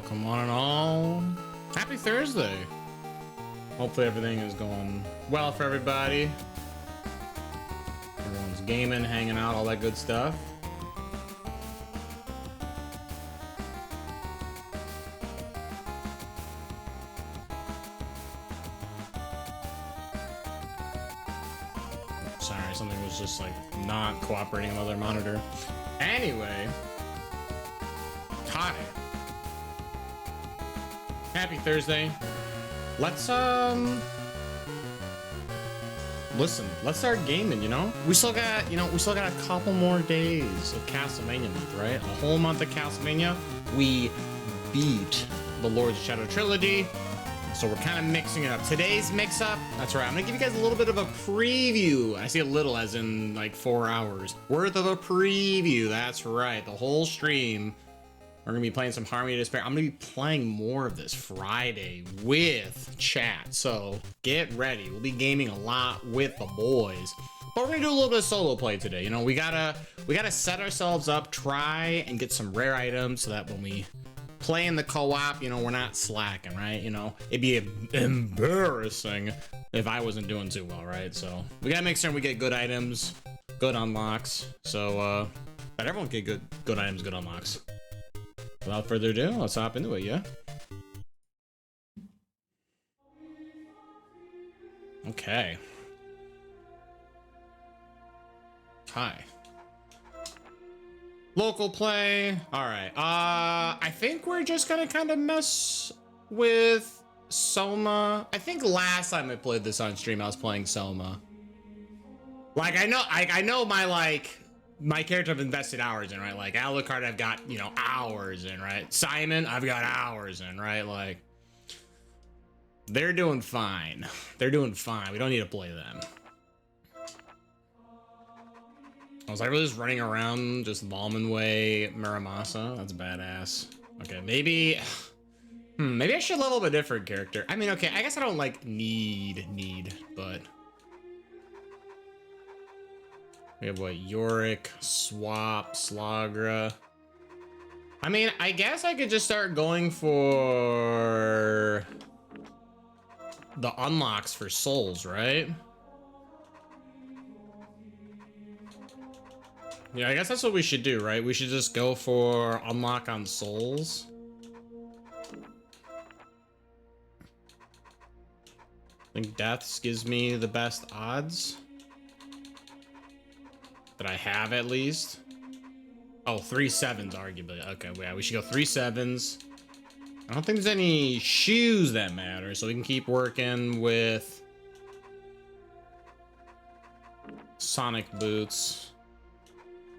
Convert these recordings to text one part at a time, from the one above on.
Welcome on and all. Happy Thursday. Hopefully everything is going well for everybody. Everyone's gaming, hanging out, all that good stuff. Sorry, something was just like not cooperating on the other monitor. Anyway. Hi. Happy Thursday. Let's listen, let's start gaming, you know? We still got a couple more days of Castlevania month, right? A whole month of Castlevania. We beat the Lords of Shadow trilogy. So we're kind of mixing it up. Today's mix up, that's right. I'm gonna give you guys a little bit of a preview. I see a little as in like 4 hours worth of a preview. That's right, the whole stream. We're gonna be playing some Harmony of Despair. I'm gonna be playing more of this Friday with chat. So get ready. We'll be gaming a lot with the boys. But we're gonna do a little bit of solo play today. You know, we gotta set ourselves up, try and get some rare items so that when we play in the co-op, you know, we're not slacking, right? You know, it'd be embarrassing if I wasn't doing too well, right? So we gotta make sure we get good items, good unlocks. So that everyone get good items, good unlocks. Without further ado, let's hop into it, yeah? Okay. Hi. Local play. All right. I think we're just gonna kind of mess with Soma. I think last time I played this on stream, I was playing Soma. Like I know my character I've invested hours in, right? Like Alucard, I've got, you know, hours in, right? Simon, I've got hours in, right? Like they're doing fine. They're doing fine. We don't need to play them. Was I really just running around just Valmanway Muramasa? That's badass. Okay, maybe maybe I should level up a different character. I mean, okay, I guess I don't like need, but we have what, Yorick, Swap, Slagra. I mean, I guess I could just start going for the unlocks for souls, right? Yeah, I guess that's what we should do, right? We should just go for unlock on souls. I think deaths gives me the best odds. That I have at least. Oh, 3 sevens arguably. Okay, yeah, we should go 3 sevens. I don't think there's any shoes that matter, so we can keep working with Sonic boots,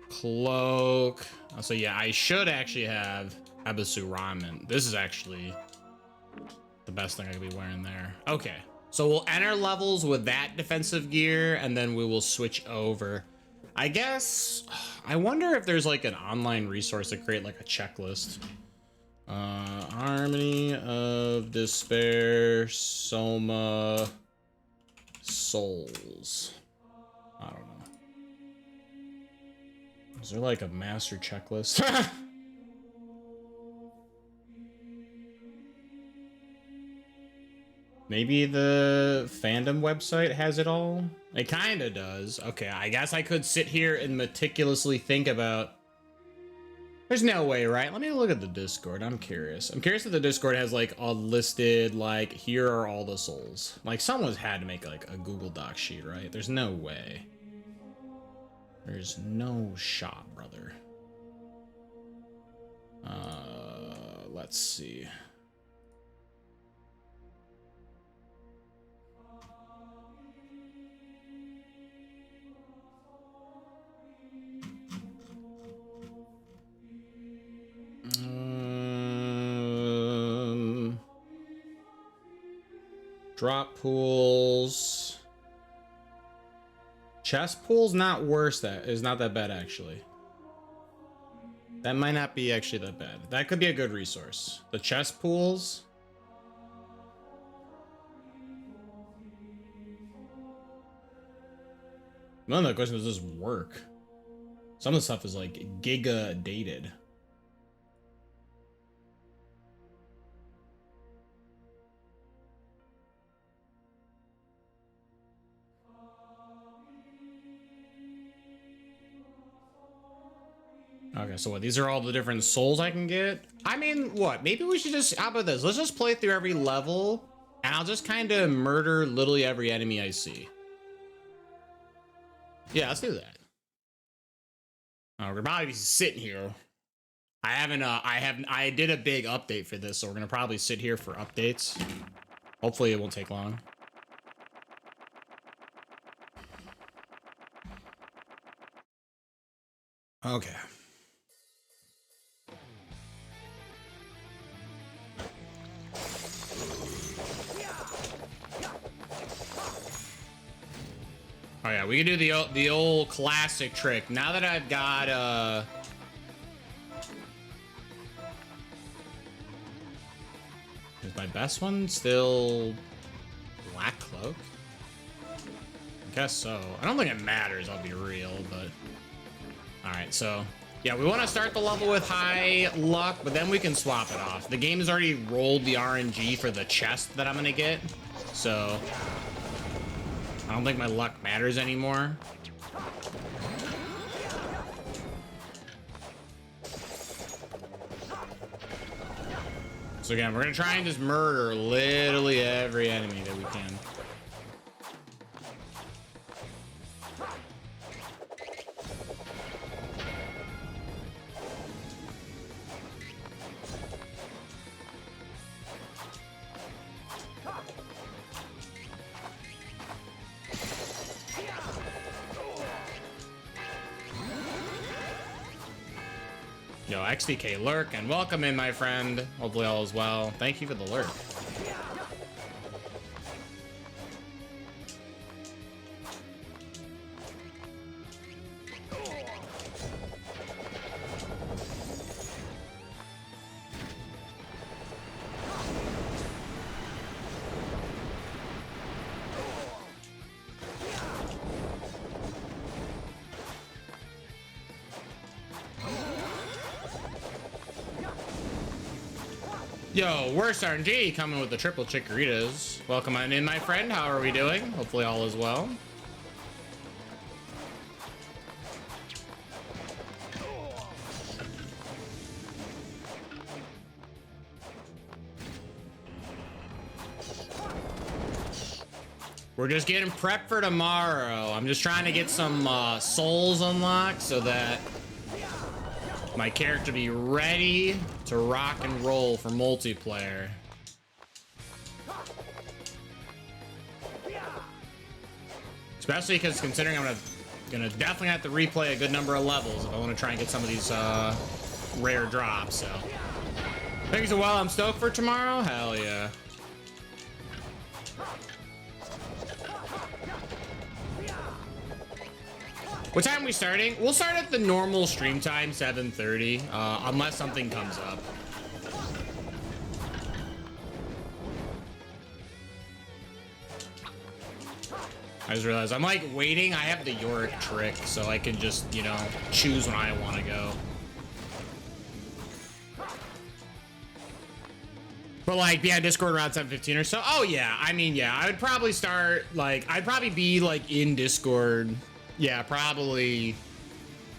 cloak. Oh, so yeah, I should actually have Abisu Ramen. This is actually the best thing I could be wearing there. Okay, so we'll enter levels with that defensive gear, and then we will switch over. I guess, I wonder if there's like an online resource to create like a checklist. Harmony of Despair, Soma, Souls. I don't know. Is there like a master checklist? Maybe the fandom website has it all? It kind of does. Okay, I guess I could sit here and meticulously think about... There's no way, right? Let me look at the Discord. I'm curious. I'm curious if the Discord has like a listed, like, here are all the souls. Like, someone's had to make like a Google Doc sheet, right? There's no way. There's no shot, brother. Let's see. Drop pools. Chest pool's not worse. That is not that bad, actually. That might not be actually that bad. That could be a good resource. The chest pools. None of the question, does this work? Some of the stuff is like giga dated. Okay, so what? These are all the different souls I can get? I mean, what? Maybe we should just... How about this? Let's just play through every level, and I'll just kind of murder literally every enemy I see. Yeah, let's do that. We're gonna probably be sitting here. I did a big update for this, so we're gonna probably sit here for updates. Hopefully it won't take long. Okay. Oh yeah, we can do the old classic trick. Now that I've got is my best one still Black Cloak? I guess so. I don't think it matters, I'll be real, but alright, so yeah, we want to start the level with high luck, but then we can swap it off. The game has already rolled the RNG for the chest that I'm gonna get, so I don't think my luck matters anymore. So again, we're gonna try and just murder literally every enemy that we can. Yo, XDK lurk, and welcome in, my friend. Hopefully all is well. Thank you for the lurk. Yo, worst RNG coming with the triple chickaritas. Welcome on in, my friend. How are we doing? Hopefully all is well. We're just getting prepped for tomorrow. I'm just trying to get some souls unlocked so that my character be ready to rock and roll for multiplayer. Especially because considering I'm gonna definitely have to replay a good number of levels if I want to try and get some of these rare drops. So things are well. I'm stoked for tomorrow. Hell yeah. What time are we starting? We'll start at the normal stream time, 7:30, unless something comes up. I just realized I'm like waiting. I have the Yorick trick, so I can just, you know, choose when I want to go. But like, yeah, Discord around 7:15 or so. Oh yeah, I mean, yeah, I would probably start like, I'd probably be like in Discord. Yeah, probably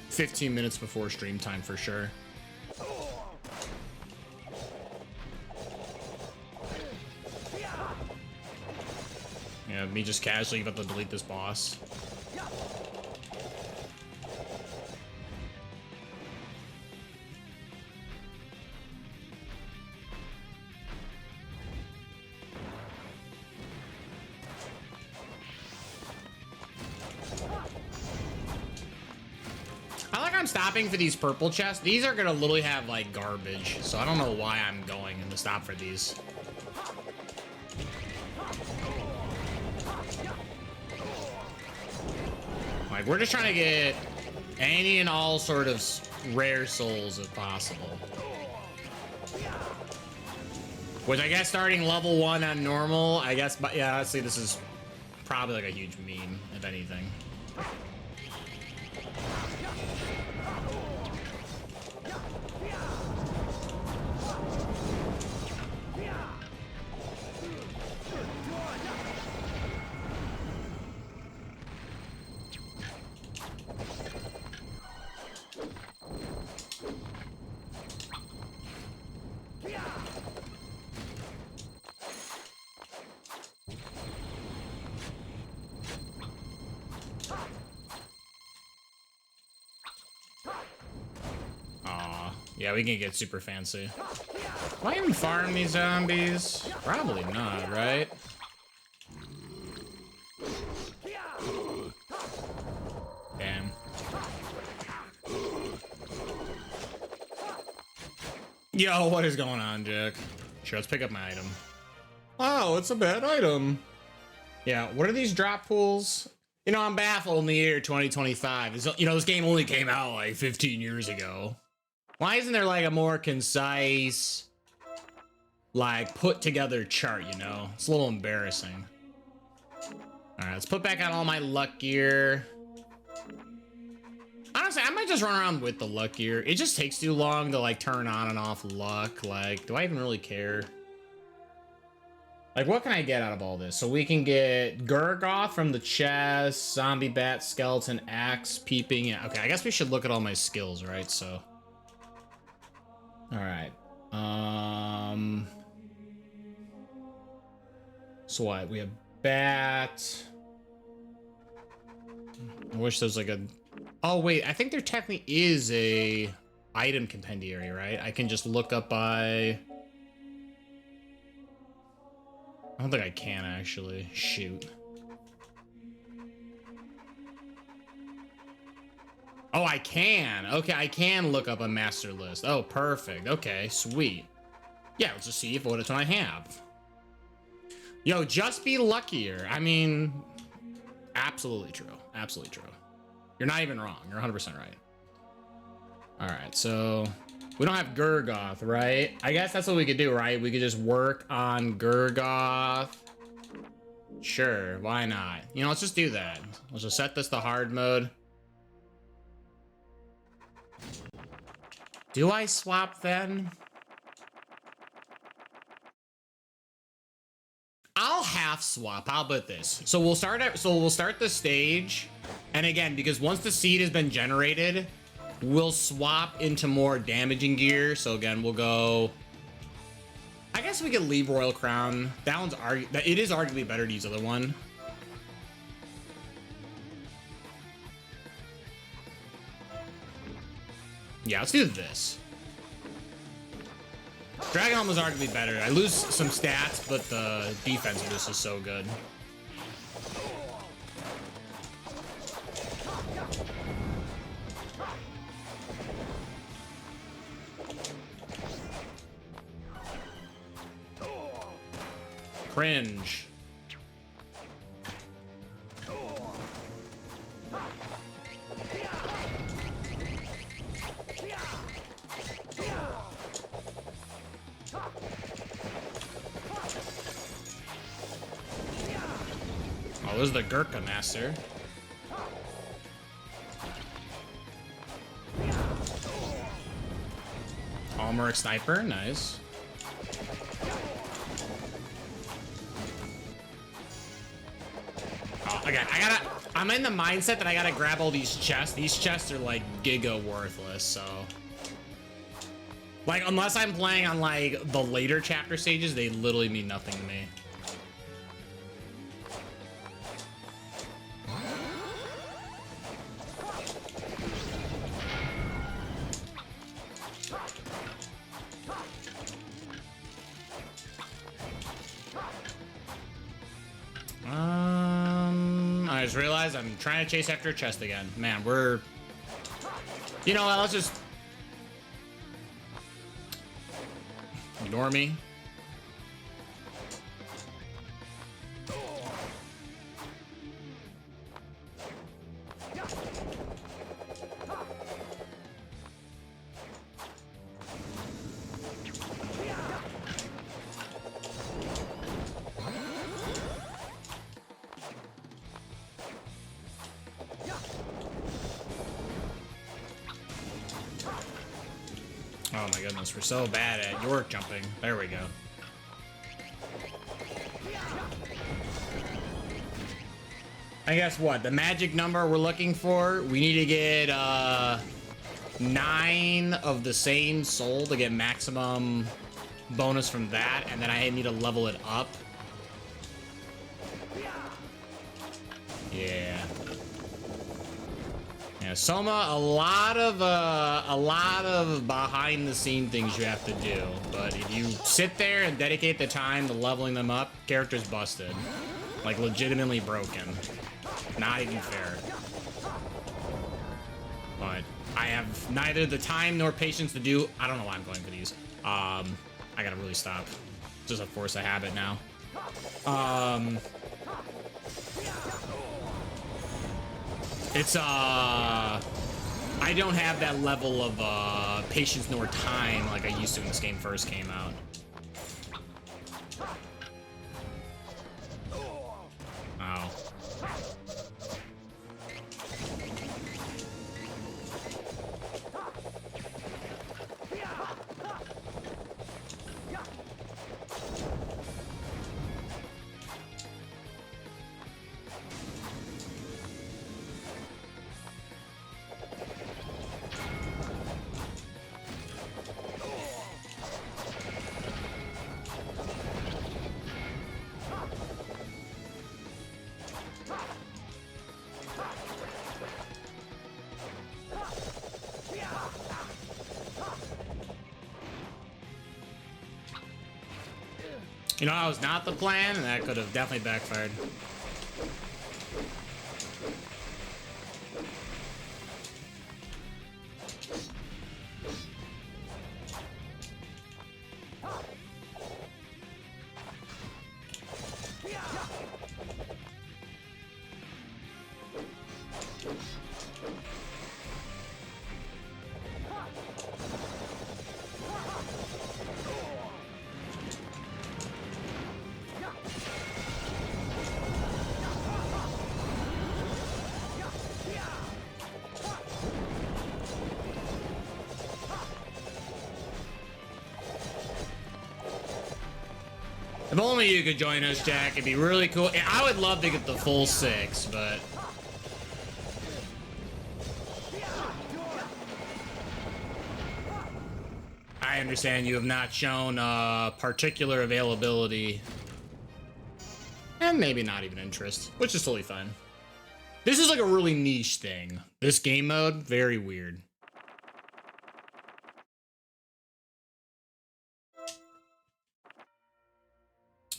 15 minutes before stream time for sure. Yeah, me just casually about to delete this boss. I'm stopping for these purple chests. These are gonna literally have like garbage, so I don't know why I'm going to stop for these. Like, we're just trying to get any and all sort of rare souls if possible. Which I guess starting level 1 on normal, I guess, but yeah, honestly, this is probably like a huge meme, if anything. Yeah, we can get super fancy. Will I even farm these zombies? Probably not, right? Damn. Yo, what is going on, Jack? Sure, let's pick up my item. Oh, it's a bad item. Yeah, what are these drop pools? You know, I'm baffled in the year 2025. You know, this game only came out like 15 years ago. Why isn't there like a more concise, like put together chart, you know? It's a little embarrassing. All right, let's put back on all my luck gear. Honestly, I might just run around with the luck gear. It just takes too long to like turn on and off luck. Like, do I even really care? Like, what can I get out of all this? So we can get Gurgoth from the chest, zombie bat, skeleton, axe, peeping. Yeah, okay, I guess we should look at all my skills, right? So, all right. So what? We have bat. I wish there was like a. Oh wait, I think there technically is a item compendiary, right? I can just look up by. I don't think I can actually. Shoot. Oh, I can. Okay, I can look up a master list. Oh, perfect. Okay, sweet. Yeah, let's just see if what I have. Yo, just be luckier. I mean, absolutely true. Absolutely true. You're not even wrong. You're 100% right. All right, so we don't have Gurgoth, right? I guess that's what we could do, right? We could just work on Gurgoth. Sure, why not? You know, let's just do that. Let's just set this to hard mode. Do I swap then? I'll half swap. How about this? So we'll start the stage, and again, because once the seed has been generated, we'll swap into more damaging gear. So again, we'll go. I guess we could leave Royal Crown. That one's it is arguably better to use the other one. Yeah, let's do this. Dragon Helm is arguably better. I lose some stats, but the defense boost is so good. Cringe. Oh, this is the Gurkha Master. Almeric Sniper, nice. Oh, again, I'm in the mindset that I gotta grab all these chests. These chests are like giga worthless, so. Like, unless I'm playing on like the later chapter stages, they literally mean nothing to me. I just realized I'm trying to chase after a chest again. Man, we're... You know what, let's just... Ignore me. Oh my goodness, we're so bad at York jumping. There we go. I guess what? The magic number we're looking for, we need to get 9 of the same soul to get maximum bonus from that, and then I need to level it up. Yeah. Yeah, Yeah, Soma, a lot of behind the scene things you have to do, but if you sit there and dedicate the time to leveling them up, character's busted. Like legitimately broken. Not even fair. But I have neither the time nor patience to do. I don't know why I'm going for these. I gotta really stop. Just a force of habit now. It's I don't have that level of patience nor time like I used to when this game first came out. Oh. You know, that was not the plan, and that could have definitely backfired. If only you could join us, Jack. It'd be really cool. I would love to get the full 6, but... I understand you have not shown particular availability. And maybe not even interest, which is totally fine. This is like a really niche thing. This game mode, very weird.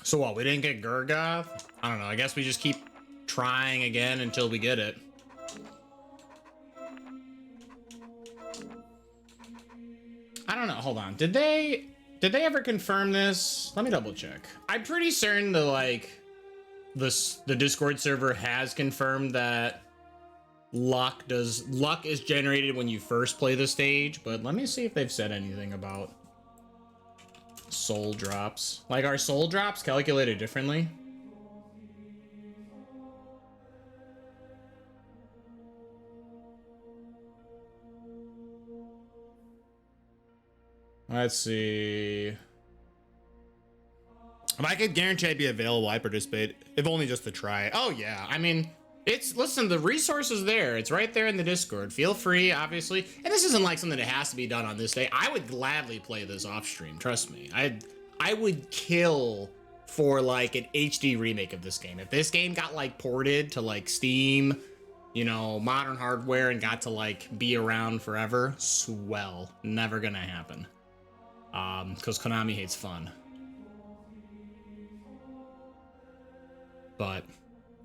So what, we didn't get Gurgoth? I don't know, I guess we just keep trying again until we get it. I don't know, hold on. Did they ever confirm this? Let me double check. I'm pretty certain that like the Discord server has confirmed that luck is generated when you first play the stage, but let me see if they've said anything about soul drops. Like, are soul drops calculated differently? Let's see. If I could guarantee I'd be available, I'd participate, if only just to try. Oh yeah, I mean, listen, the resource is there. It's right there in the Discord. Feel free, obviously. And this isn't like something that has to be done on this day. I would gladly play this off stream, trust me. I would kill for like an HD remake of this game. If this game got like ported to like Steam, you know, modern hardware, and got to like be around forever, swell. Never gonna happen. Because Konami hates fun. But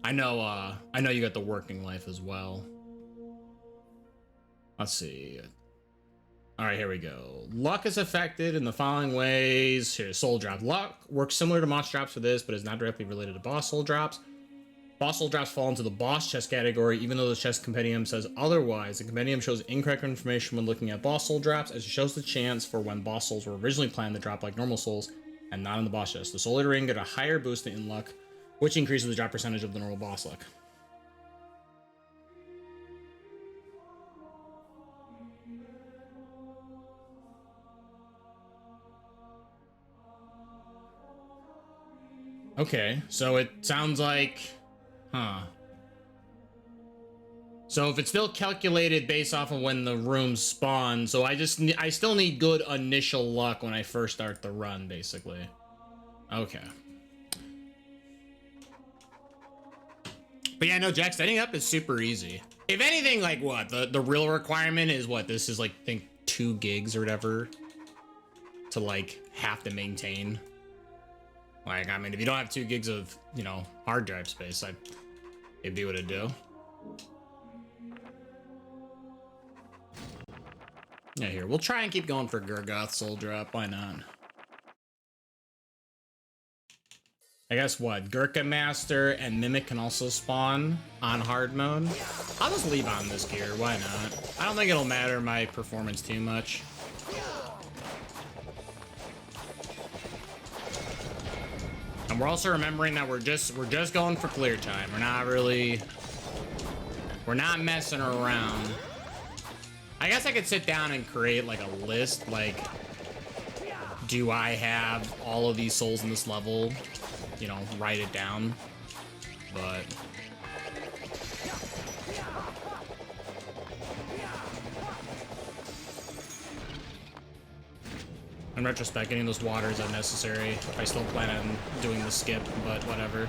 I know you got the working life as well. Let's see. All right, here we go. Luck is affected in the following ways. Here, soul drop. Luck works similar to boss drops for this, but is not directly related to boss soul drops. Boss soul drops fall into the boss chest category, even though the chest compendium says otherwise. The compendium shows incorrect information when looking at boss soul drops, as it shows the chance for when boss souls were originally planned to drop like normal souls and not in the boss chest. The soul of the ring get a higher boost in luck, which increases the drop percentage of the normal boss luck. Okay, so it sounds like, so if it's still calculated based off of when the rooms spawn, so I still need good initial luck when I first start the run, basically. Okay. But yeah, no, Jack, setting up is super easy. If anything, like what? The real requirement is what? This is like, I think 2 gigs or whatever to like have to maintain. Like, I mean, if you don't have 2 gigs of, you know, hard drive space, it'd be what it'd do. Yeah, here, we'll try and keep going for Gurgoth Soul Drop. Why not? I guess what? Gurkha Master and Mimic can also spawn on hard mode. I'll just leave on this gear. Why not? I don't think it'll matter my performance too much. And we're also remembering that we're just going for clear time. We're not messing around. I guess I could sit down and create like a list, like, do I have all of these souls in this level? You know, write it down. But in retrospect, getting those waters is unnecessary. I still plan on doing the skip, but whatever.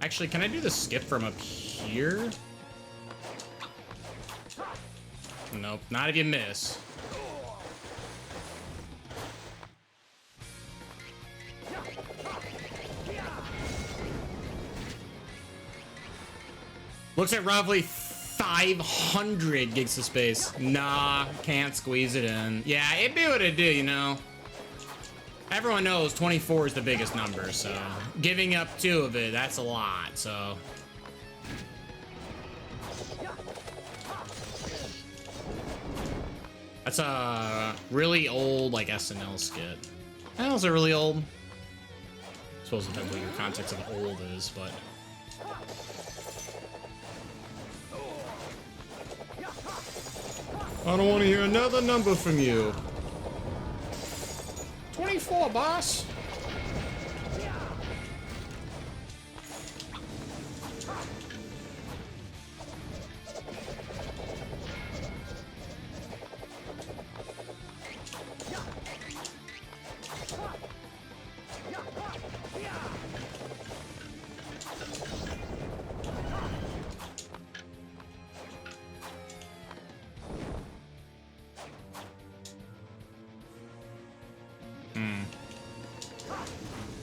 Actually, can I do the skip from up here? Nope, not if you miss. Looks at roughly 500 gigs of space. Nah, can't squeeze it in. Yeah, it'd be what it'd do, you know. Everyone knows 24 is the biggest number, so giving up 2 of it, that's a lot, so. That's a really old, like, SNL skit. That was a really old. I suppose it depends what your context of old is, but. I don't want to hear another number from you. 24, boss.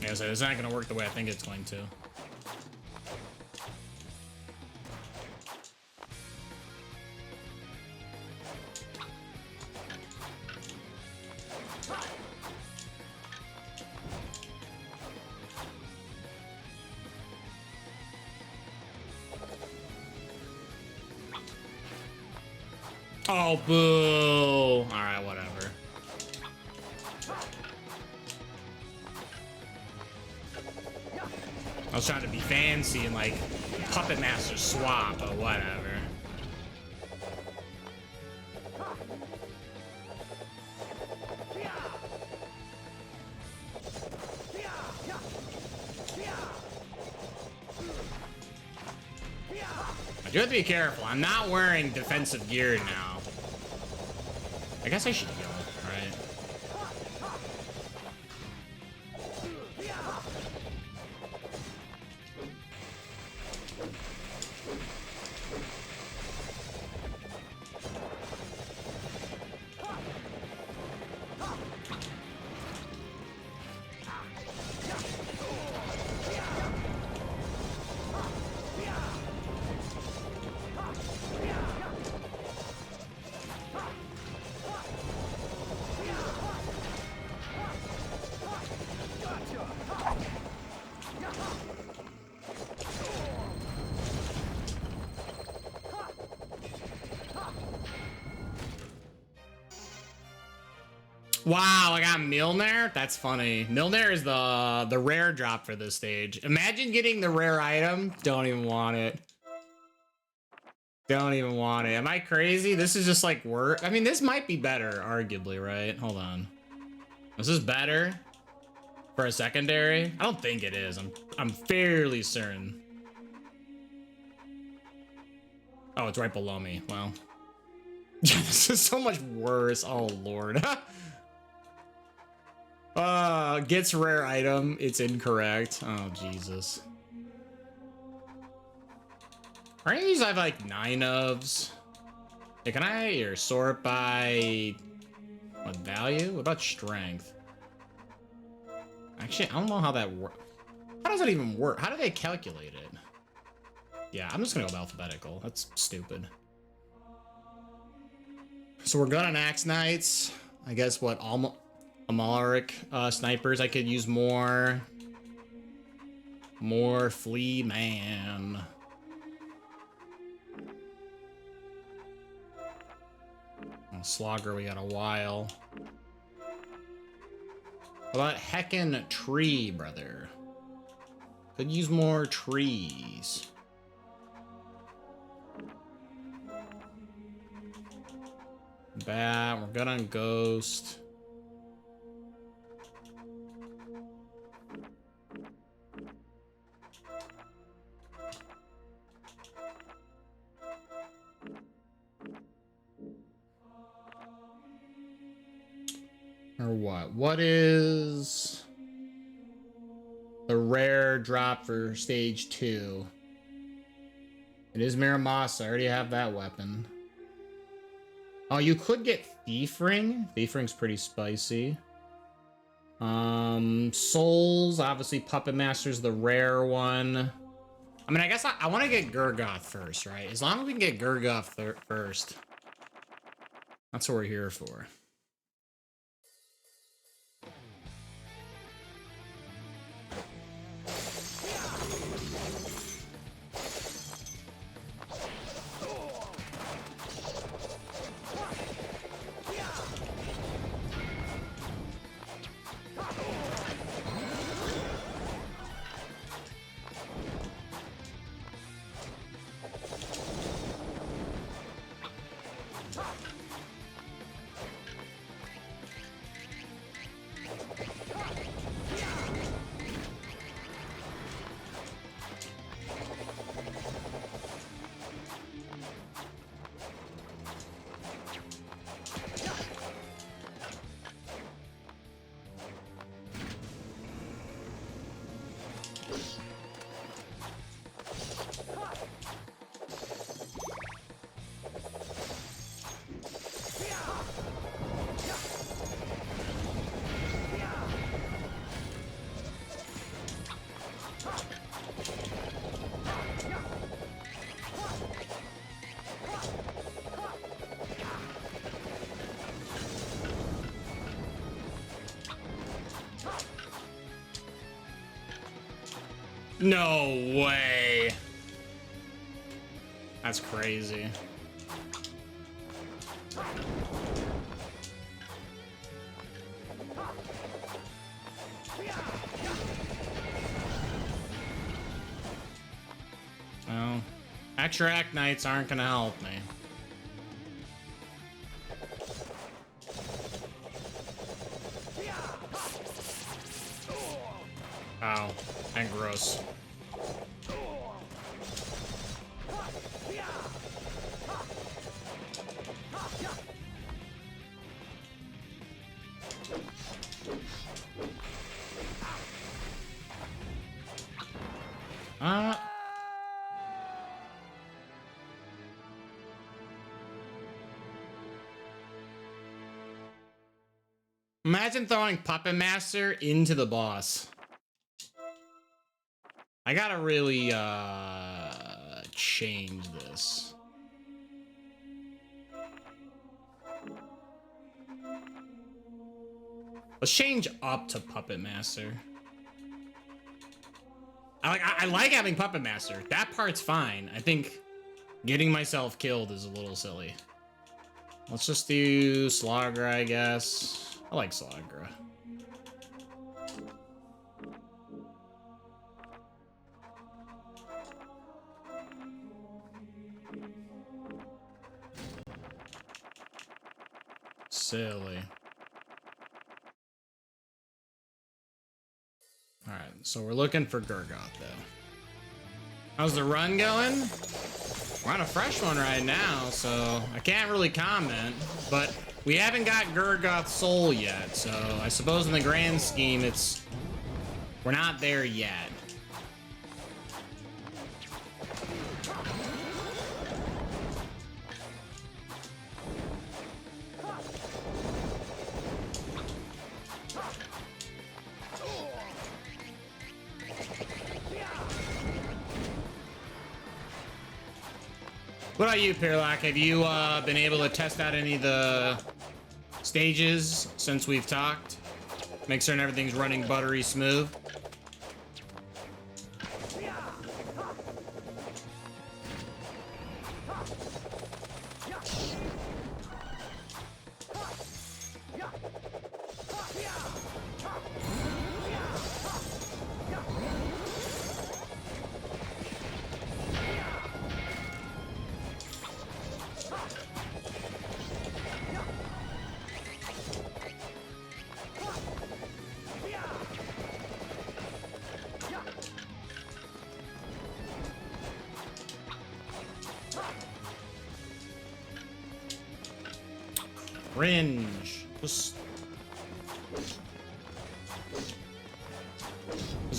Yeah, so it's not gonna work the way I think it's going to. Oh, boo! Alright, whatever. I was trying to be fancy and like Puppet Master swap, but whatever. I do have to be careful. I'm not wearing defensive gear now. I guess I should heal, right? Wow, I got Milner? That's funny. Milner is the rare drop for this stage. Imagine getting the rare item. Don't even want it. Don't even want it. Am I crazy? This is just like work. I mean, this might be better, arguably, right? Hold on. This is better for a secondary? I don't think it is. I'm fairly certain. Oh, it's right below me. Wow. This is so much worse. Oh, Lord. Gets rare item. It's incorrect. Oh, Jesus. Are any of these I have like 9 ofs? Hey, can I or sort by what value? What about strength? Actually, I don't know how that works. How does that even work? How do they calculate it? Yeah, I'm just gonna go with alphabetical. That's stupid. So we're good on Axe Knights. I guess what Amalric snipers I could use more. More Flea Man. Oh, Slogger, we got a while. What about Heckin' Tree, brother? Could use more trees. Bat, we're good on Ghost. Or what? What is the rare drop for stage 2? It is Miramasa. I already have that weapon. Oh, you could get Thief Ring. Thief Ring's pretty spicy. Souls, obviously Puppet Master's the rare one. I mean, I guess I want to get Gurgoth first, right? As long as we can get Gurgoth first. That's what we're here for. No way. That's crazy. Well, extra Act Knights aren't gonna help me. Ow, and gross. Imagine throwing Puppet Master into the boss. I gotta really change this. Let's change up to Puppet Master. I like having Puppet Master. That part's fine. I think getting myself killed is a little silly. Let's just do Slagra, I guess. I like Slagra. Silly. Alright, so we're looking for Gurgoth, though. How's the run going? We're on a fresh one right now, so I can't really comment, but we haven't got Gurgoth's soul yet, so I suppose in the grand scheme, we're not there yet. What about you, Pirlock? Have you been able to test out any of the stages since we've talked? Make certain everything's running buttery smooth. Cringe. This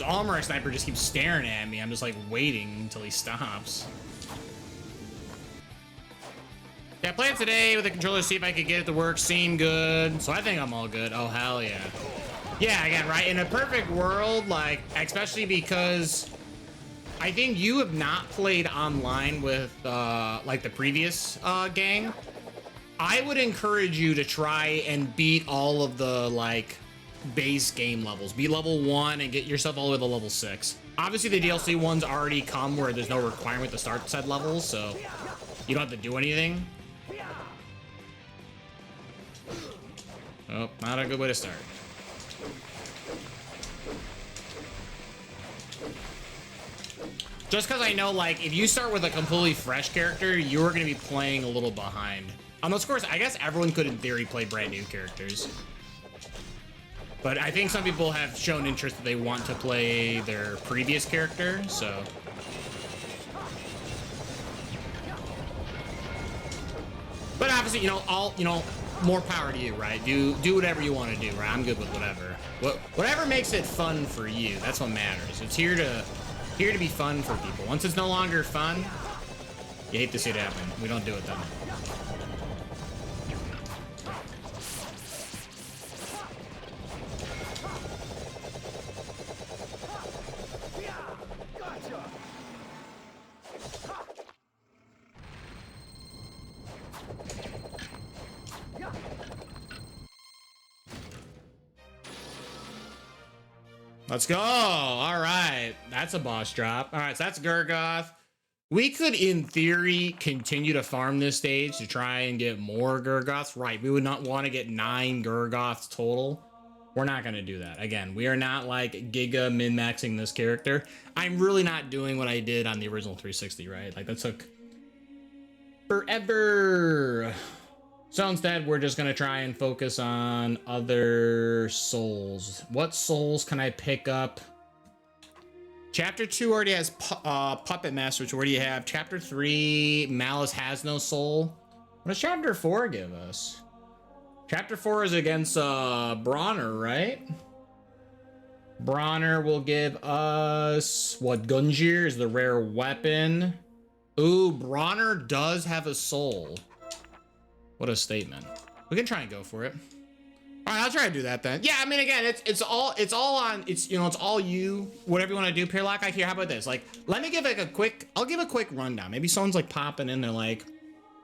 armor sniper just keeps staring at me. I'm just like waiting until he stops. Yeah, I played today with the controller to see if I could get it to work. Seemed good. So I think I'm all good. Oh, hell yeah. Yeah, again, right? In a perfect world, like, especially because I think you have not played online with, like, the previous gang. I would encourage you to try and beat all of the, like, base game levels. Beat level 1 and get yourself all the way to level 6. Obviously, the DLC ones already come where there's no requirement to start said levels, so you don't have to do anything. Oh, not a good way to start. Just because I know, like, if you start with a completely fresh character, you're going to be playing a little behind. Unless, of course, I guess everyone could, in theory, play brand new characters. But I think some people have shown interest that they want to play their previous character, so... But obviously, you know, more power to you, right? Do whatever you want to do, right? I'm good with whatever. Whatever makes it fun for you, that's what matters. It's here to be fun for people. Once it's no longer fun, you hate to see it happen. We don't do it then. Let's go. All right. That's a boss drop. All right. So that's Gurgoth. We could, in theory, continue to farm this stage to try and get more Gurgoths. Right. We would not want to get 9 Gurgoths total. We're not going to do that. Again, we are not like giga min-maxing this character. I'm really not doing what I did on the original 360, right? Like that took forever. So instead, we're just going to try and focus on other souls. What souls can I pick up? Chapter 2 already has Puppet Master, which already have. Chapter 3, Malice has no soul. What does Chapter 4 give us? Chapter 4 is against Bronner, right? Bronner will give us... What, Gunjir is the rare weapon. Ooh, Bronner does have a soul. What a statement. We can try and go for it. All right, I'll try to do that then. Yeah, I mean, again, it's all you. Whatever you want to do, Pirlock. I hear. How about this? Like, let me give like I'll give a quick rundown. Maybe someone's like popping in. They're like,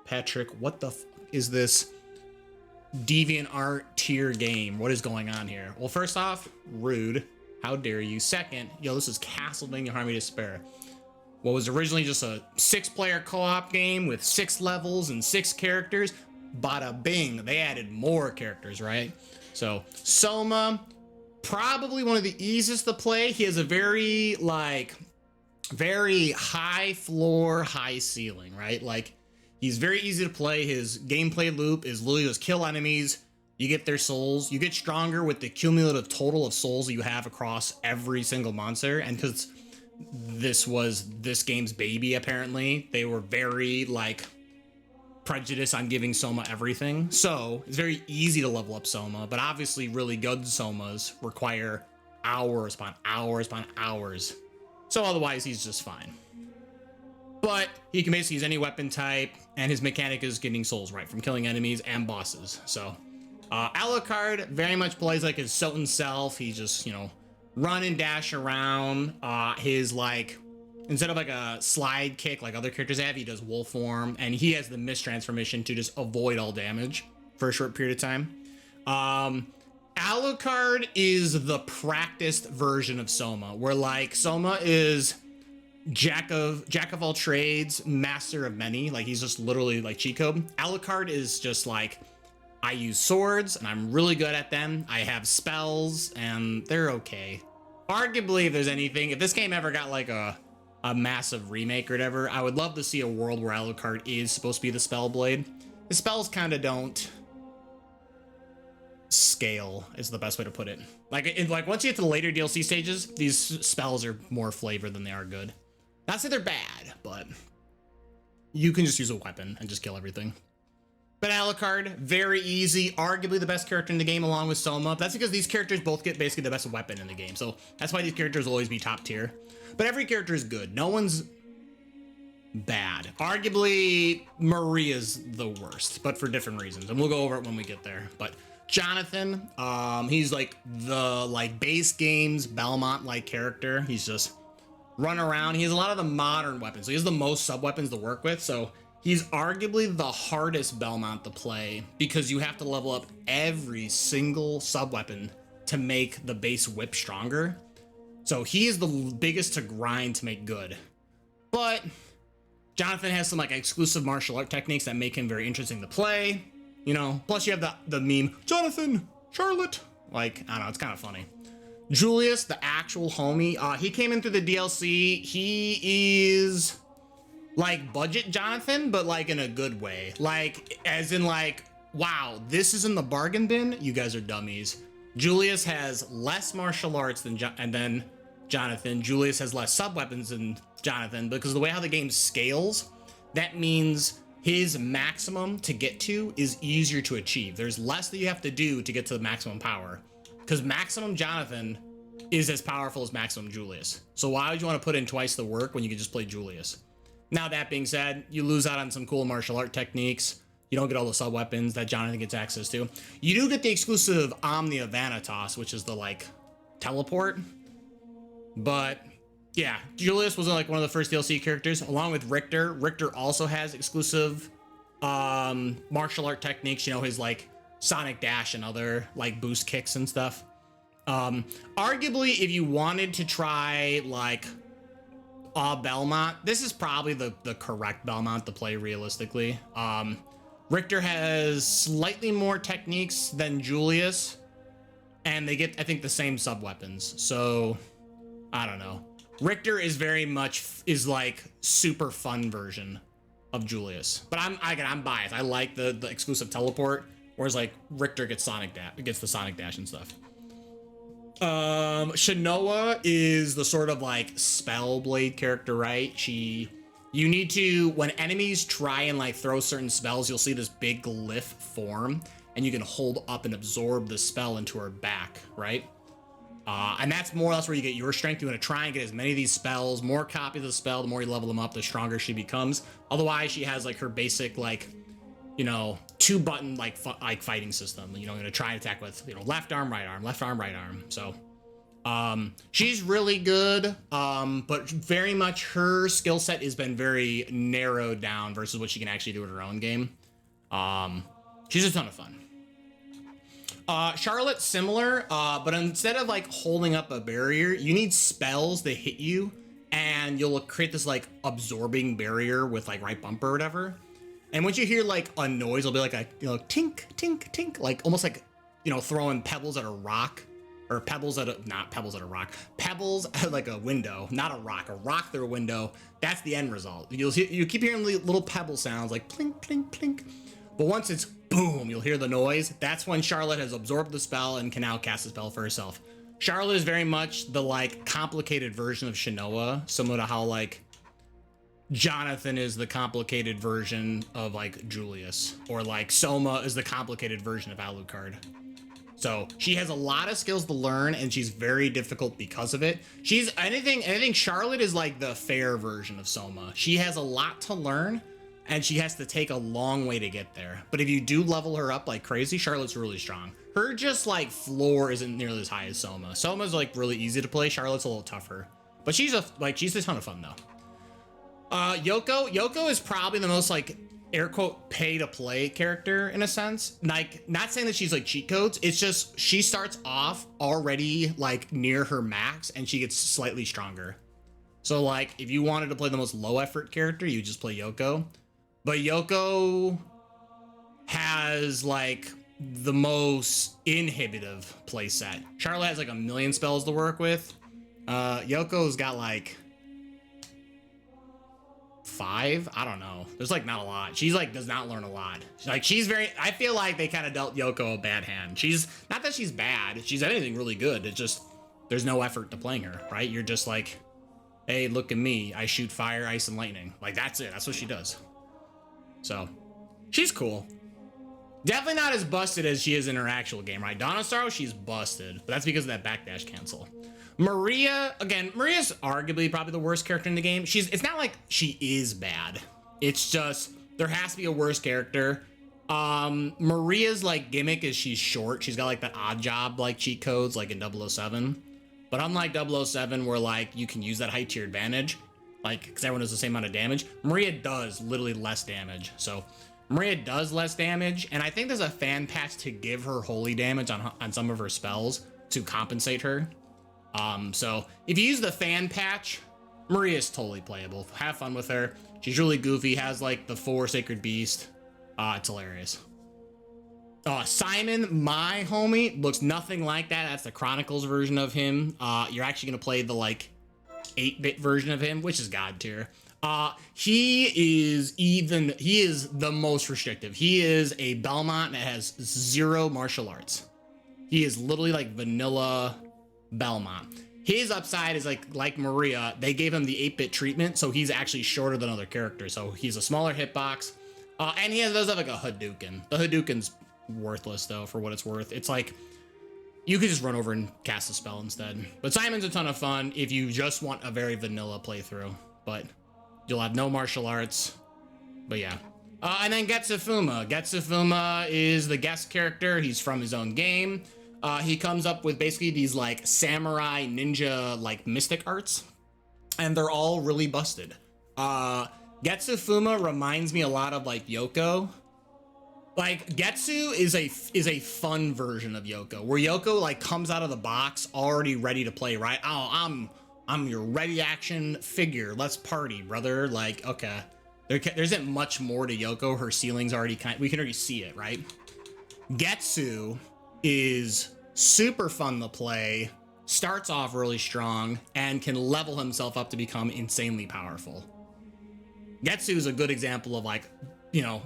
Patrick, what the f is this deviant art tier game? What is going on here? Well, first off, rude. How dare you? Second, yo, this is Castlevania Harmony Despair. What was originally just a 6-player co-op game with 6 levels and 6 characters. Bada bing, they added more characters, right? So Soma, probably one of the easiest to play. He has a very high floor, high ceiling, right? Like, he's very easy to play. His gameplay loop is literally just kill enemies, you get their souls, you get stronger with the cumulative total of souls that you have across every single monster. And because this was this game's baby, apparently, they were very like prejudice on giving Soma everything. So it's very easy to level up Soma, but obviously really good Somas require hours upon hours upon hours. So otherwise he's just fine. But he can basically use any weapon type, and his mechanic is getting souls, right, from killing enemies and bosses. So Alucard very much plays like his Soten self. He just, you know, run and dash around. His Instead of like a slide kick like other characters have, he does wolf form, and he has the mist transformation to just avoid all damage for a short period of time. Alucard is the practiced version of Soma, where like Soma is jack of all trades, master of many. Like he's just literally like cheat code. Alucard is just like, I use swords and I'm really good at them. I have spells and they're okay. Arguably, if there's anything, if this game ever got like a massive remake or whatever, I would love to see a world where Alucard is supposed to be the spell blade. The spells kind of don't scale is the best way to put it. Like once you get to the later DLC stages, these spells are more flavor than they are good. Not to say they're bad, but you can just use a weapon and just kill everything. But Alucard, very easy, arguably the best character in the game along with Soma. That's because these characters both get basically the best weapon in the game. So that's why these characters will always be top tier. But every character is good. No one's bad. Arguably, Maria's the worst, but for different reasons. And we'll go over it when we get there. But Jonathan, he's like the base games Belmont-like character. He's just run around. He has a lot of the modern weapons. So he has the most sub-weapons to work with. So he's arguably the hardest Belmont to play because you have to level up every single sub-weapon to make the base whip stronger. So he is the biggest to grind to make good. But Jonathan has some like exclusive martial art techniques that make him very interesting to play. You know, plus you have the meme, Jonathan, Charlotte. Like, I don't know, it's kind of funny. Julius, the actual homie, he came in through the DLC. He is like budget Jonathan, but like in a good way. Like, as in like, wow, this is in the bargain bin. You guys are dummies. Julius has less martial arts than Jonathan. Julius has less sub-weapons than Jonathan, because the way how the game scales, that means his maximum to get to is easier to achieve. There's less that you have to do to get to the maximum power, because maximum Jonathan is as powerful as maximum Julius. So why would you want to put in twice the work when you can just play Julius? Now, that being said, you lose out on some cool martial art techniques. You don't get all the sub weapons that Jonathan gets access to. You do get the exclusive Omnia Vanitas, which is the like teleport. But yeah, Julius was like one of the first DLC characters, along with Richter. Richter also has exclusive martial art techniques. You know, his like Sonic Dash and other like boost kicks and stuff. Arguably, if you wanted to try like Belmont, this is probably the correct Belmont to play realistically. Richter has slightly more techniques than Julius, and they get, I think, the same sub weapons. So I don't know. Richter is very much like super fun version of Julius, but I'm biased. I like the exclusive teleport, whereas like Richter gets the Sonic Dash and stuff. Shanoa is the sort of like spell blade character, right? You need to, when enemies try and like throw certain spells, you'll see this big glyph form, and you can hold up and absorb the spell into her back, right? And that's more or less where you get your strength. You want to try and get as many of these spells, more copies of the spell, the more you level them up, the stronger she becomes. Otherwise, she has like her basic like, you know, 2-button like fighting system. You know, you're gonna try and attack with, you know, left arm, right arm, left arm, right arm. So she's really good, but very much her skill set has been very narrowed down versus what she can actually do in her own game. She's a ton of fun. Charlotte, similar, but instead of like holding up a barrier, you need spells that hit you, and you'll create this like absorbing barrier with like right bumper or whatever. And once you hear like a noise, it'll be like a, you know, tink, tink, tink, like almost like, you know, throwing pebbles at a rock, or pebbles at a, not pebbles at a rock, pebbles at like a window, not a rock through a window. That's the end result. You keep hearing little pebble sounds like plink, plink, plink. But once it's boom, you'll hear the noise. That's when Charlotte has absorbed the spell and can now cast the spell for herself. Charlotte is very much the like complicated version of Shanoa, similar to how like Jonathan is the complicated version of like Julius, or like Soma is the complicated version of Alucard. So she has a lot of skills to learn, and she's very difficult because of it. She's anything Charlotte is like the fair version of Soma. She has a lot to learn, and she has to take a long way to get there. But if you do level her up like crazy, Charlotte's really strong. Her just like floor isn't nearly as high as Soma. Soma's like really easy to play. Charlotte's a little tougher, but she's a ton of fun though. Yoko is probably the most like air quote pay to play character in a sense. Like, not saying that she's like cheat codes. It's just she starts off already like near her max and she gets slightly stronger. So like if you wanted to play the most low effort character, you just play Yoko. But Yoko has like the most inhibitive playset. Charlotte has like a million spells to work with. Yoko's got like 5. I don't know. There's like not a lot. She's like does not learn a lot. She's very, I feel like they kind of dealt Yoko a bad hand. She's not that she's bad. She's anything really good. It's just there's no effort to playing her, right? You're just like, hey, look at me. I shoot fire, ice, and lightning. Like that's it. That's what she does. So she's cool. Definitely not as busted as she is in her actual game, right? Dawn of Sorrow, she's busted, but that's because of that backdash cancel. Maria, again, Maria's arguably probably the worst character in the game. It's not like she is bad. It's just, there has to be a worse character. Maria's like gimmick is she's short. She's got like that odd job like cheat codes like in 007. But unlike 007 where like you can use that height to your advantage, like because everyone does the same amount of damage, Maria does literally less damage. So Maria does less damage, and I think there's a fan patch to give her holy damage on some of her spells to compensate her. So if you use the fan patch, Maria is totally playable. Have fun with her. She's really goofy, has like the 4 Sacred Beast. It's hilarious. Simon, my homie, looks nothing like that. That's the Chronicles version of him. You're actually gonna play the like 8-bit version of him, which is God tier. He is the most restrictive. He is a Belmont that has 0 martial arts. He is literally like vanilla Belmont. His upside is like Maria, they gave him the 8-bit treatment, so he's actually shorter than other characters. So he's a smaller hitbox. And he does have like a Hadouken. The Hadouken's worthless though, for what it's worth. It's like, you could just run over and cast a spell instead. But Simon's a ton of fun if you just want a very vanilla playthrough. But you'll have no martial arts. But yeah. And then Getsufuma. Getsufuma is the guest character. He's from his own game. He comes up with basically these like samurai ninja like mystic arts. And they're all really busted. Getsufuma reminds me a lot of like Yoko. Like Getsu is a fun version of Yoko, where Yoko like comes out of the box already ready to play, right? Oh, I'm your ready action figure. Let's party, brother. Like, okay. There isn't much more to Yoko. Her ceiling's already we can already see it, right? Getsu is super fun to play, starts off really strong, and can level himself up to become insanely powerful. Getsu is a good example of like, you know,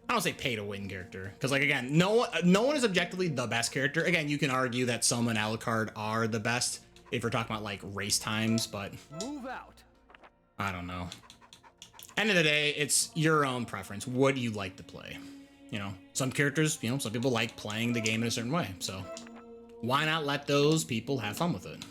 I don't say pay to win character, because like again, no one is objectively the best character. Again, you can argue that Soma and Alucard are the best if we're talking about like race times, but move out. I don't know. End of the day, it's your own preference. What do you like to play? You know, some characters, you know, some people like playing the game in a certain way, so why not let those people have fun with it?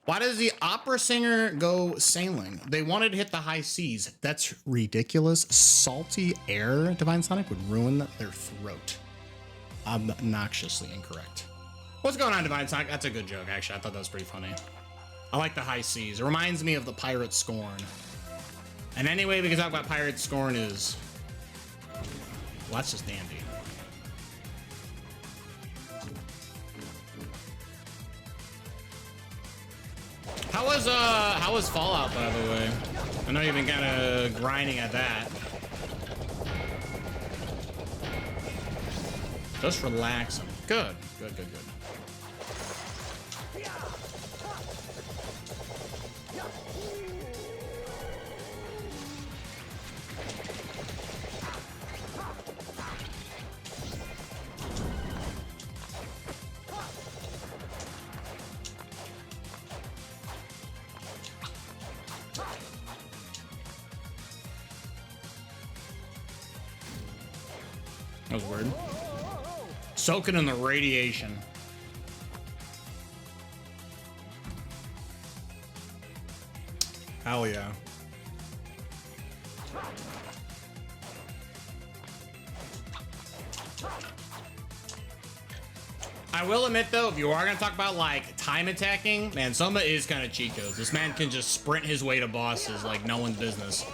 Why does the opera singer go sailing? They wanted to hit the high seas. That's ridiculous. Salty air, Divine Sonic, would ruin their throat. Obnoxiously incorrect. What's going on, Divine Sonic? That's a good joke, actually. I thought that was pretty funny. I like the high seas. It reminds me of the Pirate Scorn. And any way we can talk about Pirate Scorn is... well, that's just dandy. How was Fallout, by the way? I know you've been kind of grinding at that. Just relaxing. Good. Good. That was weird. Soaking in the radiation. Hell yeah. I will admit though, if you are gonna talk about like time attacking, man, Soma is kind of cheat codes. This man can just sprint his way to bosses like no one's business.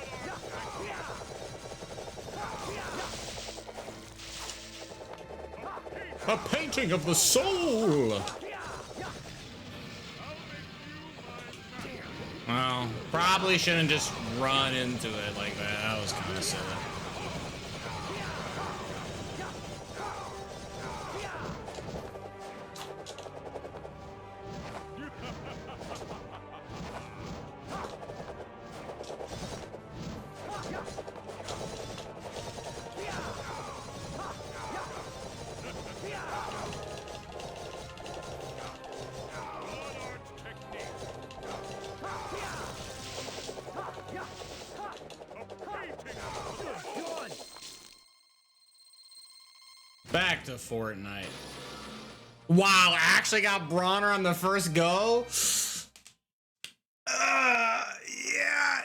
A painting of the soul. Well, probably shouldn't just run into it like that. That was kind of silly. Back to Fortnite. Wow, I actually got Bronner on the first go. Yeah,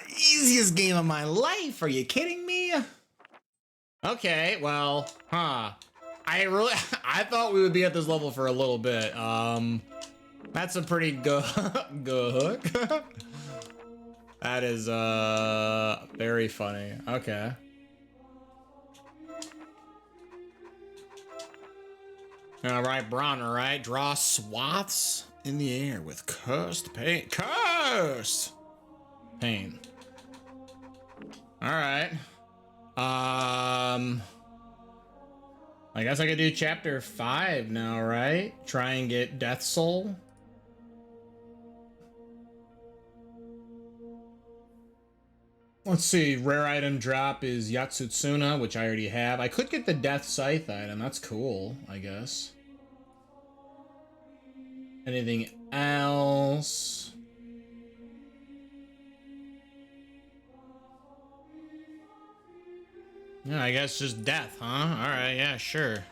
easiest game of my life. Are you kidding me? Okay, well, I thought we would be at this level for a little bit. That's a pretty good hook. That is very funny. Okay. All right, Bronner, right? Draw swaths in the air with cursed paint. Cursed paint. All right. I guess I could do chapter 5 now, right? Try and get Death Soul. Let's see, rare item drop is Yatsutsuna, which I already have. I could get the Death Scythe item, that's cool, I guess. Anything else? Yeah, I guess just death, huh? Alright, yeah, sure.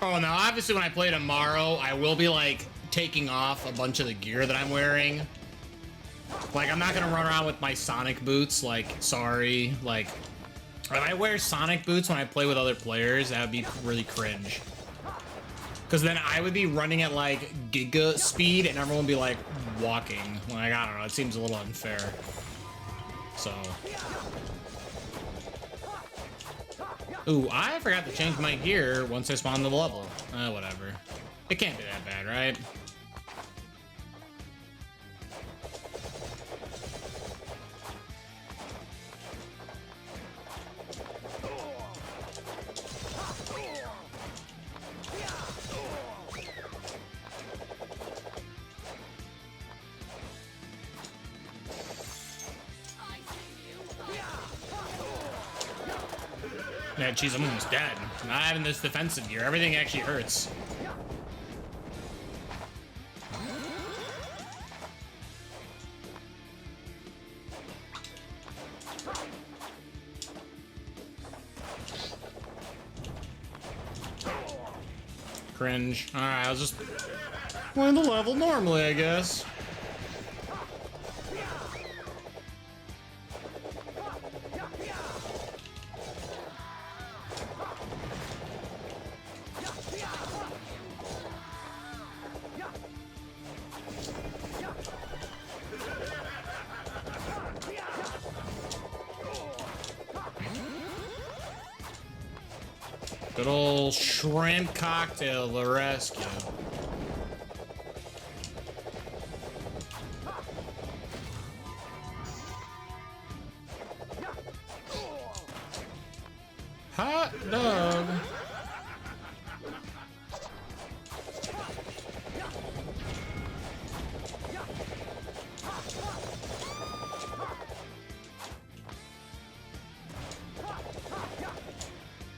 Oh, now obviously when I play tomorrow, I will be like taking off a bunch of the gear that I'm wearing. Like, I'm not gonna run around with my Sonic boots, like, sorry. Like, if I wear Sonic boots when I play with other players, that would be really cringe. Because then I would be running at like giga speed and everyone would be like walking. Like, I don't know, it seems a little unfair. So. Ooh, I forgot to change my gear once I spawned the level. Whatever. It can't be that bad, right? Yeah, geez, I'm almost dead. Not having this defensive gear, everything actually hurts. Cringe. Alright, I'll just win the level normally, I guess. Good old shrimp cocktail, the rescue. Hot dog.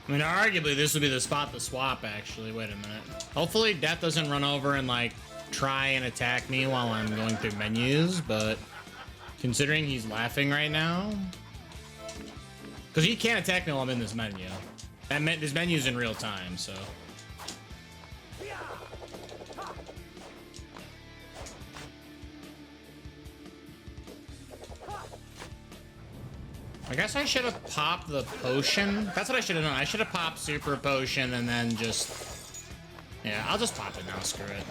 I mean, arguably, this would be the spot to swap, actually. Wait a minute. Hopefully, Death doesn't run over and, like, try and attack me while I'm going through menus, but considering he's laughing right now, because he can't attack me while I'm in this menu. This menu's in real time, so. I guess I should have popped the potion. That's what I should have done. I should have popped super potion and then just... Yeah, I'll just pop it now. Screw it.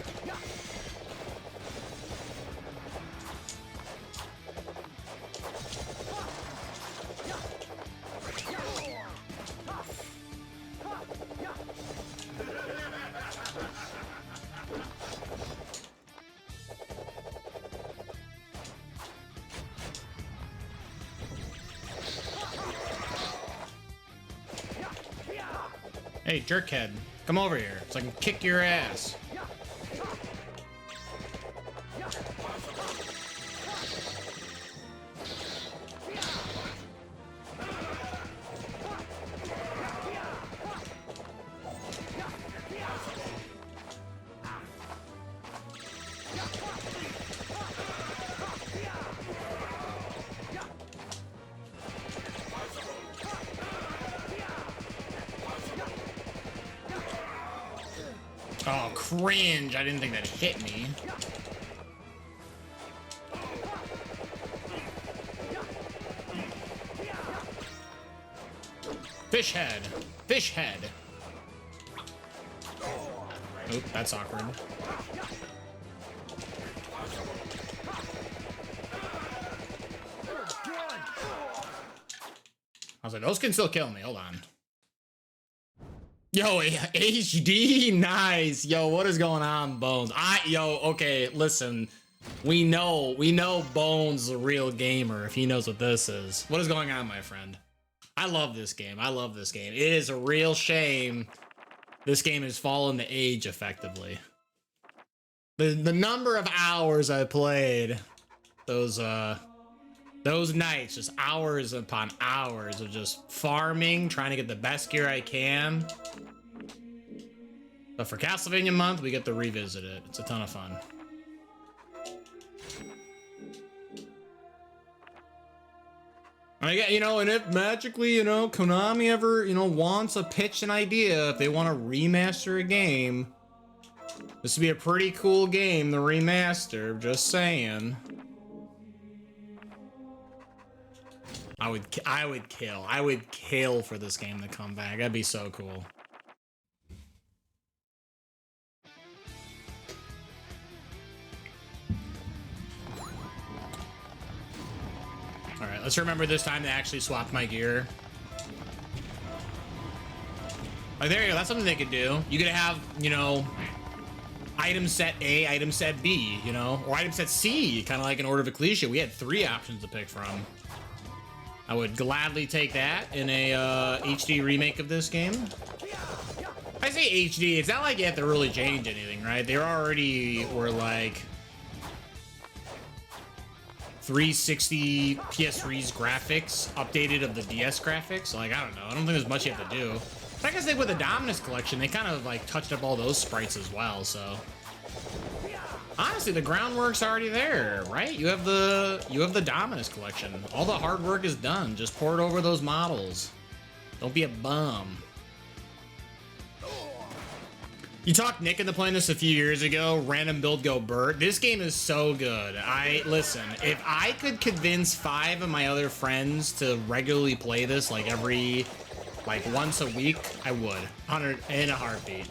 Hey, jerkhead, come over here so I can kick your ass. Oh, cringe. I didn't think that hit me. Fish head. Fish head. Oop, that's awkward. I was like, those can still kill me. Hold on. Yo, HD, nice. Yo, what is going on, Bones? Okay, listen. We know Bones is a real gamer if he knows what this is. What is going on, my friend? I love this game. I love this game. It is a real shame this game has fallen to age effectively. The number of hours I played, those nights, just hours upon hours of just farming, trying to get the best gear I can. But for Castlevania month, we get to revisit it. It's a ton of fun. And if magically, Konami ever, wants to pitch an idea, if they want to remaster a game, this would be a pretty cool game to remaster, just saying. I would kill for this game to come back. That'd be so cool. All right, let's remember this time to actually swap my gear. Like, there you go. That's something they could do. You could have, item set A, item set B, or item set C, kind of like in Order of Ecclesia. We had 3 options to pick from. I would gladly take that in a HD remake of this game. I say HD, it's not like you have to really change anything, right? They already were like 360 PS3's graphics updated of the DS graphics. Like, I don't know. I don't think there's much you have to do. But I guess with the Dominus collection, they kind of like touched up all those sprites as well, so. Honestly, the groundwork's already there, right? You have the Dominus collection. All the hard work is done. Just port over those models. Don't be a bum. You talked Nick into playing this a few years ago. Random build go Bert. This game is so good. Listen, if I could convince 5 of my other friends to regularly play this like once a week, I would. 100 in a heartbeat.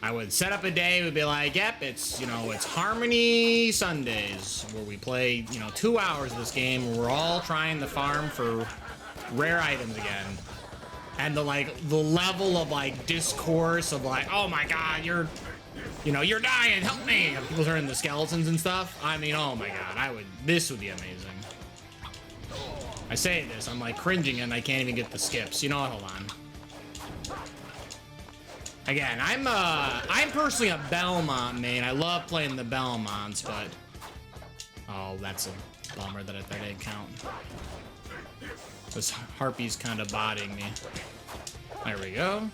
I would set up a day, would be like, yep, it's Harmony Sundays, where we play, 2 hours of this game, where we're all trying to farm for rare items again. And the level of discourse of oh my god, you're dying, help me! And people turn into skeletons and stuff. I mean, oh my god, this would be amazing. I say this, I'm cringing and I can't even get the skips. You know what, hold on. Again, I'm personally a Belmont main. I love playing the Belmonts, but oh, that's a bummer that didn't count. This Harpy's kind of botting me. There we go.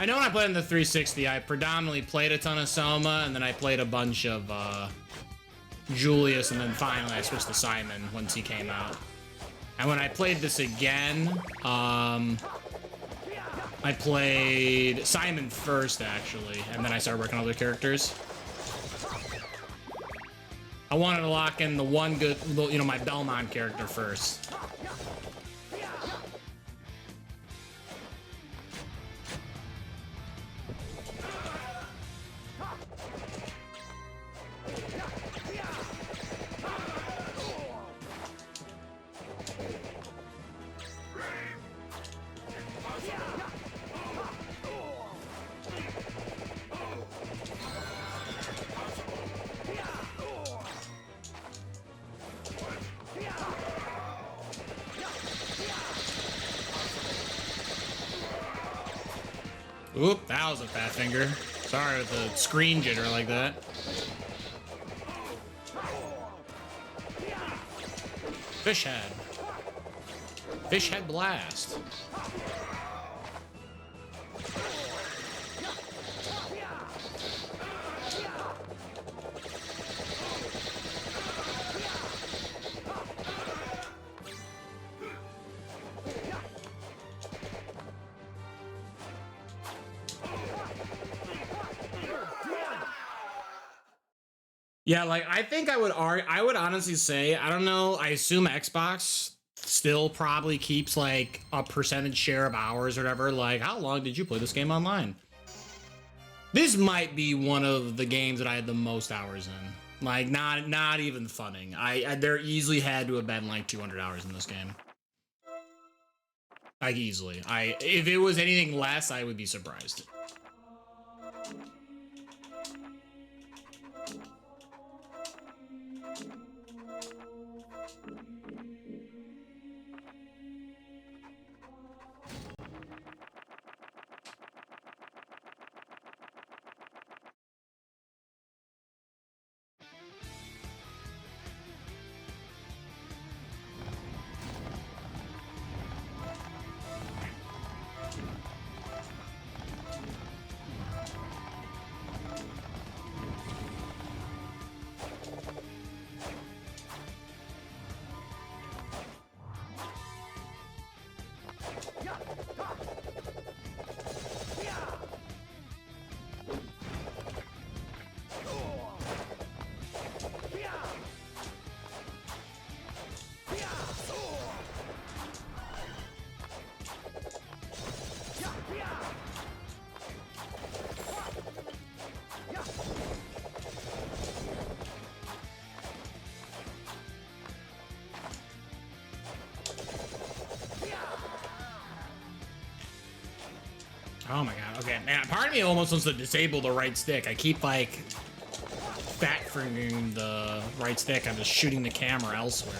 I know when I played in the 360, I predominantly played a ton of Soma, and then I played a bunch of Julius, and then finally I switched to Simon once he came out. And when I played this again, I played Simon first, actually, and then I started working on other characters. I wanted to lock in the one good, you know, my Belmont character first. Oop, that was a fat finger. Sorry with the screen jitter like that. Fish head. Fish head blast. Yeah, like, I think I would honestly say, I don't know, I assume Xbox still probably keeps, like, a percentage share of hours or whatever. Like, how long did you play this game online? This might be one of the games that I had the most hours in. Like, not even funning. There easily had to have been, like, 200 hours in this game. Like, easily. If it was anything less, I would be surprised. Oh my god, okay. Man, part of me almost wants to disable the right stick. I keep, like, fat fingering the right stick. I'm just shooting the camera elsewhere.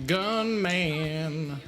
Gunman.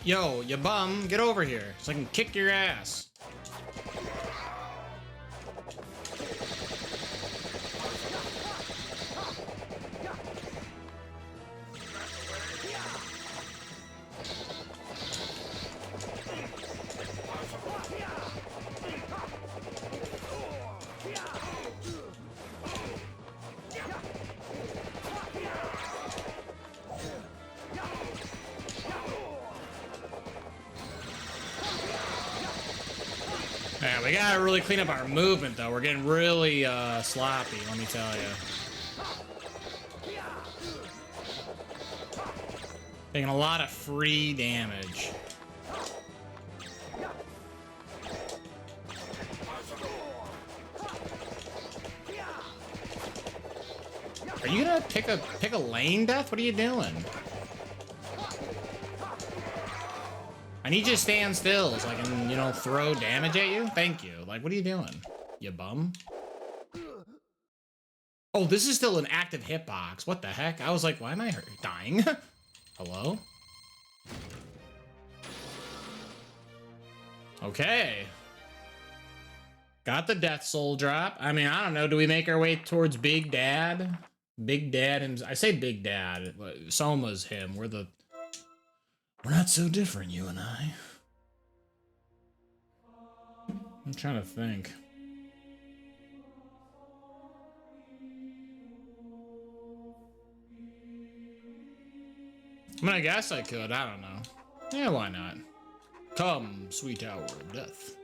Yo, you bum, get over here so I can kick your ass. Yeah, we gotta really clean up our movement, though. We're getting really sloppy, let me tell you. Taking a lot of free damage. Are you gonna pick a lane, Death? What are you doing? I need you to stand still so I can, you know, throw damage at you. Thank you. Like, what are you doing? You bum? Oh, this is still an active hitbox. What the heck? I was like, why am I dying? Hello? Okay. Got the Death Soul drop. I mean, I don't know. Do we make our way towards Big Dad? Big Dad himself. I say Big Dad. Soma's him. We're not so different, you and I. I'm trying to think. I mean, I guess I could. I don't know. Yeah, why not? Come, sweet hour of death.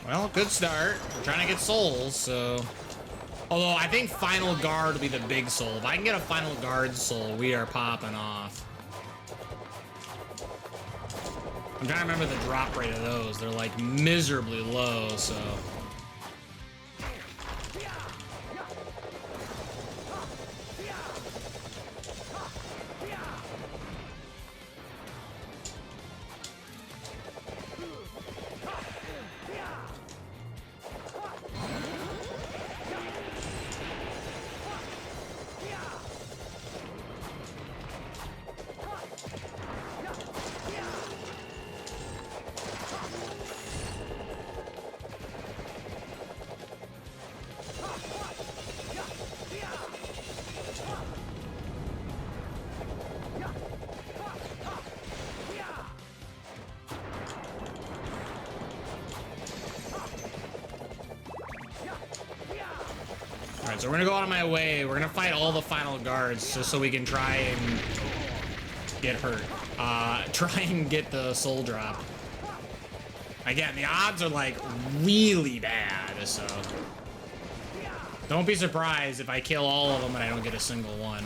Well, good start. We're trying to get souls, so... Although, I think Final Guard will be the big soul. If I can get a Final Guard soul, we are popping off. I'm trying to remember the drop rate of those. They're, like, miserably low, so... Alright, so we're gonna go out of my way. We're gonna fight all the final guards just so we can try and get hurt. Try and get the soul drop. Again, the odds are like really bad, so don't be surprised if I kill all of them and I don't get a single one.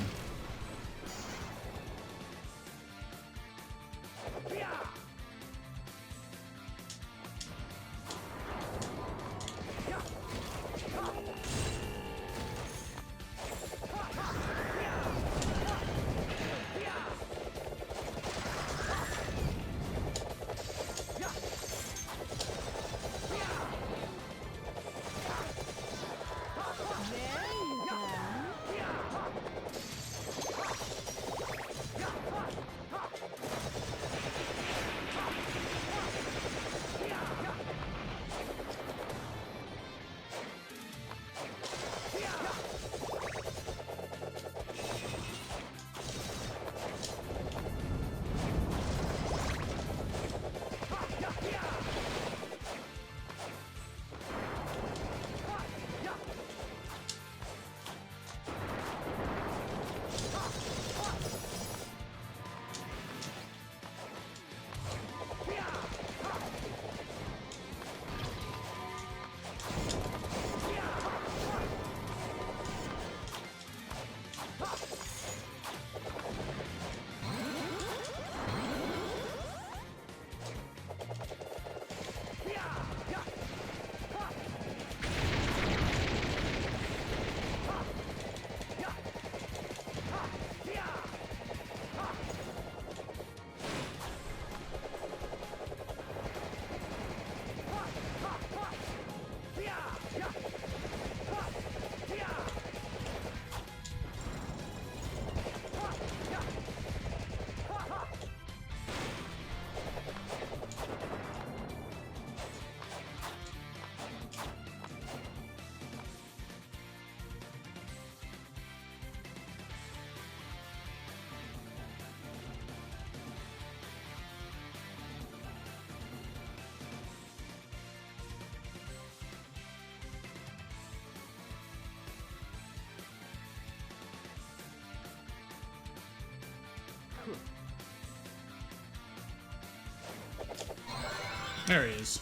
There he is.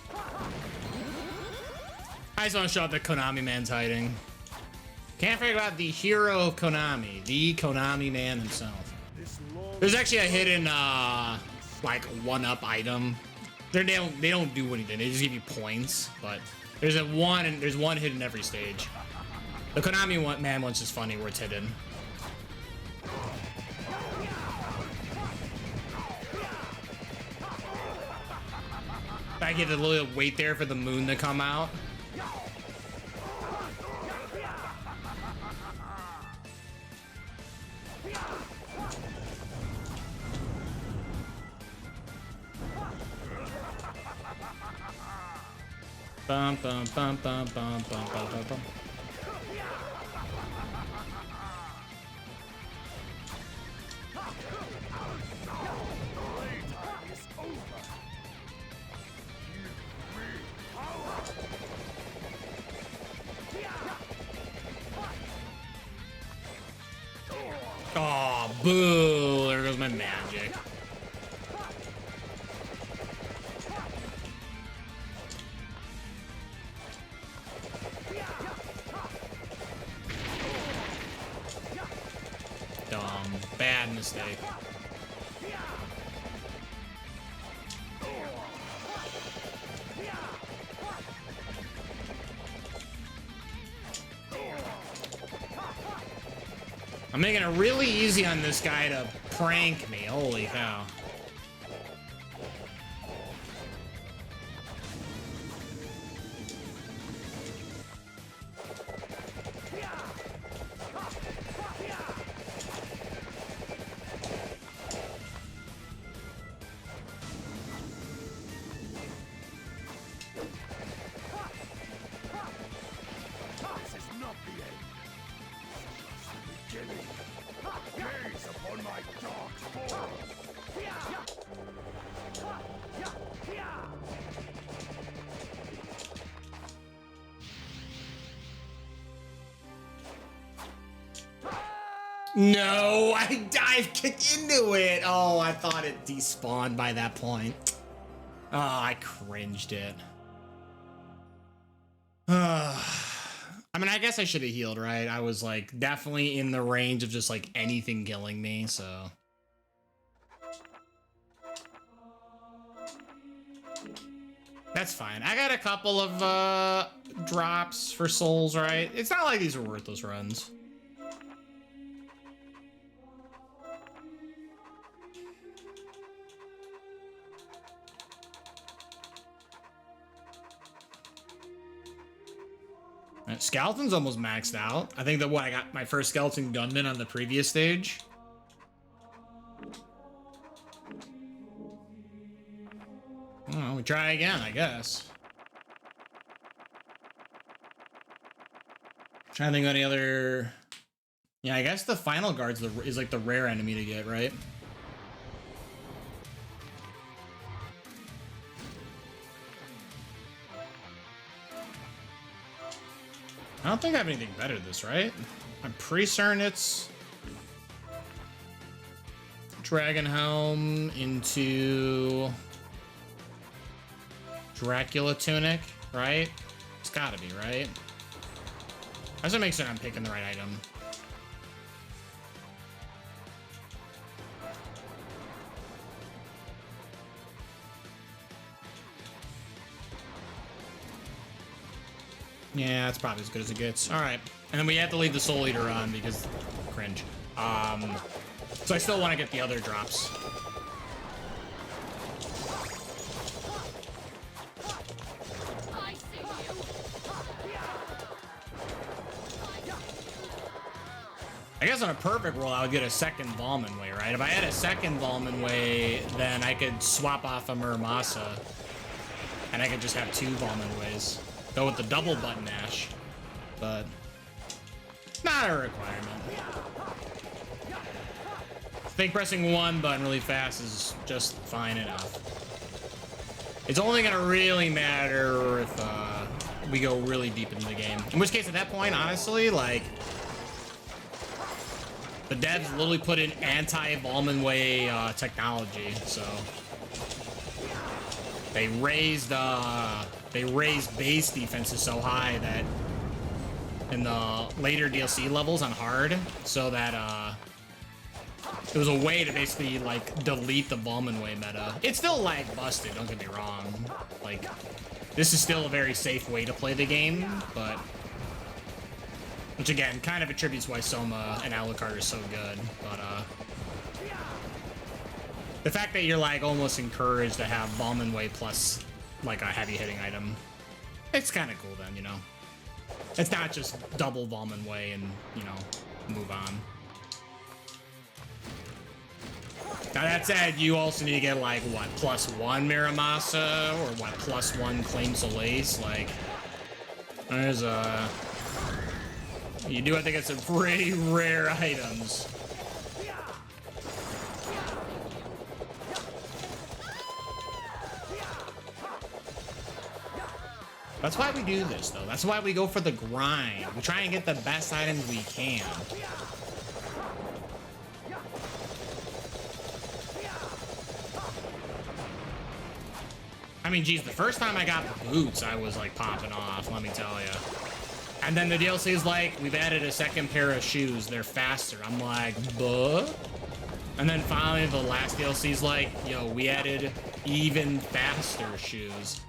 I just want to show up that Konami man's hiding. Can't forget about the hero of Konami, the Konami man himself. There's actually a hidden, like, one-up item. They don't do anything. They just give you points, but there's one hidden every stage. The Konami man one's just funny where it's hidden. I get a little wait there for the moon to come out. Bum bum bum bum bum bum bum bum bum. Oh, boo! There goes my magic. Dumb. Bad mistake. I'm making it really easy on this guy to prank me. Holy cow. No, I dive kicked into it. Oh, I thought it despawned by that point. Oh, I cringed it. I mean, I guess I should have healed, right? I was like definitely in the range of just like anything killing me, so. That's fine. I got a couple of drops for souls, right? It's not like these are worthless runs. Skeleton's almost maxed out. I think that I got my first skeleton gunman on the previous stage. Well, we try again, I guess. Trying to think of any other. Yeah, I guess the final guard's is like the rare enemy to get, right? I don't think I have anything better than this, right? I'm pretty certain it's Dragon Helm into Dracula Tunic, right? It's gotta be, right? I just wanna make sure I'm picking the right item. Yeah, that's probably as good as it gets. All right, and then we have to leave the Soul Eater on because cringe. So I still want to get the other drops. I guess on a perfect roll, I would get a second Valman Way, right? If I had a second Valman Way, then I could swap off a Muramasa, and I could just have two Valman Ways. Go with the double button dash, but not a requirement. I think pressing one button really fast is just fine enough. It's only gonna really matter if we go really deep into the game. In which case, at that point, honestly, like, the devs literally put in anti-Valman Way technology, so. They raised base defenses so high that in the later DLC levels on hard, so that it was a way to basically like delete the Valmanway meta. It's still lag busted, don't get me wrong. Like, this is still a very safe way to play the game, but which again kind of attributes why Soma and Alucard are so good. But the fact that you're like almost encouraged to have Valmanway plus like a heavy hitting item, it's kind of cool then, you know. It's not just double Valmanway and, you know, move on. Now that said, you also need to get like what, +1 Miramasa or what, +1 Claim Solace. Like, there's you do have to get some pretty rare items. That's why we do this, though. That's why we go for the grind. We try and get the best items we can. I mean, geez, the first time I got boots, I was like popping off, let me tell you. And then the DLC is like, we've added a second pair of shoes. They're faster. I'm like, buh? And then finally, the last DLC is like, yo, we added even faster shoes.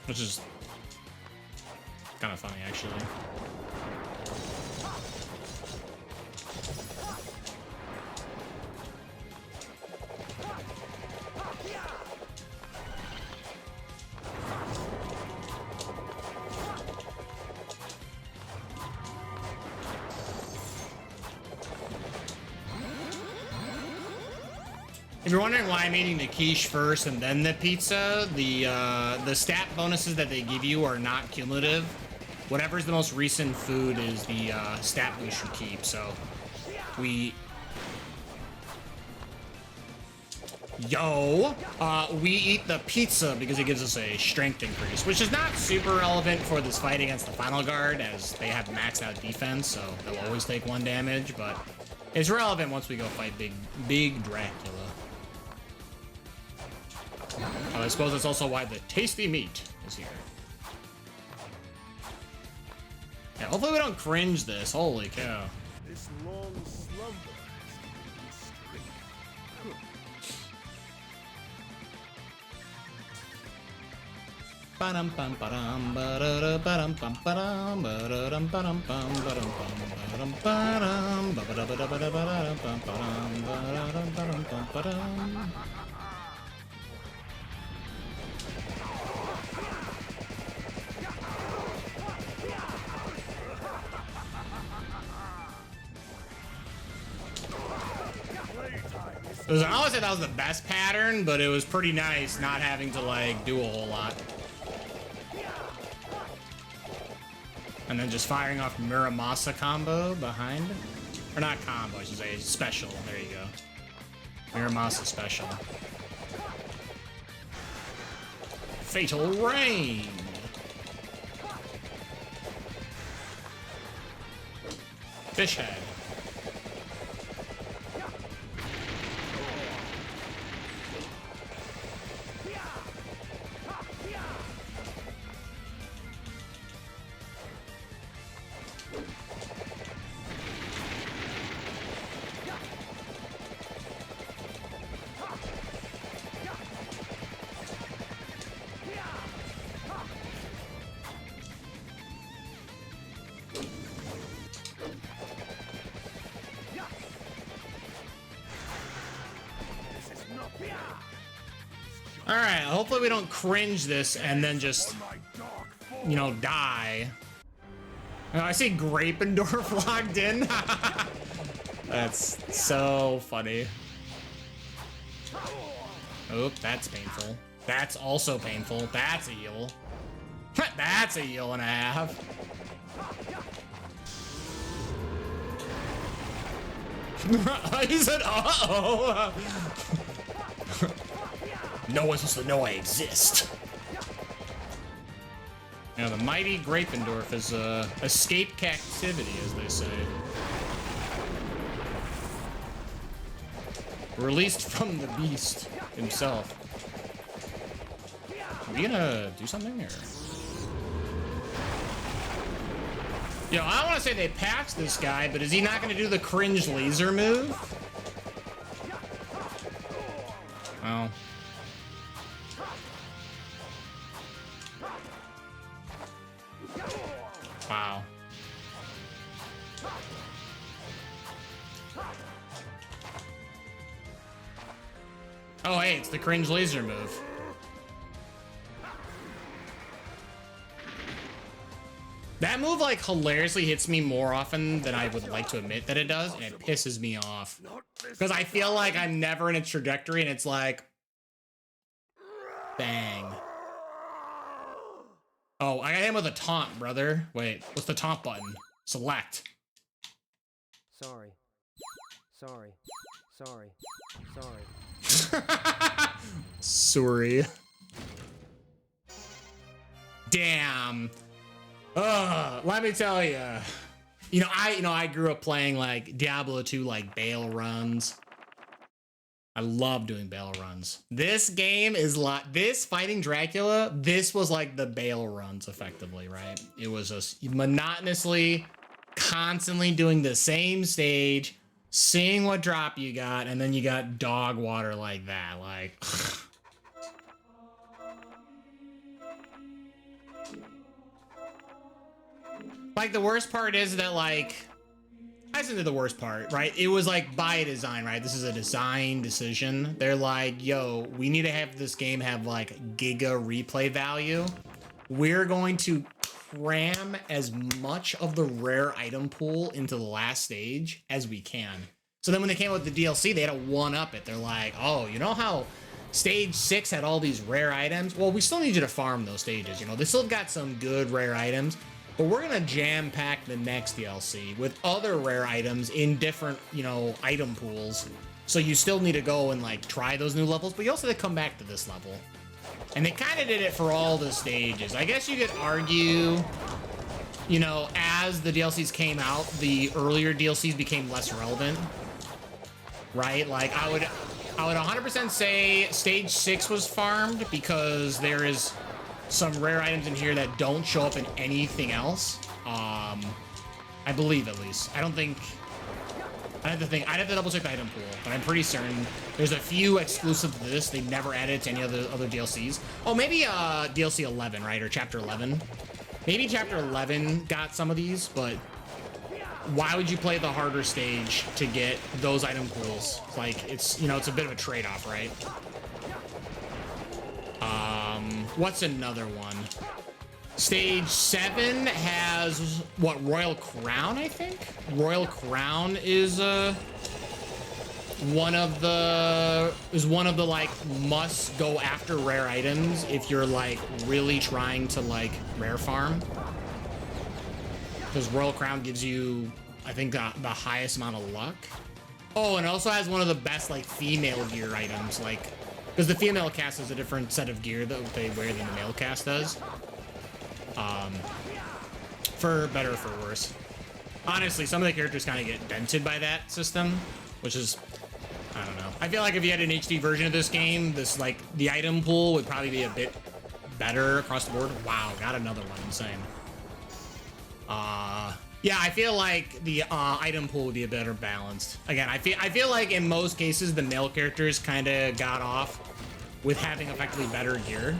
Which is kind of funny, actually. If you're wondering why I'm eating the quiche first and then the pizza, the stat bonuses that they give you are not cumulative. Whatever's the most recent food is the stat boost you keep. So we eat the pizza because it gives us a strength increase, which is not super relevant for this fight against the final guard, as they have maxed out defense, so they'll always take 1 damage. But it's relevant once we go fight big Dracula. I suppose that's also why the tasty meat is here. Yeah, hopefully we don't cringe this. Holy cow. This long slumber has given me strength. Ba-dum bum ba-dum ba-da-da ba-dum bum ba-dum ba-da-dum ba-dum bum ba-dum bum ba-dum ba-dum ba-da-ba-da-ba-da-ba-da-bum ba-dum ba-da-dum ba-dum bum ba-dum. I always said that was the best pattern, but it was pretty nice not having to like do a whole lot. And then just firing off Muramasa combo behind. Or not combo, I should say, special. There you go. Muramasa special. Fatal Rain! Fish head. Alright, hopefully we don't cringe this and then just, you know, die. Oh, I see Grapendorf logged in. That's so funny. Oh, that's painful. That's also painful. That's a heal. That's a heal and a half. He said, uh-oh. No one's supposed to know I exist. Now, the mighty Grapendorf is escape captivity, as they say. Released from the beast himself. Are we gonna do something or? Yo, I don't want to say they patched this guy, but is he not gonna do the cringe laser move? Oh. Wow. Oh, hey, it's the cringe laser move. That move, like, hilariously hits me more often than I would like to admit that it does, and it pisses me off. Because I feel like I'm never in a trajectory, and it's like... Bang. Oh, I got him with a taunt, brother. Wait, what's the taunt button? Select. Sorry. Sorry. Sorry. Sorry. Sorry. Damn. Let me tell you. I grew up playing like Diablo 2 like bail runs. I love doing bail runs. This game is like this fighting Dracula. This was like the bail runs effectively, right? It was just monotonously, constantly doing the same stage, seeing what drop you got, and then you got dog water like that. Like, like the worst part is that like, that's into the worst part, right? It was like by design, right? This is a design decision. They're like, yo, we need to have this game have like giga replay value. We're going to cram as much of the rare item pool into the last stage as we can. So then when they came out with the DLC, they had to one-up it. They're like, oh, you know how stage 6 had all these rare items? Well, we still need you to farm those stages. You know, they still got some good rare items. But we're gonna jam-pack the next DLC with other rare items in different, item pools. So you still need to go and like try those new levels, but you also have to come back to this level. And they kind of did it for all the stages. I guess you could argue, as the DLCs came out, the earlier DLCs became less relevant, right? Like I would 100% say stage 6 was farmed because there is some rare items in here that don't show up in anything else. I believe at least. I'd have to double check the item pool, but I'm pretty certain there's a few exclusive to this. They never added to any other DLCs. Oh, maybe DLC 11, right? Or chapter 11. Maybe chapter 11 got some of these, but why would you play the harder stage to get those item pools? Like it's a bit of a trade-off, right? What's another one? Stage 7 has what, Royal Crown, I think? Royal Crown is one of the like must go after rare items if you're like really trying to like rare farm. Because Royal Crown gives you, I think, the highest amount of luck. Oh, and it also has one of the best like female gear items, like because the female cast has a different set of gear that they wear than the male cast does. For better or for worse. Honestly, some of the characters kind of get dented by that system, which is, I don't know. I feel like if you had an HD version of this game, like the item pool would probably be a bit better across the board. Wow, got another one, insane. Yeah, I feel like the item pool would be a better balanced. Again, I feel like in most cases the male characters kind of got off with having effectively better gear.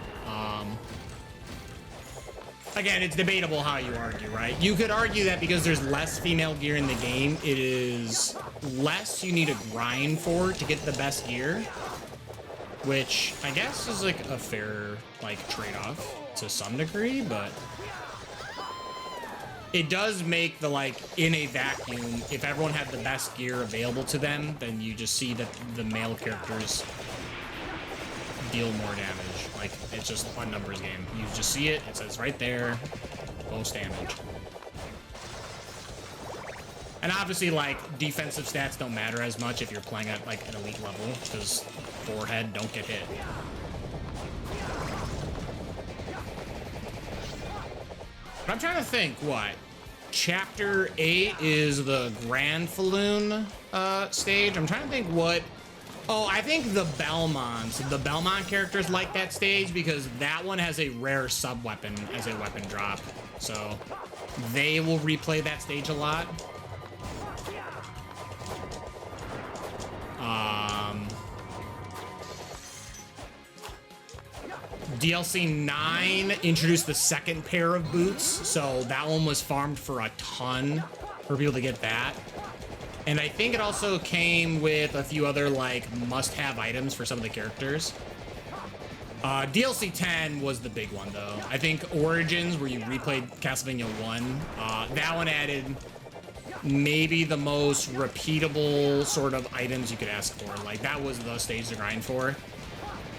Again, it's debatable how you argue, right? You could argue that because there's less female gear in the game, it is less you need to grind for to get the best gear, which I guess is like a fair like trade-off to some degree, but it does make the like in a vacuum, if everyone had the best gear available to them, then you just see that the male characters deal more damage. Like it's just a numbers game. You just see it, it says right there, most damage. And obviously like defensive stats don't matter as much if you're playing at like an elite level, because forehead don't get hit. But I'm trying to think, what? Chapter 8 is the Grand Falloon stage. I'm trying to think what Oh, I think the Belmont characters like that stage because that one has a rare sub-weapon as a weapon drop. So they will replay that stage a lot. DLC 9 introduced the second pair of boots, so that one was farmed for a ton for people to get that. And I think it also came with a few other like must-have items for some of the characters. DLC 10 was the big one though. I think Origins, where you replayed Castlevania 1, that one added maybe the most repeatable sort of items you could ask for. Like that was the stage to grind for.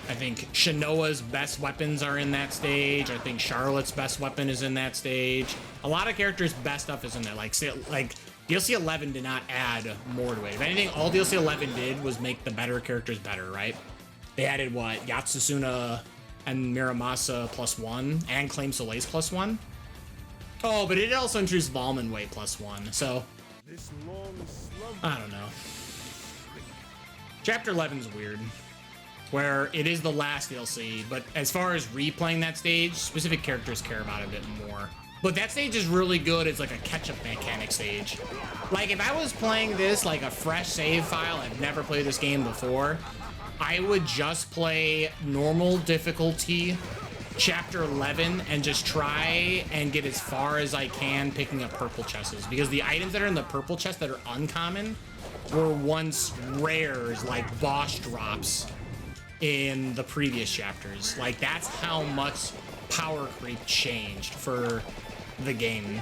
I think Shanoa's best weapons are in that stage. I think Charlotte's best weapon is in that stage. A lot of characters' best stuff is in there. Like DLC 11 did not add more to it. If anything, all DLC 11 did was make the better characters better, right? They added what? Yatsusuna and Miramasa +1 and Claim Soleil's +1. Oh, but it also introduced Valmanway +1. So This long slumber. I don't know. Chapter 11's weird, where it is the last DLC, but as far as replaying that stage, specific characters care about it a bit more. But that stage is really good as like a catch-up mechanic stage. Like if I was playing this like a fresh save file, I've never played this game before, I would just play normal difficulty chapter 11 and just try and get as far as I can picking up purple chests, because the items that are in the purple chest that are uncommon were once rares like boss drops in the previous chapters. Like that's how much power creep changed for the game.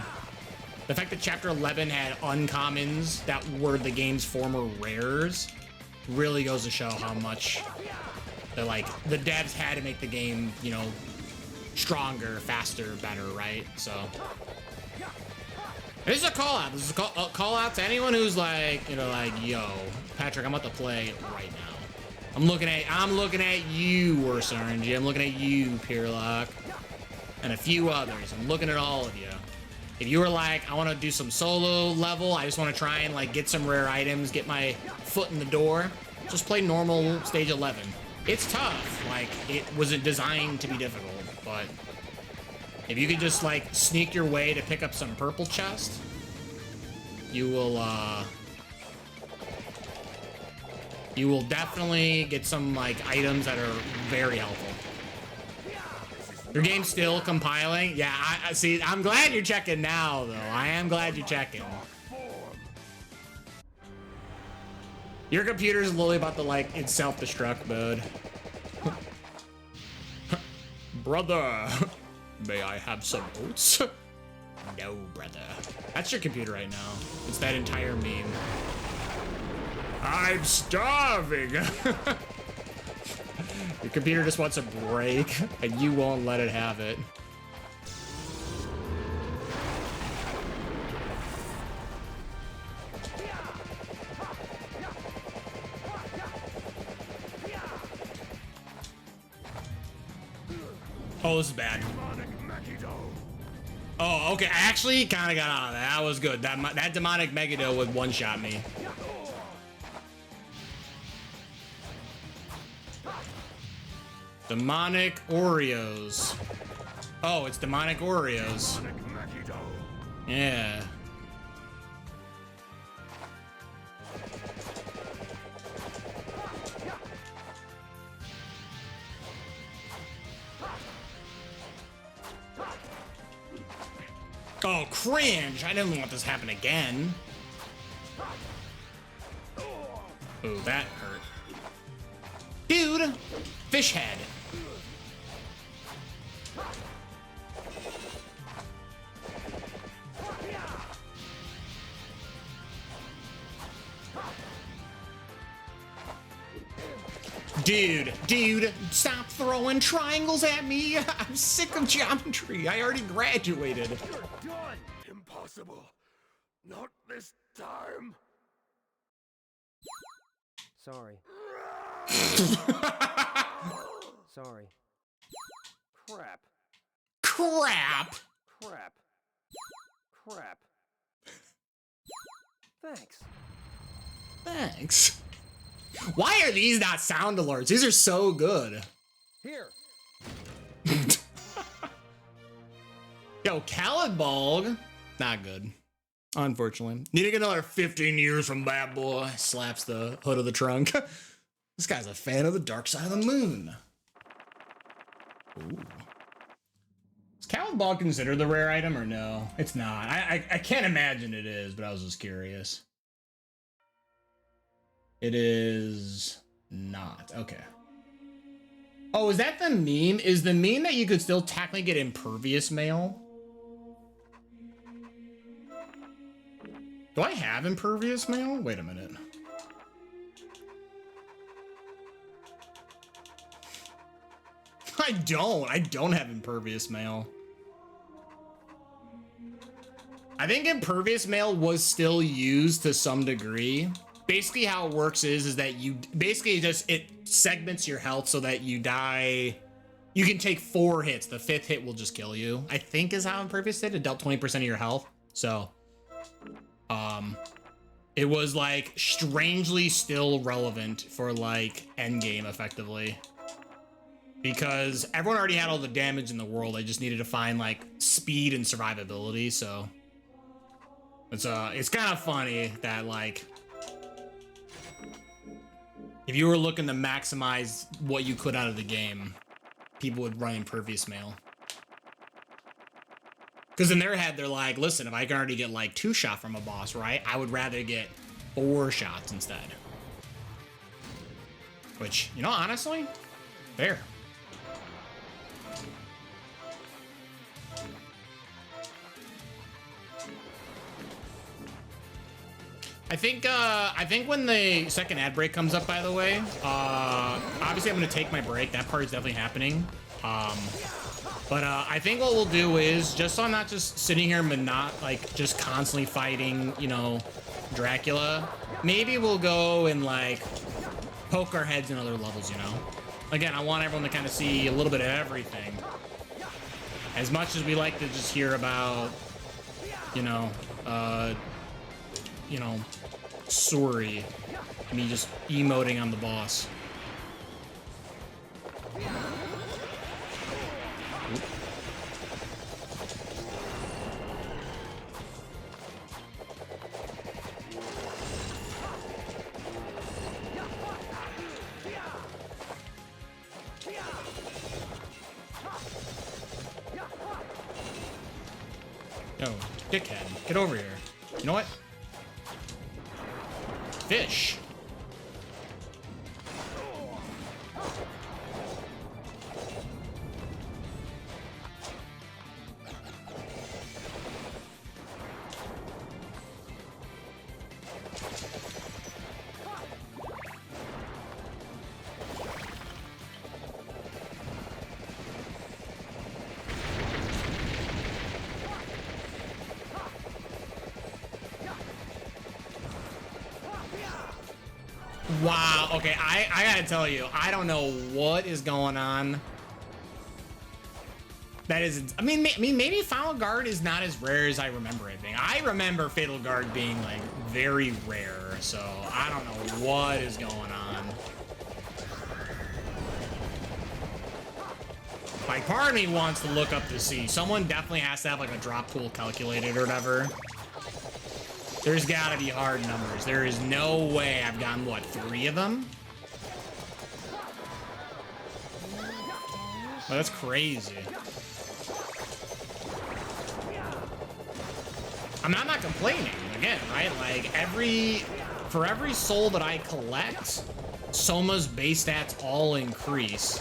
The fact that chapter 11 had uncommons that were the game's former rares really goes to show how much the devs had to make the game, you know, stronger, faster, better, right? So this is a call out. This is a call out to anyone who's like, you know, like, yo, Patrick, I'm about to play right now. I'm looking at you, Worse RNG. I'm looking at you, Peerlock, and a few others. I'm looking at all of you. If you were like, I want to do some solo level, I just want to try and like get some rare items, get my foot in the door, just play normal stage 11. It's tough. Like, it wasn't designed to be difficult, but if you could just like sneak your way to pick up some purple chest, you will definitely get some like items that are very helpful. Your game's still compiling? Yeah, I see. I'm glad you're checking now, though. I am glad you're checking. Your computer's literally about to like in self-destruct mode. Brother, may I have some oats? No, brother. That's your computer right now. It's that entire meme. I'm starving. Your computer just wants a break, and you won't let it have it. Oh, this is bad. Oh, okay. I actually kind of got out of that. That was good. That demonic Megiddo would one-shot me. Demonic Oreos. Oh, it's demonic Oreos. Yeah. Oh, cringe! I didn't want this to happen again. Oh, that hurt. Dude! Fish head. Dude, stop throwing triangles at me. I'm sick of geometry. I already graduated. You're done. Impossible. Not this time. Sorry. Sorry. Crap. Crap. Crap. Crap. Thanks. Thanks. Why are these not sound alerts? These are so good. Here. Yo, Calidbalg, not good. Unfortunately. Need to get another 15 years from Bad Boy. Slaps the hood of the trunk. This guy's a fan of the dark side of the moon. Ooh. Is Calidbalg considered the rare item or no? It's not. I can't imagine it is, but I was just curious. It is not. Okay. Oh, is that the meme? Is the meme that you could still technically get impervious mail? Do I have impervious mail? Wait a minute. I don't have impervious mail. I think impervious mail was still used to some degree. Basically how it works is that you basically just, it segments your health so that you die. You can take 4 hits. The 5th hit will just kill you, I think is how impervious did. It dealt 20% of your health. So, it was like strangely still relevant for like endgame effectively. Because everyone already had all the damage in the world. I just needed to find like speed and survivability. So it's kind of funny that like if you were looking to maximize what you could out of the game, people would run impervious mail. Because in their head, they're like, listen, if I can already get like 2 shot from a boss, right? I would rather get 4 shots instead. Which, you know, honestly, fair. I think when the second ad break comes up, by the way, obviously I'm gonna take my break. That part is definitely happening. But I think what we'll do is, just so I'm not just sitting here and not like just constantly fighting, you know, Dracula, maybe we'll go and like poke our heads in other levels, you know? Again, I want everyone to kind of see a little bit of everything. As much as we like to just hear about, you know, sorry, me just emoting on the boss. Yo, dickhead, get over here. You know what? Fish. Wow, okay, I gotta tell you, I don't know what is going on. That is, I mean, maybe Final Guard is not as rare as I remember it being. I remember Fatal Guard being like very rare, so I don't know what is going on. Like, part of me wants to look up to see. Someone definitely has to have like a drop pool calculated or whatever. There's gotta be hard numbers. There is no way I've gotten, what, 3 of them? Oh, that's crazy. I'm not complaining, again, right? Like, for every soul that I collect, Soma's base stats all increase.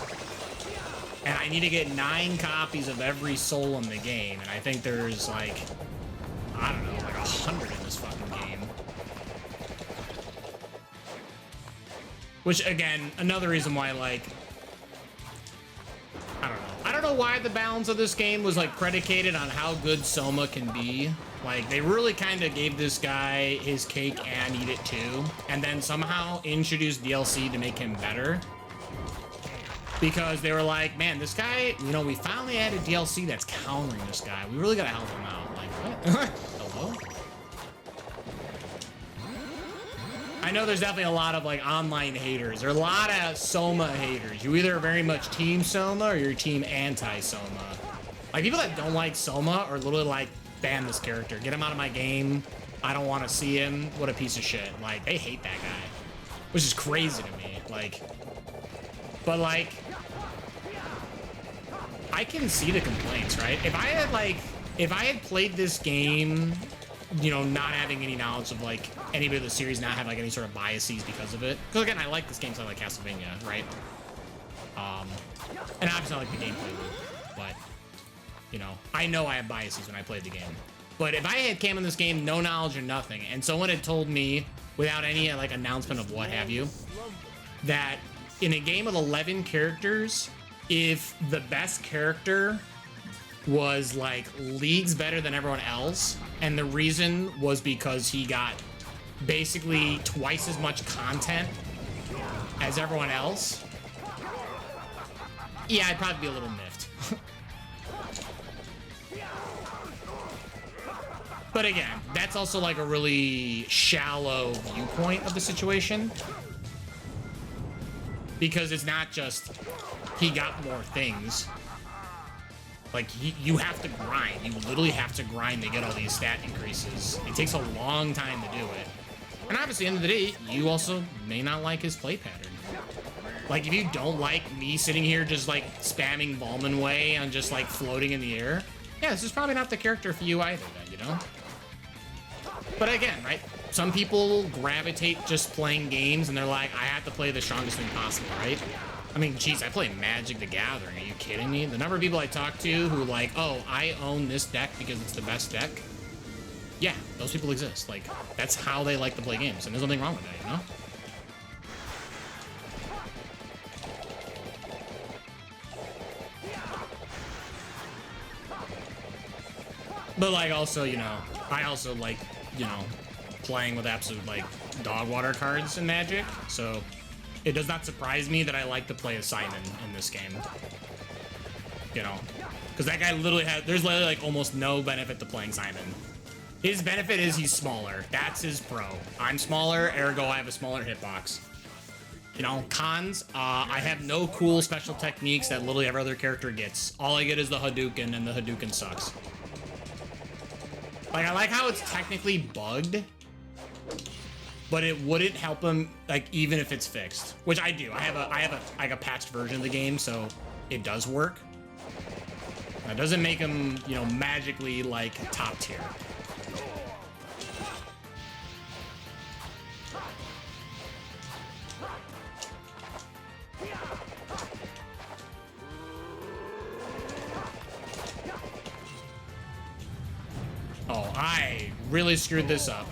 And I need to get 9 copies of every soul in the game. And I think there's, like, I don't know, like 100 in this fucking game. Which, again, another reason why, like, I don't know. I don't know why the balance of this game was, like, predicated on how good Soma can be. Like, they really kind of gave this guy his cake and eat it too. And then somehow introduced DLC to make him better. Because they were like, man, this guy, you know, we finally added DLC that's countering this guy. We really gotta help him out. Like, what? Hello? I know there's definitely a lot of like online haters. There are a lot of Soma haters. You either are very much team Soma or you're team anti-Soma. Like people that don't like Soma are literally like, ban this character, get him out of my game. I don't want to see him. What a piece of shit. Like they hate that guy, which is crazy to me. Like, but like, I can see the complaints, right? If I had played this game, you know, not having any knowledge of like anybody of the series, not have like any sort of biases because of it. Because again, I like this game, so I like Castlevania, right? And obviously I like the gameplay loop, but you know, I know I have biases when I play the game. But if I had came in this game no knowledge or nothing, and someone had told me without any like announcement of what have you, that in a game of 11 characters, if the best character was like leagues better than everyone else, and the reason was because he got basically twice as much content as everyone else, yeah, I'd probably be a little miffed. But again, that's also like a really shallow viewpoint of the situation, because it's not just he got more things. Like, you have to grind. You literally have to grind to get all these stat increases. It takes a long time to do it. And obviously, at the end of the day, you also may not like his play pattern. Like, if you don't like me sitting here just, like, spamming Volman Way and just, like, floating in the air, yeah, this is probably not the character for you either, then, you know? But again, right? Some people gravitate just playing games, and they're like, I have to play the strongest thing possible, right? I mean, geez, I play Magic the Gathering. Are you kidding me? The number of people I talk to who like, oh, I own this deck because it's the best deck. Yeah, those people exist. Like, that's how they like to play games, and there's nothing wrong with that, you know? But like, also, you know, I also like, you know, playing with absolute like dog water cards in Magic, so it does not surprise me that I like to play as Simon in this game. You know, because that guy literally has, there's literally like almost no benefit to playing Simon. His benefit is he's smaller. That's his pro. I'm smaller, ergo I have a smaller hitbox. You know, cons, I have no cool special techniques that literally every other character gets. All I get is the Hadouken, and the Hadouken sucks. Like, I like how it's technically bugged, but it wouldn't help him, like, even if it's fixed, which I do. I have a patched version of the game, so it does work. That doesn't make him, you know, magically like top tier. Oh, I really screwed this up.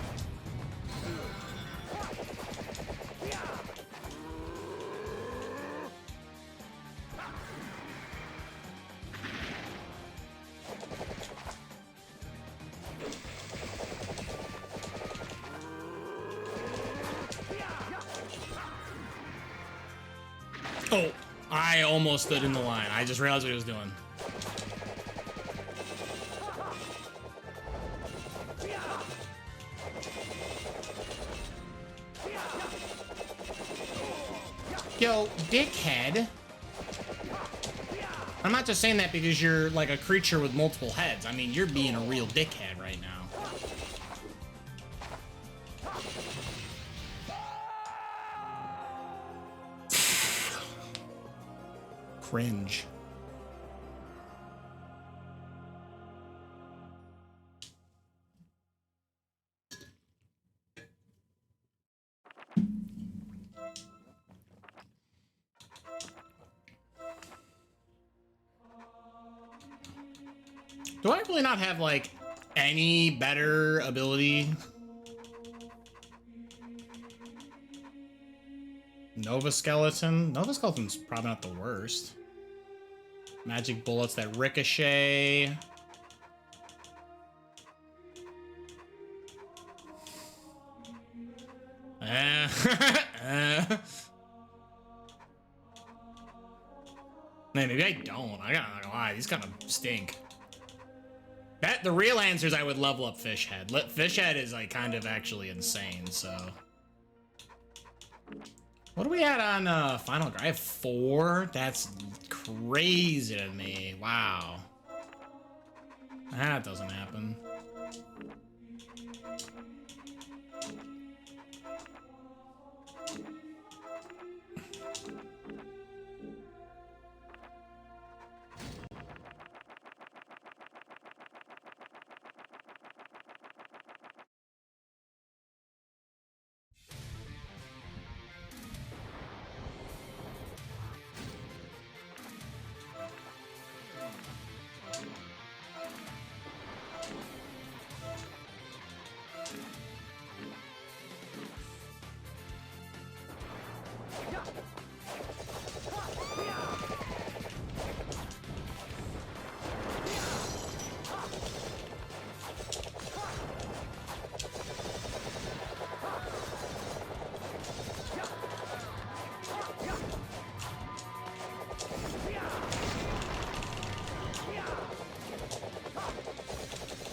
Oh, I almost stood in the line. I just realized what he was doing. Yo, dickhead. I'm not just saying that because you're like a creature with multiple heads. I mean, you're being a real dickhead right now. Cringe. Do I really not have, like, any better ability? Nova Skeleton? Nova Skeleton's probably not the worst. Magic bullets that ricochet. Man, maybe I don't. I gotta not gonna lie, these kind of stink. The real answer is I would level up Fish Head. Fish Head is like kind of actually insane, so What are we at on Final Girl? I have 4. That's crazy to me. Wow. That doesn't happen.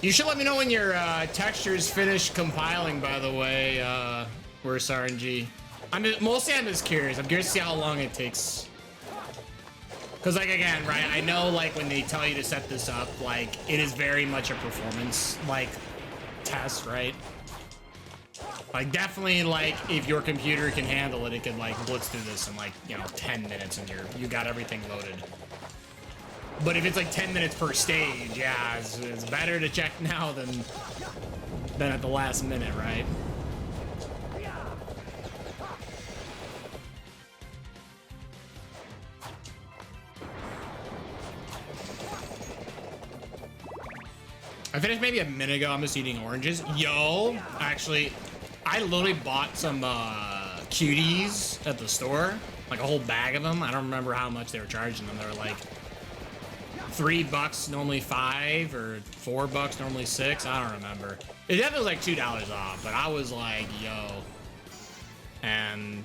You should let me know when your textures finish compiling, by the way, where's RNG. I'm just curious. I'm curious to see how long it takes. Because, like, again, right, I know, like, when they tell you to set this up, like, it is very much a performance, like, test, right? Like, definitely, like, if your computer can handle it, it could, like, blitz through this in, like, you know, 10 minutes and you got everything loaded. But if it's like 10 minutes per stage, yeah, it's better to check now than at the last minute, right? I finished maybe a minute ago. I'm just eating oranges. Yo, actually, I literally bought some cuties at the store, like a whole bag of them. I don't remember how much they were charging them. They were like $3, normally $5, or $4, normally $6. I don't remember. It definitely was like $2 off, but I was like, yo. And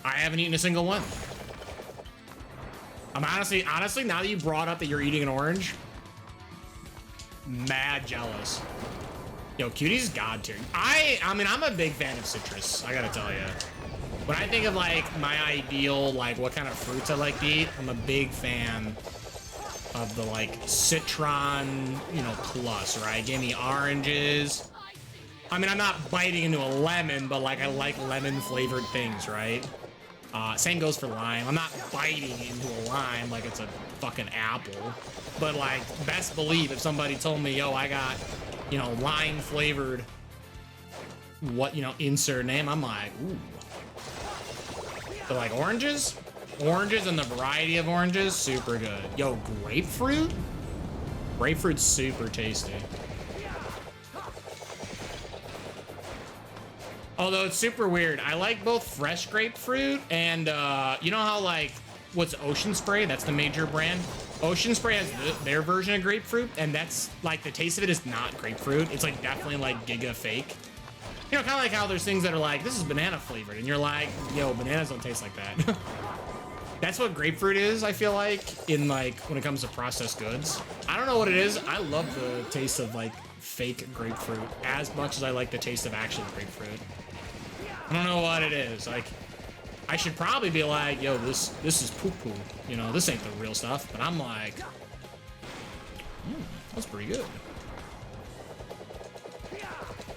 I haven't eaten a single one. I'm honestly, now that you brought up that you're eating an orange, mad jealous. Yo, cutie's god tier. I mean, I'm a big fan of citrus, I gotta tell you. When I think of like my ideal, like what kind of fruits I like to eat, I'm a big fan of the like citron, you know, plus, right? Give me oranges. I mean, I'm not biting into a lemon, but like I like lemon flavored things, right? Same goes for lime. I'm not biting into a lime like it's a fucking apple, but like best believe if somebody told me, yo, I got, you know, lime flavored, what, you know, insert name, I'm like, ooh. But like oranges and the variety of oranges, super good. Yo, grapefruit? Grapefruit's super tasty. Although it's super weird. I like both fresh grapefruit and, you know how like, what's Ocean Spray? That's the major brand. Ocean Spray has their version of grapefruit, and that's like, the taste of it is not grapefruit. It's like definitely like giga fake. You know, kind of like how there's things that are like, this is banana flavored, and you're like, yo, bananas don't taste like that. That's what grapefruit is, I feel like, in like, when it comes to processed goods. I don't know what it is. I love the taste of like fake grapefruit as much as I like the taste of actual grapefruit. I don't know what it is. Like, I should probably be like, yo, this is poo-poo. You know, this ain't the real stuff. But I'm like, that's pretty good.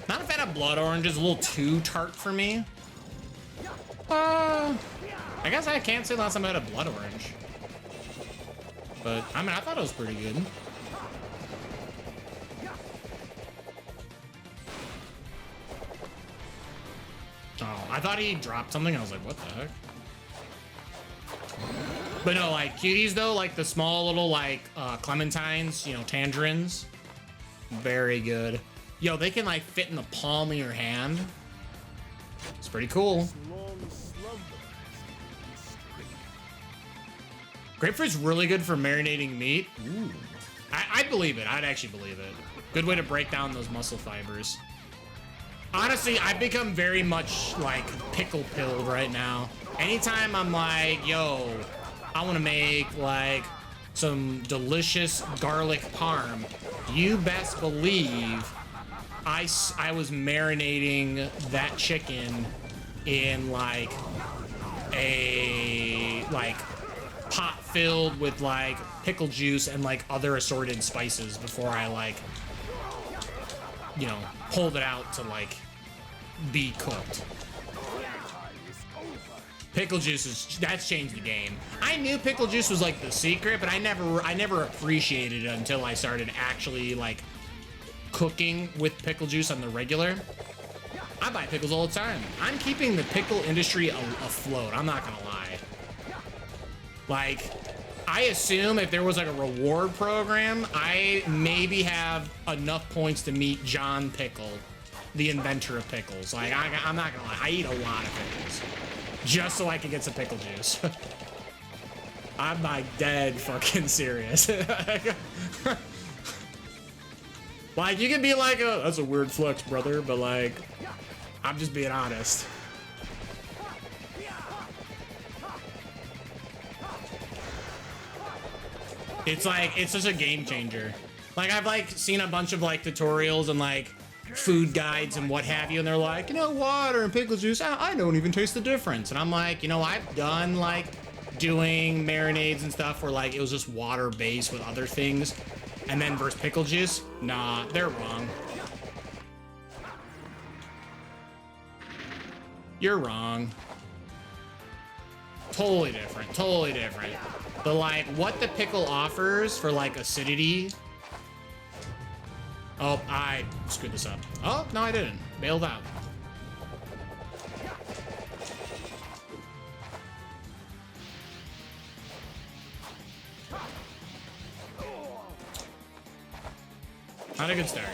Not a fan of blood oranges. A little too tart for me. I guess I can't say last time I had a blood orange. But, I mean, I thought it was pretty good. Oh, I thought he dropped something. I was like, what the heck? But no, like, cuties, though, like the small little, like, clementines, you know, tangerines. Very good. Yo, they can, like, fit in the palm of your hand. It's pretty cool. Grapefruit's really good for marinating meat. Ooh. I'd believe it. I'd actually believe it. Good way to break down those muscle fibers. Honestly, I've become very much like pickle pilled right now. Anytime I'm like, yo, I want to make like some delicious garlic parm, you best believe I was marinating that chicken in like a pot filled with like pickle juice and like other assorted spices before I like, you know, pulled it out to like be cooked. Pickle juice that's changed the game. I knew pickle juice was like the secret, but I never appreciated it until I started actually like cooking with pickle juice on the regular. I buy pickles all the time. I'm keeping the pickle industry afloat. I'm not gonna lie. Like, I assume if there was like a reward program, I maybe have enough points to meet John Pickle, the inventor of pickles. Like, I'm not gonna lie, I eat a lot of pickles just so I can get some pickle juice. I'm like dead fucking serious. Like, you can be like, oh, that's a weird flex, brother, but like, I'm just being honest. It's like, it's just a game changer. Like, I've like seen a bunch of like tutorials and like food guides and what have you, and they're like, you know, water and pickle juice, I don't even taste the difference. And I'm like, you know, I've done like doing marinades and stuff where like it was just water based with other things, and then versus pickle juice, nah, they're wrong. You're wrong. Totally different, totally different. But like what the pickle offers for like acidity. Oh, I screwed this up. Oh, no, I didn't. Bailed out. Not a good start.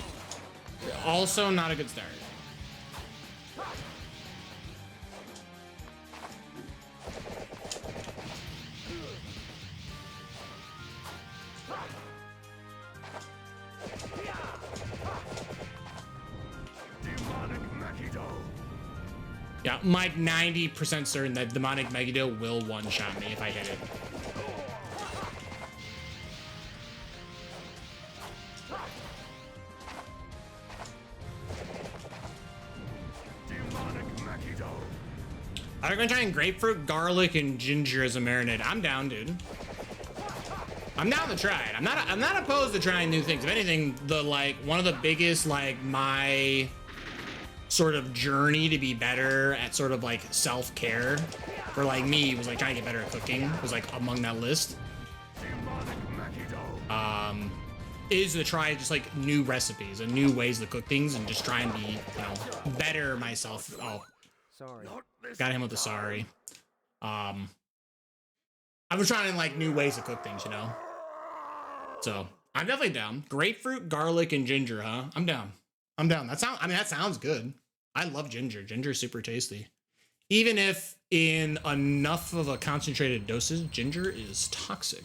Also not a good start. Yeah, I'm like 90% certain that Demonic Megiddo will one-shot me if I hit it. I'm gonna try and grapefruit, garlic, and ginger as a marinade. I'm down, dude. I'm down to try it. I'm not opposed to trying new things. If anything, the like one of the biggest like my sort of journey to be better at sort of like self-care for like me was like trying to get better at cooking was like among that list. Is to try just like new recipes and new ways to cook things and just try and be, you know, better myself. Oh, Sorry. got him with the sorry. I was trying like new ways to cook things, you know. So I'm definitely down. Grapefruit, garlic, and ginger, huh? I'm down. I'm down. That sounds good. I love ginger. Ginger is super tasty. Even if in enough of a concentrated dosage, ginger is toxic.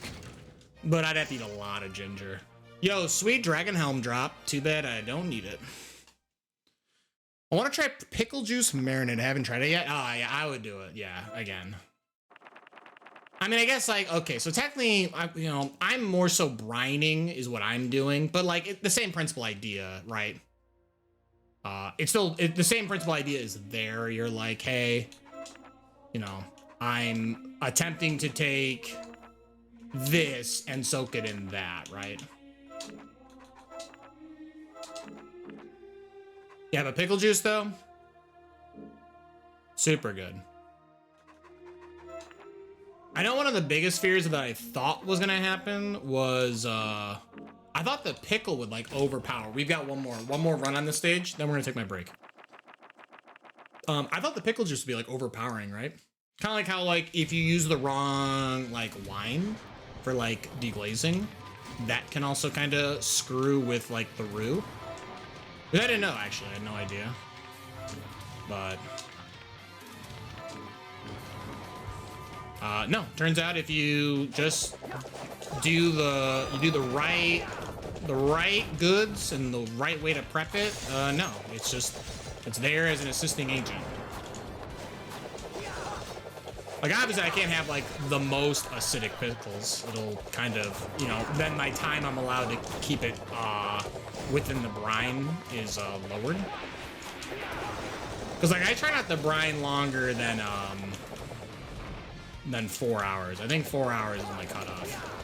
But I'd have to eat a lot of ginger. Yo, sweet Dragon Helm drop. Too bad I don't need it. I want to try pickle juice marinade. I haven't tried it yet. Oh, yeah, I would do it. Yeah, again. I mean, I guess, like, okay, so technically, you know, I'm more so brining is what I'm doing. But, like, the same principal idea, right? It's still, the same principal idea is there. You're like, hey, you know, I'm attempting to take this and soak it in that, right? Yeah, but pickle juice, though, super good. I know one of the biggest fears that I thought was gonna happen was, I thought the pickle would, like, overpower. We've got one more run on this stage, then we're gonna take my break. I thought the pickle juice would be, like, overpowering, right? Kind of like how, like, if you use the wrong, like, wine for, like, deglazing, that can also kind of screw with, like, the roux. Which I didn't know, actually. I had no idea. But... no, turns out if you just do the right goods and the right way to prep it, no, it's there as an assisting agent. Like, obviously I can't have like the most acidic pickles. It'll kind of, you know, then my time I'm allowed to keep it within the brine is lowered. Because like I try not to brine longer than 4 hours. I think 4 hours is my cutoff.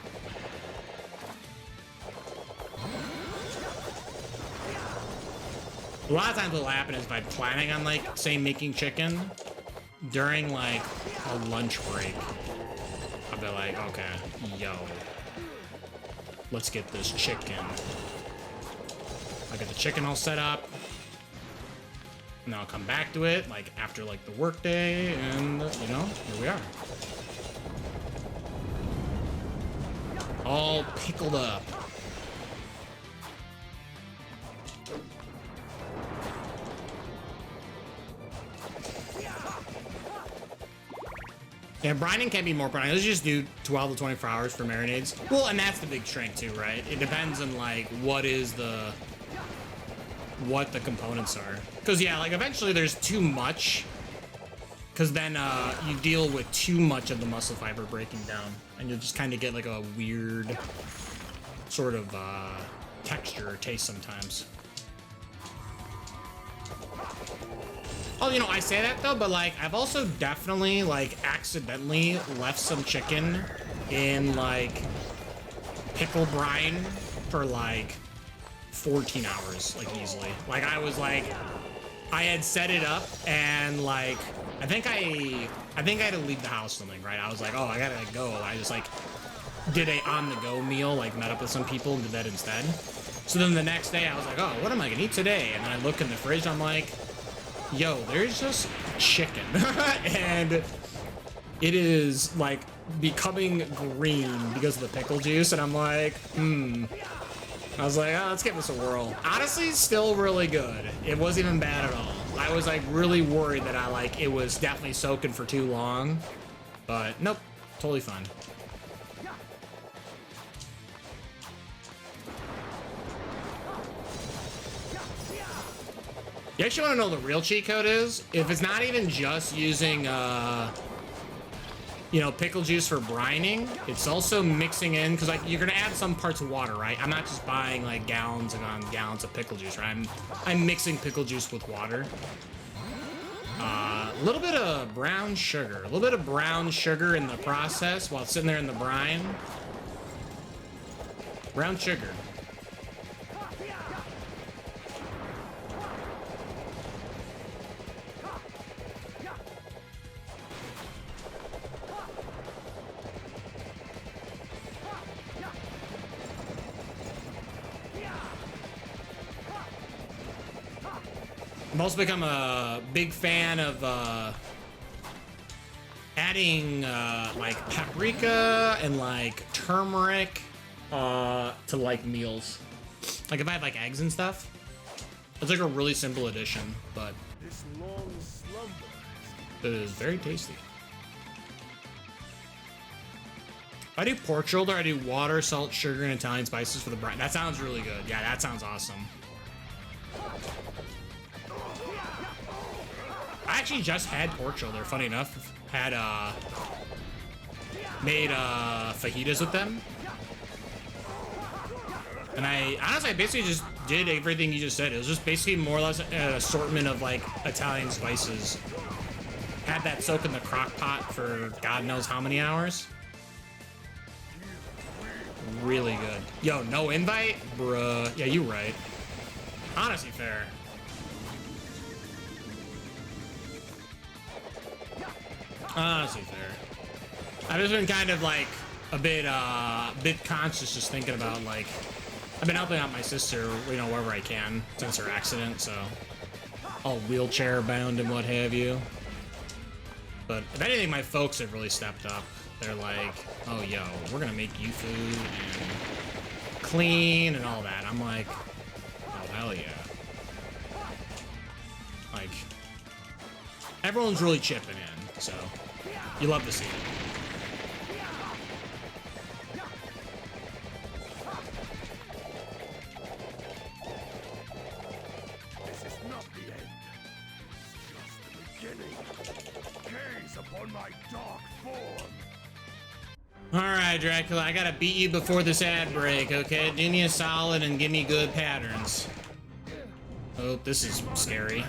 A lot of times what'll happen is by planning on like, say, making chicken during like a lunch break, I'll be like, okay, yo, let's get this chicken. I'll get the chicken all set up, and then I'll come back to it like after like the work day, and you know, here we are. All pickled up. Yeah, brining can be more brining. Let's just do 12 to 24 hours for marinades. Well, and that's the big shrink too, right? It depends on like what the components are. Because yeah, like eventually there's too much. Because then you deal with too much of the muscle fiber breaking down, and you'll just kind of get like a weird sort of texture or taste sometimes. Oh, you know, I say that though, but like I've also definitely like accidentally left some chicken in like pickle brine for like 14 hours, like easily. Like I was like, I had set it up and like, I think I had to leave the house something, right? I was like, oh, I gotta go. I just like did a on-the-go meal, like met up with some people and did that instead. So then the next day I was like, oh, what am I gonna eat today? And then I look in the fridge, I'm like, yo, there's just chicken. And it is like becoming green because of the pickle juice. And I'm like, I was like, oh, let's give this a whirl. Honestly, still really good. It wasn't even bad at all. I was like really worried that it was definitely soaking for too long, but nope, totally fine. You actually want to know what the real cheat code is? If it's not even just using, you know, pickle juice for brining, it's also mixing in, because like you're gonna add some parts of water, right? I'm not just buying like gallons and gallons of pickle juice, right? I'm mixing pickle juice with water. A little bit of brown sugar, a little bit of brown sugar in the process while it's sitting there in the brine. Brown sugar. I've also become a big fan of adding like paprika and like turmeric to like meals. Like if I have like eggs and stuff, it's like a really simple addition, but This long slumber. it is very tasty. I do pork shoulder, I do water, salt, sugar, and Italian spices for the brine. That sounds really good. Yeah, that sounds awesome. I actually just had pork shoulder, funny enough. Had made fajitas with them. And I honestly basically just did everything you just said. It was just basically more or less an assortment of like Italian spices. Had that soak in the crock pot for God knows how many hours. Really good. Yo, no invite? Bruh. Yeah, you right. Honestly fair. Honestly fair. I've just been kind of like a bit conscious, just thinking about like, I've been helping out my sister, you know, wherever I can since her accident, so all wheelchair bound and what have you. But if anything, my folks have really stepped up. They're like, oh yo, we're gonna make you food and clean and all that. I'm like, oh hell yeah. Like, everyone's really chipping in, so you love to see it. This is not the end. It's just the beginning. Gaze upon my dark form. Alright, Dracula, I gotta beat you before this ad break, okay? Do me a solid and give me good patterns. Oh, this is scary.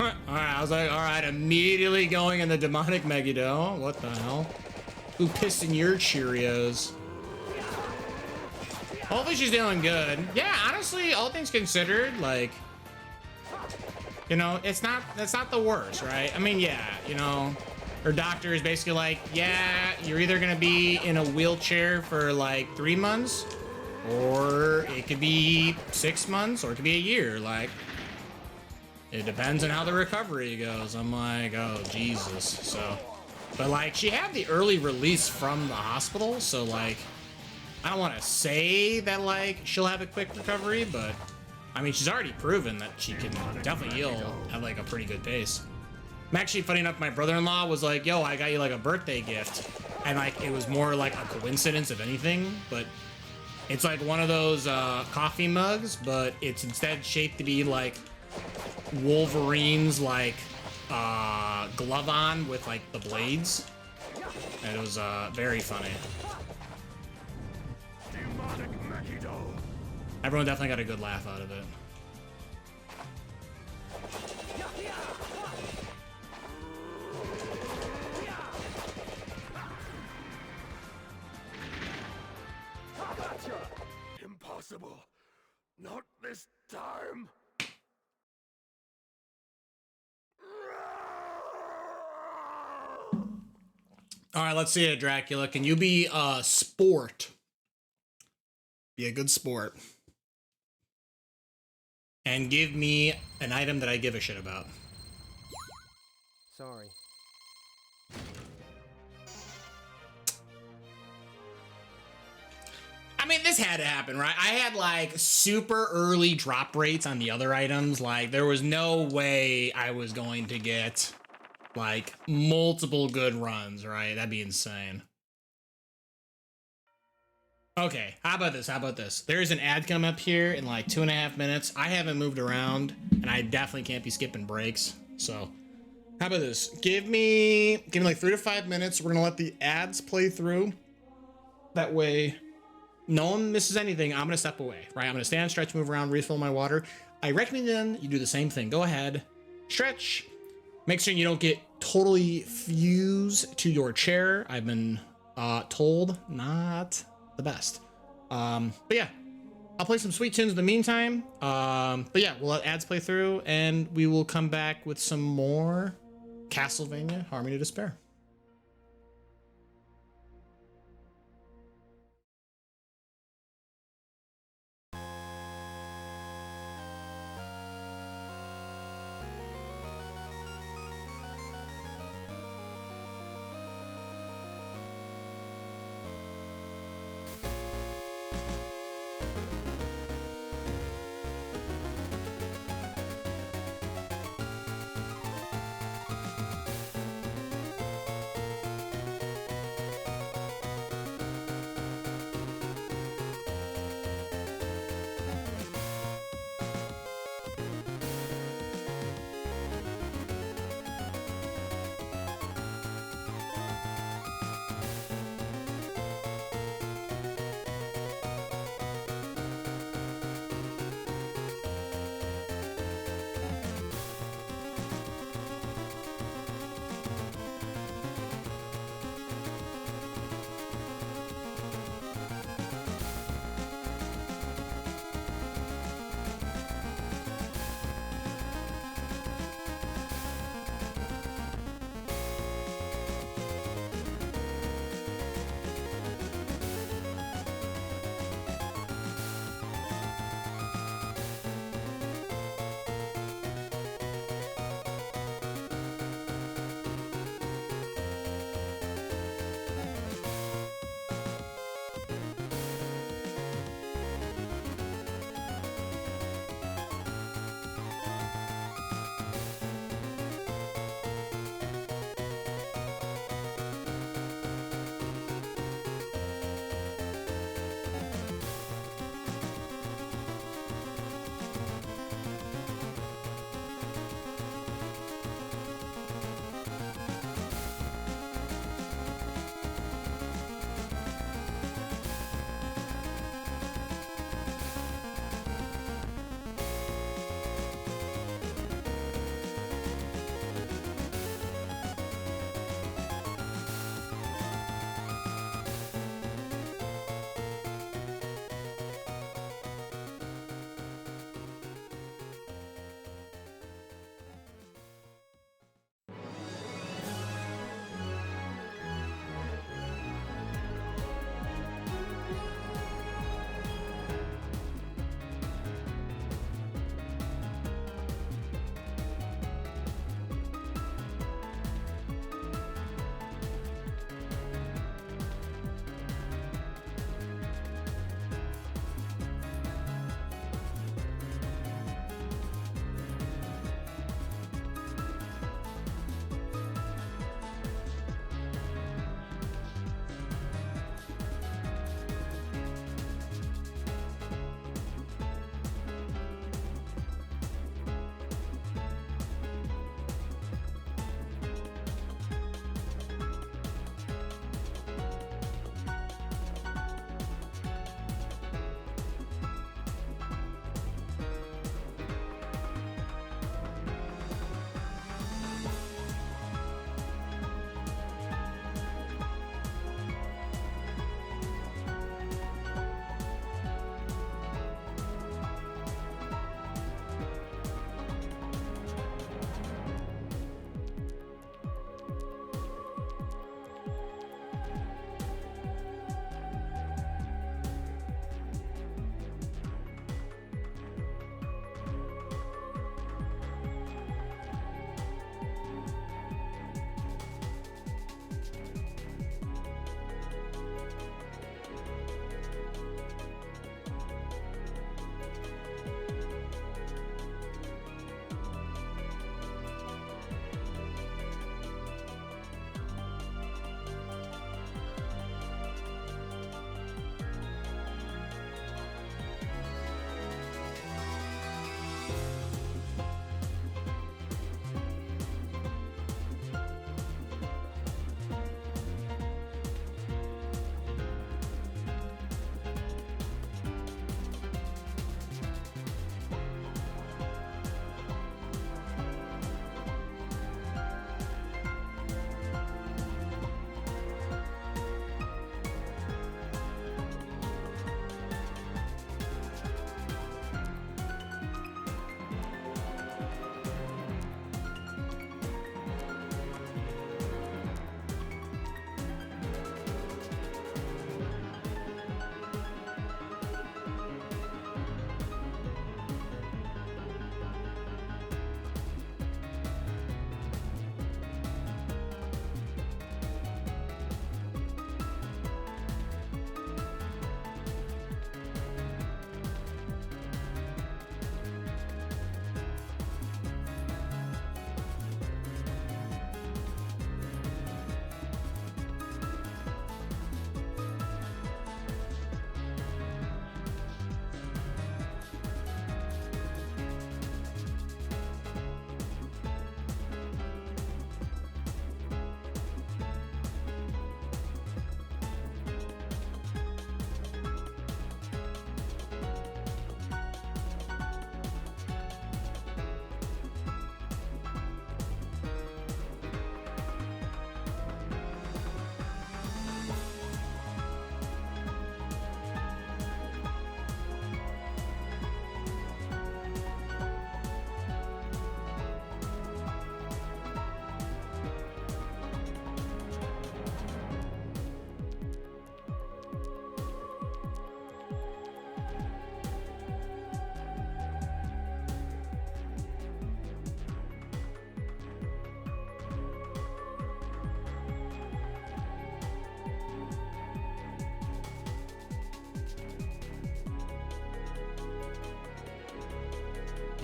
Alright, I was like, alright, immediately going in the demonic Megiddo. What the hell? Who pissed in your Cheerios? Hopefully she's doing good. Yeah, honestly, all things considered, like, you know, that's not the worst, right? I mean, yeah, you know, her doctor is basically like, yeah, you're either gonna be in a wheelchair for like 3 months, or it could be 6 months, or it could be a year. Like, it depends on how the recovery goes. I'm like, oh, Jesus. So, but like, she had the early release from the hospital, so like, I don't want to say that like she'll have a quick recovery, but I mean, she's already proven that she can definitely heal at like a pretty good pace. I'm actually, funny enough, my brother-in-law was like, yo, I got you like a birthday gift. And like, it was more like a coincidence if anything, but it's like one of those coffee mugs, but it's instead shaped to be like Wolverine's like glove on with like the blades. And it was very funny. Everyone definitely got a good laugh out of it. Impossible. Not this time. All right, let's see it, Dracula. Can you be a sport? Be a good sport. And give me an item that I give a shit about. Sorry. I mean, this had to happen, right? I had like super early drop rates on the other items. Like, there was no way I was going to get like multiple good runs, right? That'd be insane. Okay, how about this? How about this? There's an ad come up here in like 2.5 minutes. I haven't moved around, and I definitely can't be skipping breaks. So, how about this? Give me like 3 to 5 minutes. We're gonna let the ads play through. That way, no one misses anything. I'm gonna step away, right? I'm gonna stand, stretch, move around, refill my water. I recommend then you do the same thing. Go ahead, stretch. Make sure you don't get totally fused to your chair. I've been told not the best. But yeah, I'll play some sweet tunes in the meantime. But yeah, we'll let ads play through and we will come back with some more Castlevania Harmony of Despair.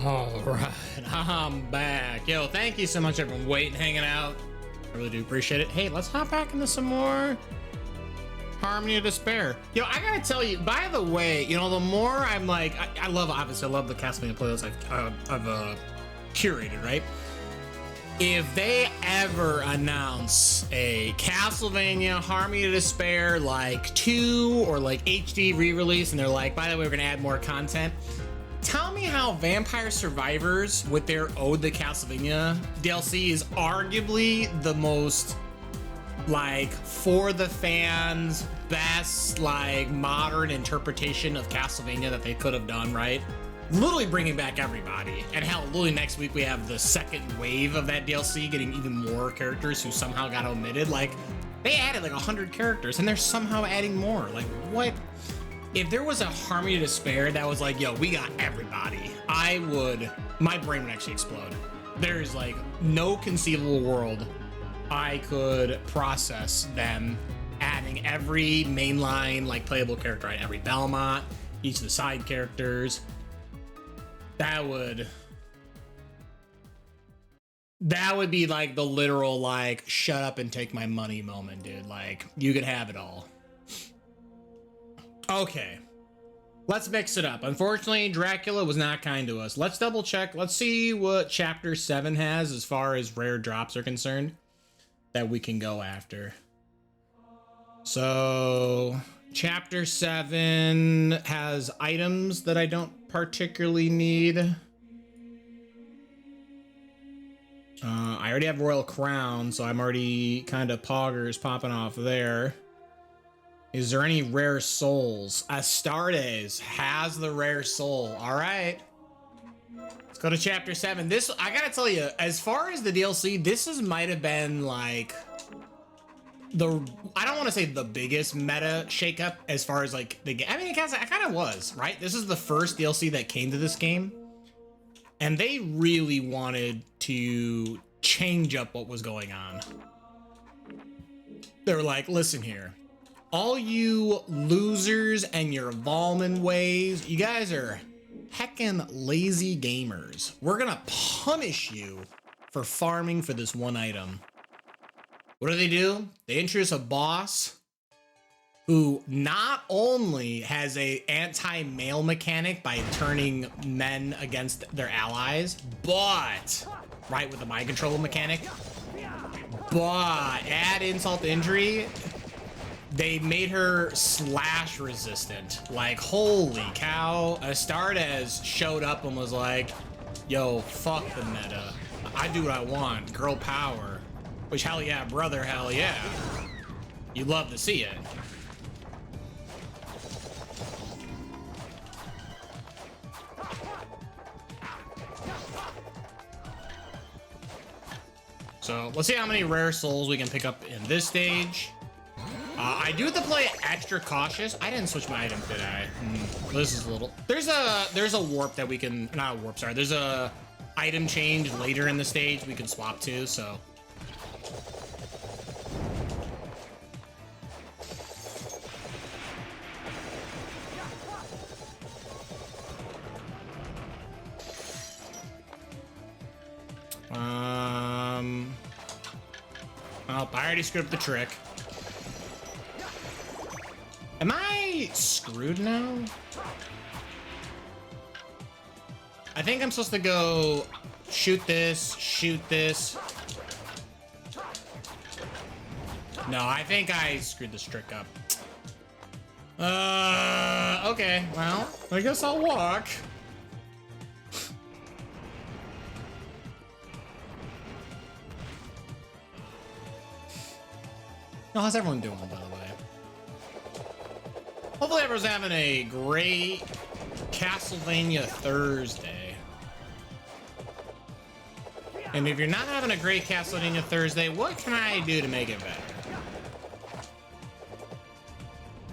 All right, I'm back. Yo, thank you so much, everyone, waiting, hanging out. I really do appreciate it. Hey, let's hop back into some more Harmony of Despair. Yo, I gotta tell you, by the way, you know, the more I'm like, I love, obviously, I love the Castlevania playlist I've curated, right? If they ever announce a Castlevania Harmony of Despair like 2 or like HD re-release, and they're like, by the way, we're gonna add more content, tell me how Vampire Survivors with their Ode to Castlevania DLC is arguably the most like for the fans best like modern interpretation of Castlevania that they could have done, right? Literally bringing back everybody. And hell, literally next week we have the second wave of that DLC getting even more characters who somehow got omitted. Like, they added like 100 characters and they're somehow adding more. Like, what? If there was a Harmony of Despair that was like, yo, we got everybody, my brain would actually explode. There's like no conceivable world I could process them adding every mainline like playable character, right? Every Belmont, each of the side characters. That would be like the literal like shut up and take my money moment, dude. Like, you could have it all. Okay, let's mix it up. Unfortunately, Dracula was not kind to us. Let's double check. Let's see what chapter 7 has as far as rare drops are concerned that we can go after. So chapter 7 has items that I don't particularly need. I already have Royal Crown, so I'm already kind of poggers popping off there. Is there any rare souls? Astartes has the rare soul. All right. Let's go to chapter 7. This, I gotta tell you, as far as the DLC, this might have been like I don't want to say the biggest meta shakeup as far as like the game. I mean, it kind of was, right? This is the first DLC that came to this game, and they really wanted to change up what was going on. They were like, listen here, all you losers and your Volman ways, you guys are heckin' lazy gamers. We're gonna punish you for farming for this one item. What do? They introduce a boss who not only has a anti-male mechanic by turning men against their allies, but, right, with the mind control mechanic, but add insult to injury, they made her slash resistant. Like, holy cow. Astartes showed up and was like, yo, fuck the meta. I do what I want. Girl power. Which, hell yeah, brother, hell yeah. You love to see it. So let's see how many rare souls we can pick up in this stage. I do have to play extra cautious. I didn't switch my item, did I? This is a little... There's a warp that we can... Not a warp, sorry. There's a item change later in the stage we can swap to, so... Oh, I already screwed up the trick. Am I screwed now? I think I'm supposed to go shoot this, shoot this. No, I think I screwed this trick up. Okay, well, I guess I'll walk. Oh, how's everyone doing, by the way? Hopefully everyone's having a great Castlevania Thursday. And if you're not having a great Castlevania Thursday, what can I do to make it better?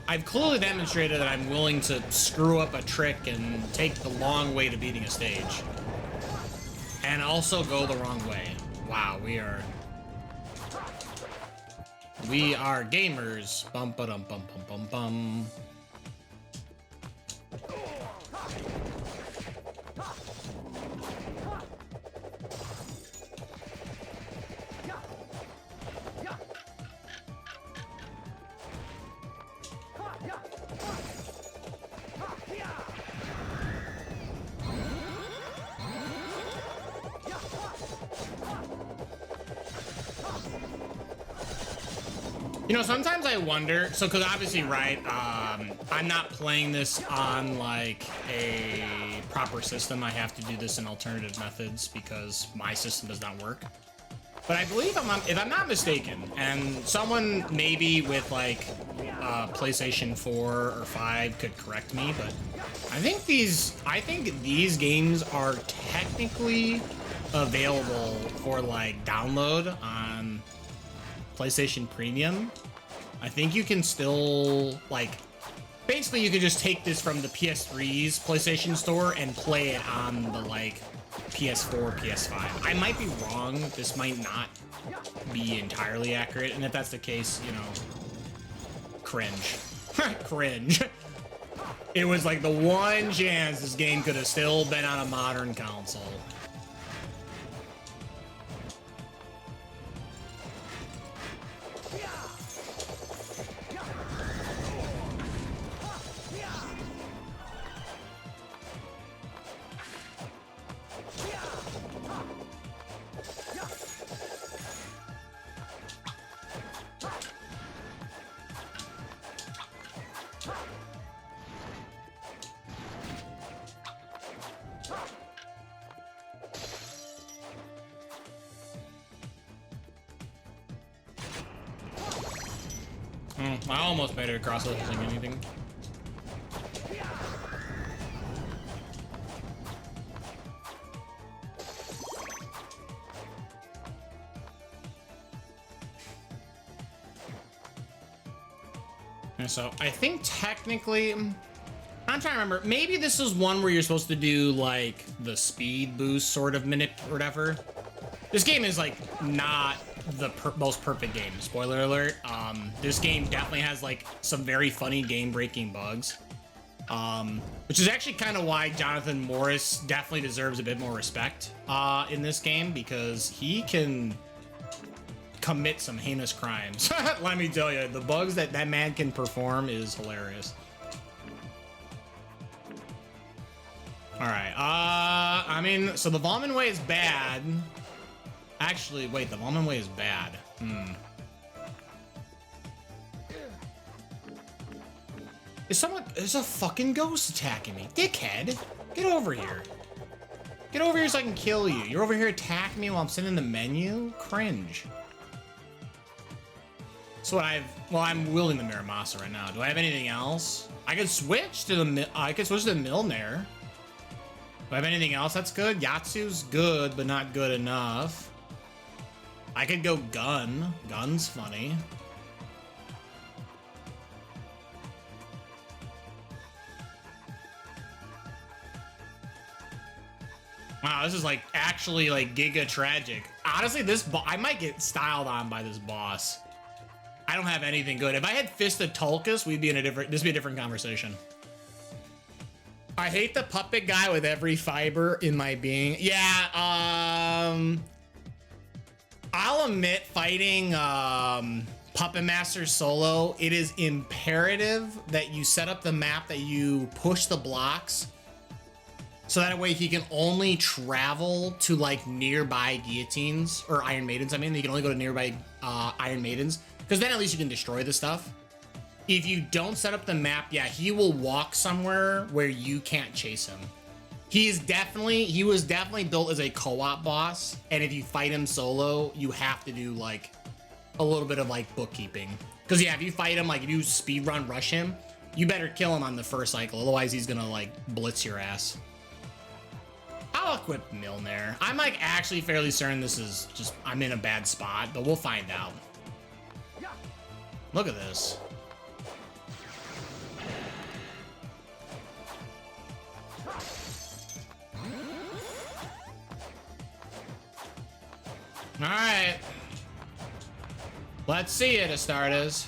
I've clearly demonstrated that I'm willing to screw up a trick and take the long way to beating a stage. And also go the wrong way. Wow, we are gamers. Bum ba dum bum bum bum bum. You know, sometimes I wonder, so because obviously, right, I'm not playing this on like a proper system. I have to do this in alternative methods because my system does not work. But I believe if I'm not mistaken, and someone maybe with like PlayStation 4 or 5 could correct me, but I think these games are technically available for like download on PlayStation Premium. I think you can still like basically you could just take this from the PS3's PlayStation Store and play it on the like PS4, PS5. I might be wrong. This might not be entirely accurate, and if that's the case, you know, cringe. Cringe. It was like the one chance this game could have still been on a modern console. I almost made it across without using anything. And so I think technically, I'm trying to remember, maybe this is one where you're supposed to do like the speed boost sort of minute or whatever. This game is like not the most perfect game. Spoiler alert. This game definitely has like some very funny game-breaking bugs. Which is actually kind of why Jonathan Morris definitely deserves a bit more respect in this game, because he can commit some heinous crimes. Let me tell you, the bugs that that man can perform is hilarious. All right. I mean, so the Volman way is bad. Actually, wait, the Volman way is bad. There's a fucking ghost attacking me. Dickhead, get over here. Get over here so I can kill you. You're over here attacking me while I'm sitting in the menu? Cringe. So I'm wielding the Miramasa right now. Do I have anything else? I could switch to the Milner. Do I have anything else that's good? Yatsu's good, but not good enough. I could go gun. Gun's funny. Wow, this is like actually like giga tragic. Honestly, I might get styled on by this boss. I don't have anything good. If I had Fist of Tulkas, this would be a different conversation. I hate the puppet guy with every fiber in my being. Yeah, I'll admit, fighting Puppet Master solo, it is imperative that you set up the map that you push the blocks, so that way he can only travel to like nearby guillotines, or Iron Maidens. I mean, he can only go to nearby Iron Maidens, because then at least you can destroy the stuff. If you don't set up the map, yeah, he will walk somewhere where you can't chase him. He was definitely built as a co-op boss, and if you fight him solo, you have to do like a little bit of like bookkeeping. Because yeah, if you fight him, like if you speedrun rush him, you better kill him on the first cycle, otherwise he's gonna like blitz your ass. I'll equip Milner. I'm like actually fairly certain this is just, I'm in a bad spot, but we'll find out. Look at this. All right. Let's see it, Astartes.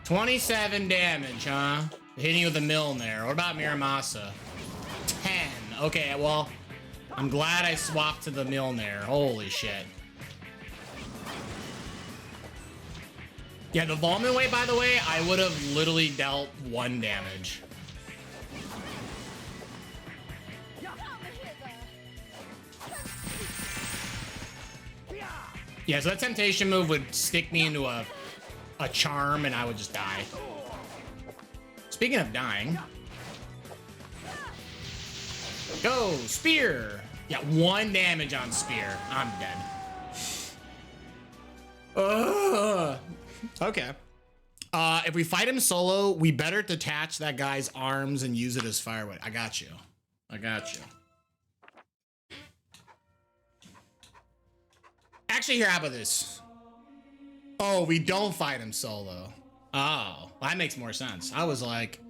27 damage, huh? Hitting you with a Milner. What about Miramasa? 10. Okay, well, I'm glad I swapped to the Milner. Holy shit. Yeah, the Volman way, by the way, I would have literally dealt 1 damage. Yeah, so that temptation move would stick me into a charm and I would just die. Speaking of dying. Go, spear. Yeah, 1 damage on spear. I'm dead. Okay. If we fight him solo, we better detach that guy's arms and use it as firewood. I got you. I got you. Actually, here, how about this? Oh, we don't fight him solo. Oh, that makes more sense. I was like,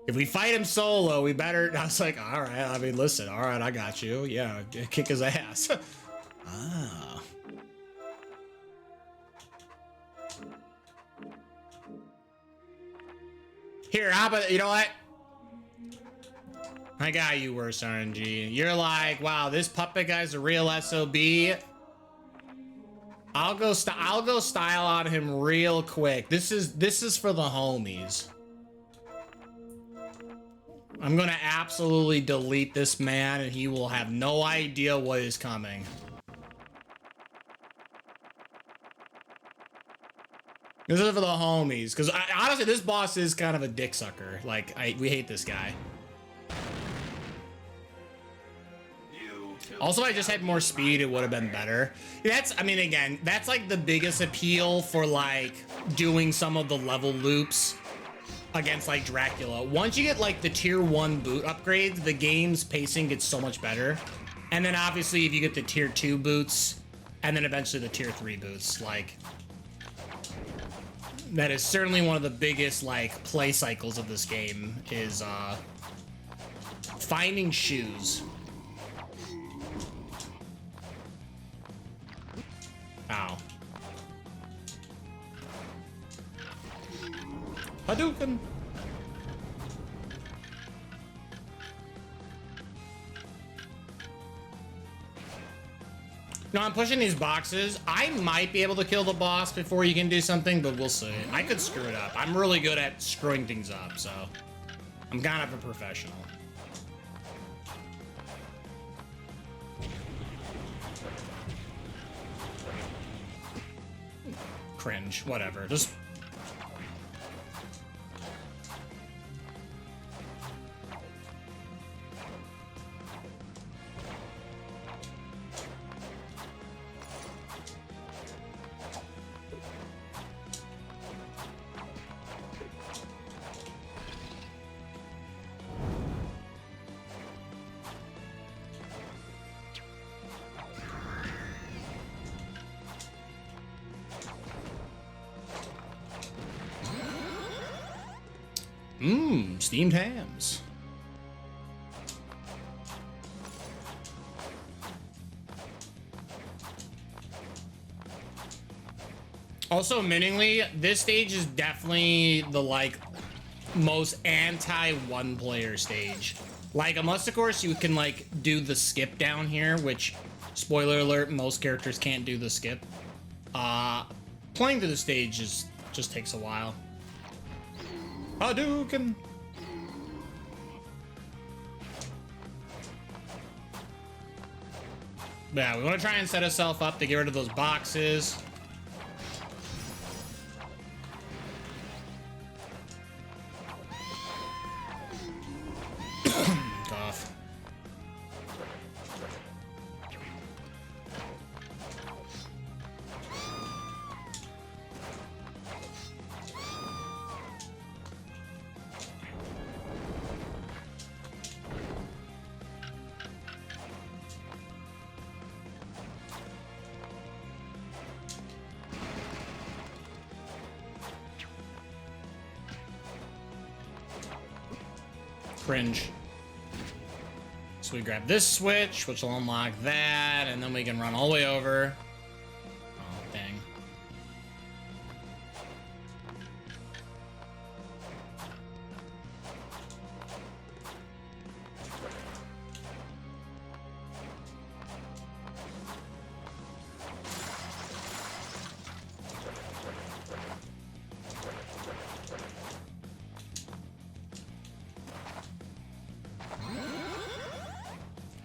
if we fight him solo, we better... I was like, all right, I mean, listen, all right, I got you. Yeah, kick his ass. Ah. Here, how about, you know what? I got you, worse RNG. You're like, wow, this puppet guy's a real SOB. I'll go style on him real quick. This is for the homies. I'm gonna absolutely delete this man and he will have no idea what is coming. This is for the homies, because honestly, this boss is kind of a dick sucker. Like, we hate this guy. Also, if I just had more speed, it would have been better. That's, I mean, again, that's like the biggest appeal for like doing some of the level loops against like Dracula. Once you get like the tier 1 boot upgrades, the game's pacing gets so much better. And then obviously if you get the tier 2 boots and then eventually the tier 3 boots, like that is certainly one of the biggest like play cycles of this game is finding shoes. Ow. Hadouken! No, I'm pushing these boxes. I might be able to kill the boss before you can do something, but we'll see. I could screw it up. I'm really good at screwing things up, so I'm kind of a professional. Cringe, whatever. Just steamed hams. Also, miningly, this stage is definitely the like most anti one player stage. Like, unless of course you can like do the skip down here, which spoiler alert, most characters can't do the skip. Playing through the stage just takes a while. Hadouken! Yeah, we want to try and set ourselves up to get rid of those boxes. Cough. Cringe. So we grab this switch, which will unlock that, and then we can run all the way over. Oh, dang.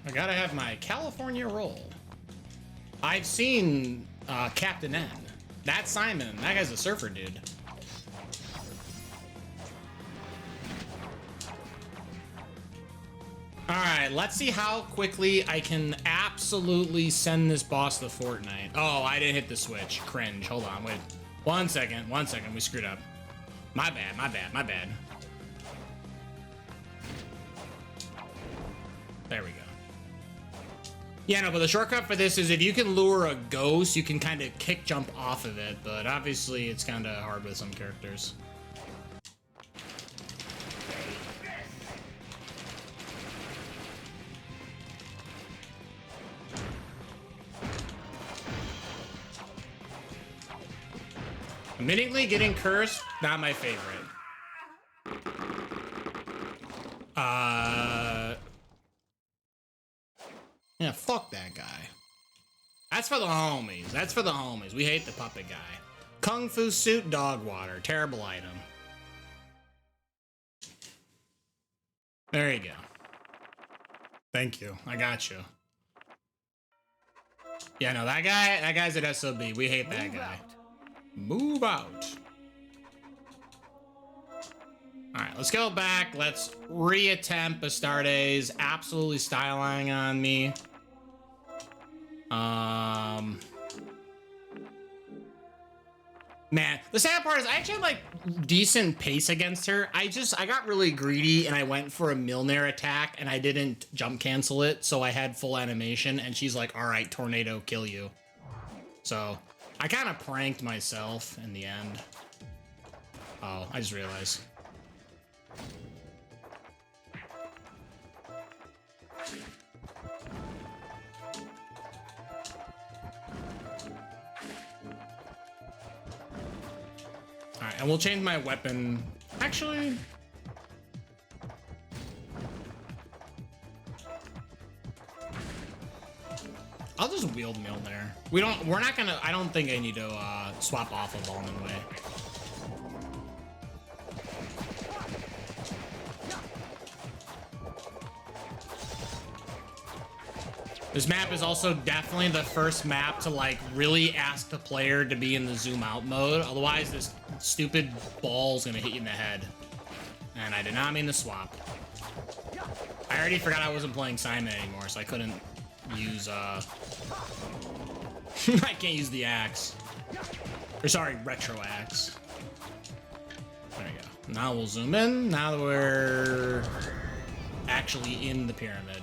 I gotta have my California roll. I've seen Captain N. That's Simon. That guy's a surfer dude. Alright, let's see how quickly I can absolutely send this boss to Fortnite. Oh, I didn't hit the switch. Cringe. Hold on, wait. 1 second, 1 second. We screwed up. My bad, my bad, my bad. There we go. Yeah, no, but the shortcut for this is if you can lure a ghost, you can kind of kick jump off of it, but obviously it's kind of hard with some characters. Immediately getting cursed, not my favorite. Yeah, fuck that guy. That's for the homies. That's for the homies. We hate the puppet guy. Kung Fu suit, dog water. Terrible item. There you go. Thank you. I got you. Yeah, no, that guy's at SOB. We hate that guy. Move out. Alright, let's go back. Let's reattempt Astartes absolutely styling on me. Man, the sad part is I actually had like decent pace against her. I got really greedy and I went for a Milner attack and I didn't jump cancel it, so I had full animation and she's like, alright, tornado, kill you. So I kind of pranked myself in the end. Oh, I just realized. Alright, and we'll change my weapon. Actually... I'll just wield Milner. We're not gonna, I don't think I need to swap off of Almond Way. This map is also definitely the first map to like really ask the player to be in the zoom out mode. Otherwise this stupid ball's gonna hit you in the head. And I did not mean to swap. I already forgot I wasn't playing Simon anymore, so I couldn't use I can't use the axe. Or sorry, retro axe. There we go. Now we'll zoom in. Now that we're actually in the pyramid.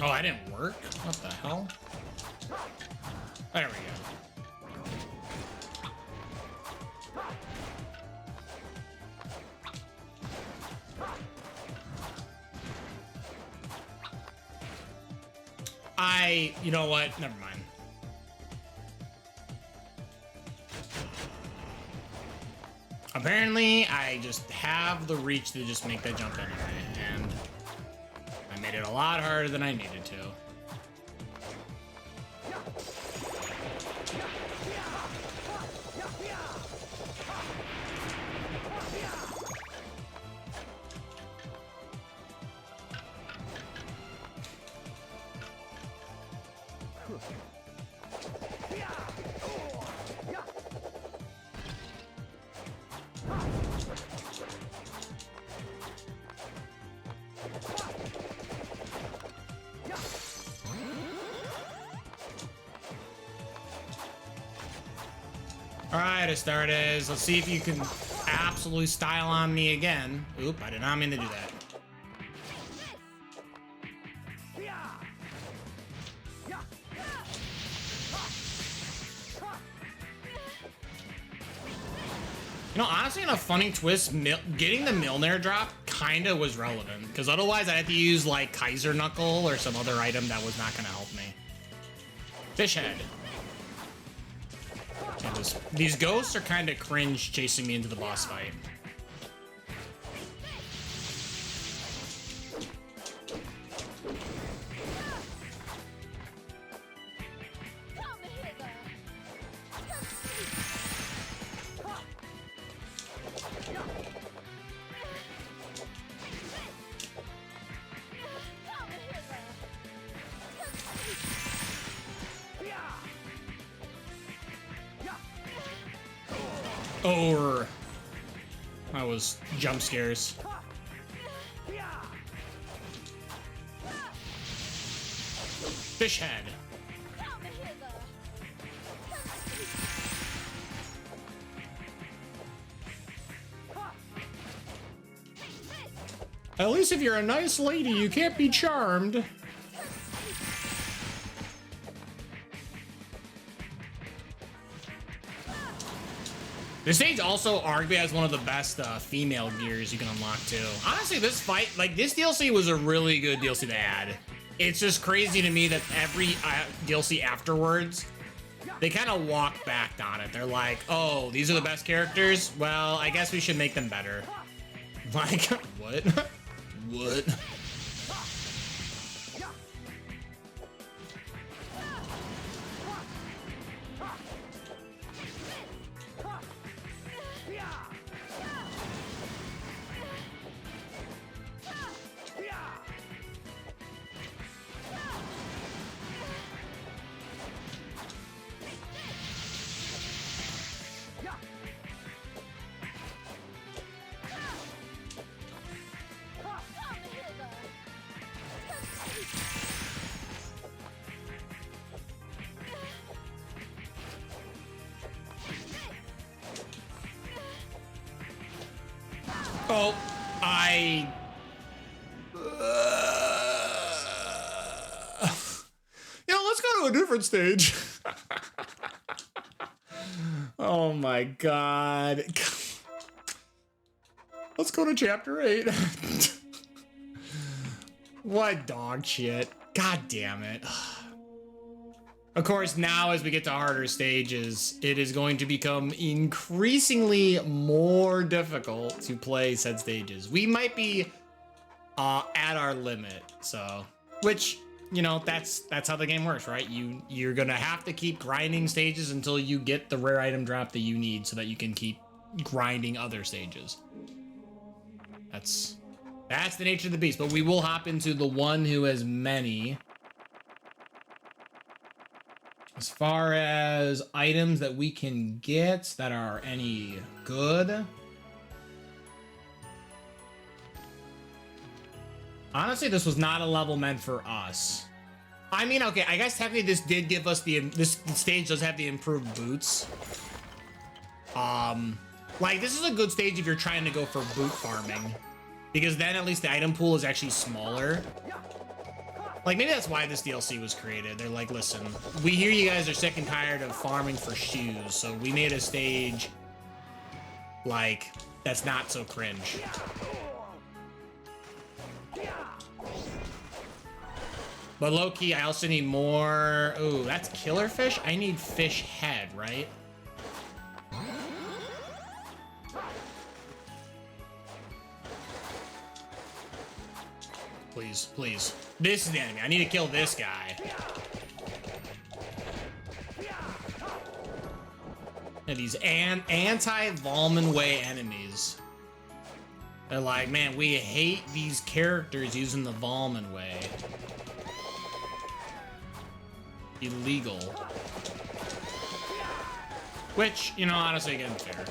Oh, I didn't work? What the hell? There we go. You know what? Never mind. Apparently, I just have the reach to just make that jump anyway, and I made it a lot harder than I needed to. All right, Astartes. Let's see if you can absolutely style on me again. Oop, I did not mean to do that. You know, honestly, in a funny twist, getting the Milner drop kind of was relevant, because otherwise I had to use, like, Kaiser Knuckle or some other item that was not going to help me. Fish head. These ghosts are kind of cringe chasing me into the boss fight. Or that was jump scares. Fish head. At least if you're a nice lady, you can't be charmed. This stage also arguably has one of the best female gears you can unlock too. Honestly, this fight, like this DLC was a really good DLC to add. It's just crazy to me that every DLC afterwards, they kind of walk back on it. They're like, oh, these are the best characters? Well, I guess we should make them better. Like, what? What? Oh, you know, let's go to a different stage. Oh my god. Let's go to chapter 8. What dog shit. God damn it. Of course, now as we get to harder stages, it is going to become increasingly more difficult to play said stages. We might be at our limit, so, which, you know, that's how the game works, right? You're gonna have to keep grinding stages until you get the rare item drop that you need so that you can keep grinding other stages. That's the nature of the beast, but we will hop into the one who has many. As far as items that we can get that are any good. Honestly, this was not a level meant for us. I mean, okay, I guess technically this did give us this stage does have the improved boots. Like this is a good stage if you're trying to go for boot farming, because then at least the item pool is actually smaller. Like, maybe that's why this DLC was created. They're like, listen, we hear you guys are sick and tired of farming for shoes, so we made a stage, like, that's not so cringe. But low-key, I also need more... Ooh, that's killer fish? I need fish head, right? Please, please. This is the enemy. I need to kill this guy. And these anti-Valman Way enemies. They're like, man, we hate these characters using the Valman Way. Illegal. Which, you know, honestly, again, fair.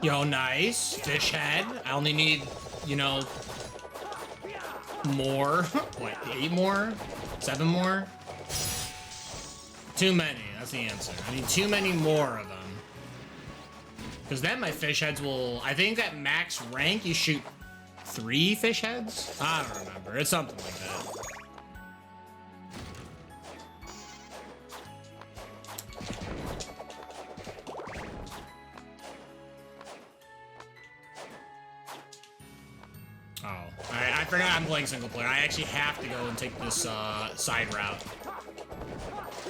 Yo, nice. Fish head. I only need, you know, more. What, 8 more? 7 more? Too many. That's the answer. I need too many more of them. Because then my fish heads will... I think at max rank, you shoot 3 fish heads? I don't remember. It's something like that. Oh, I forgot I'm playing single player. I actually have to go and take this side route.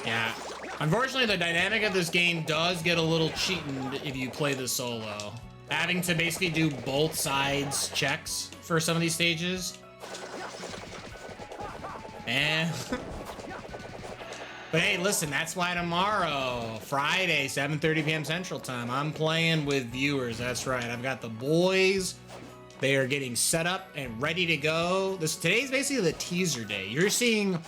Yeah. Unfortunately, the dynamic of this game does get a little cheating if you play this solo. Having to basically do both sides checks for some of these stages. And... But hey, listen, that's why tomorrow, Friday, 7:30 p.m. Central Time, I'm playing with viewers. That's right. I've got the boys. They are getting set up and ready to go. Today's basically the teaser day. You're seeing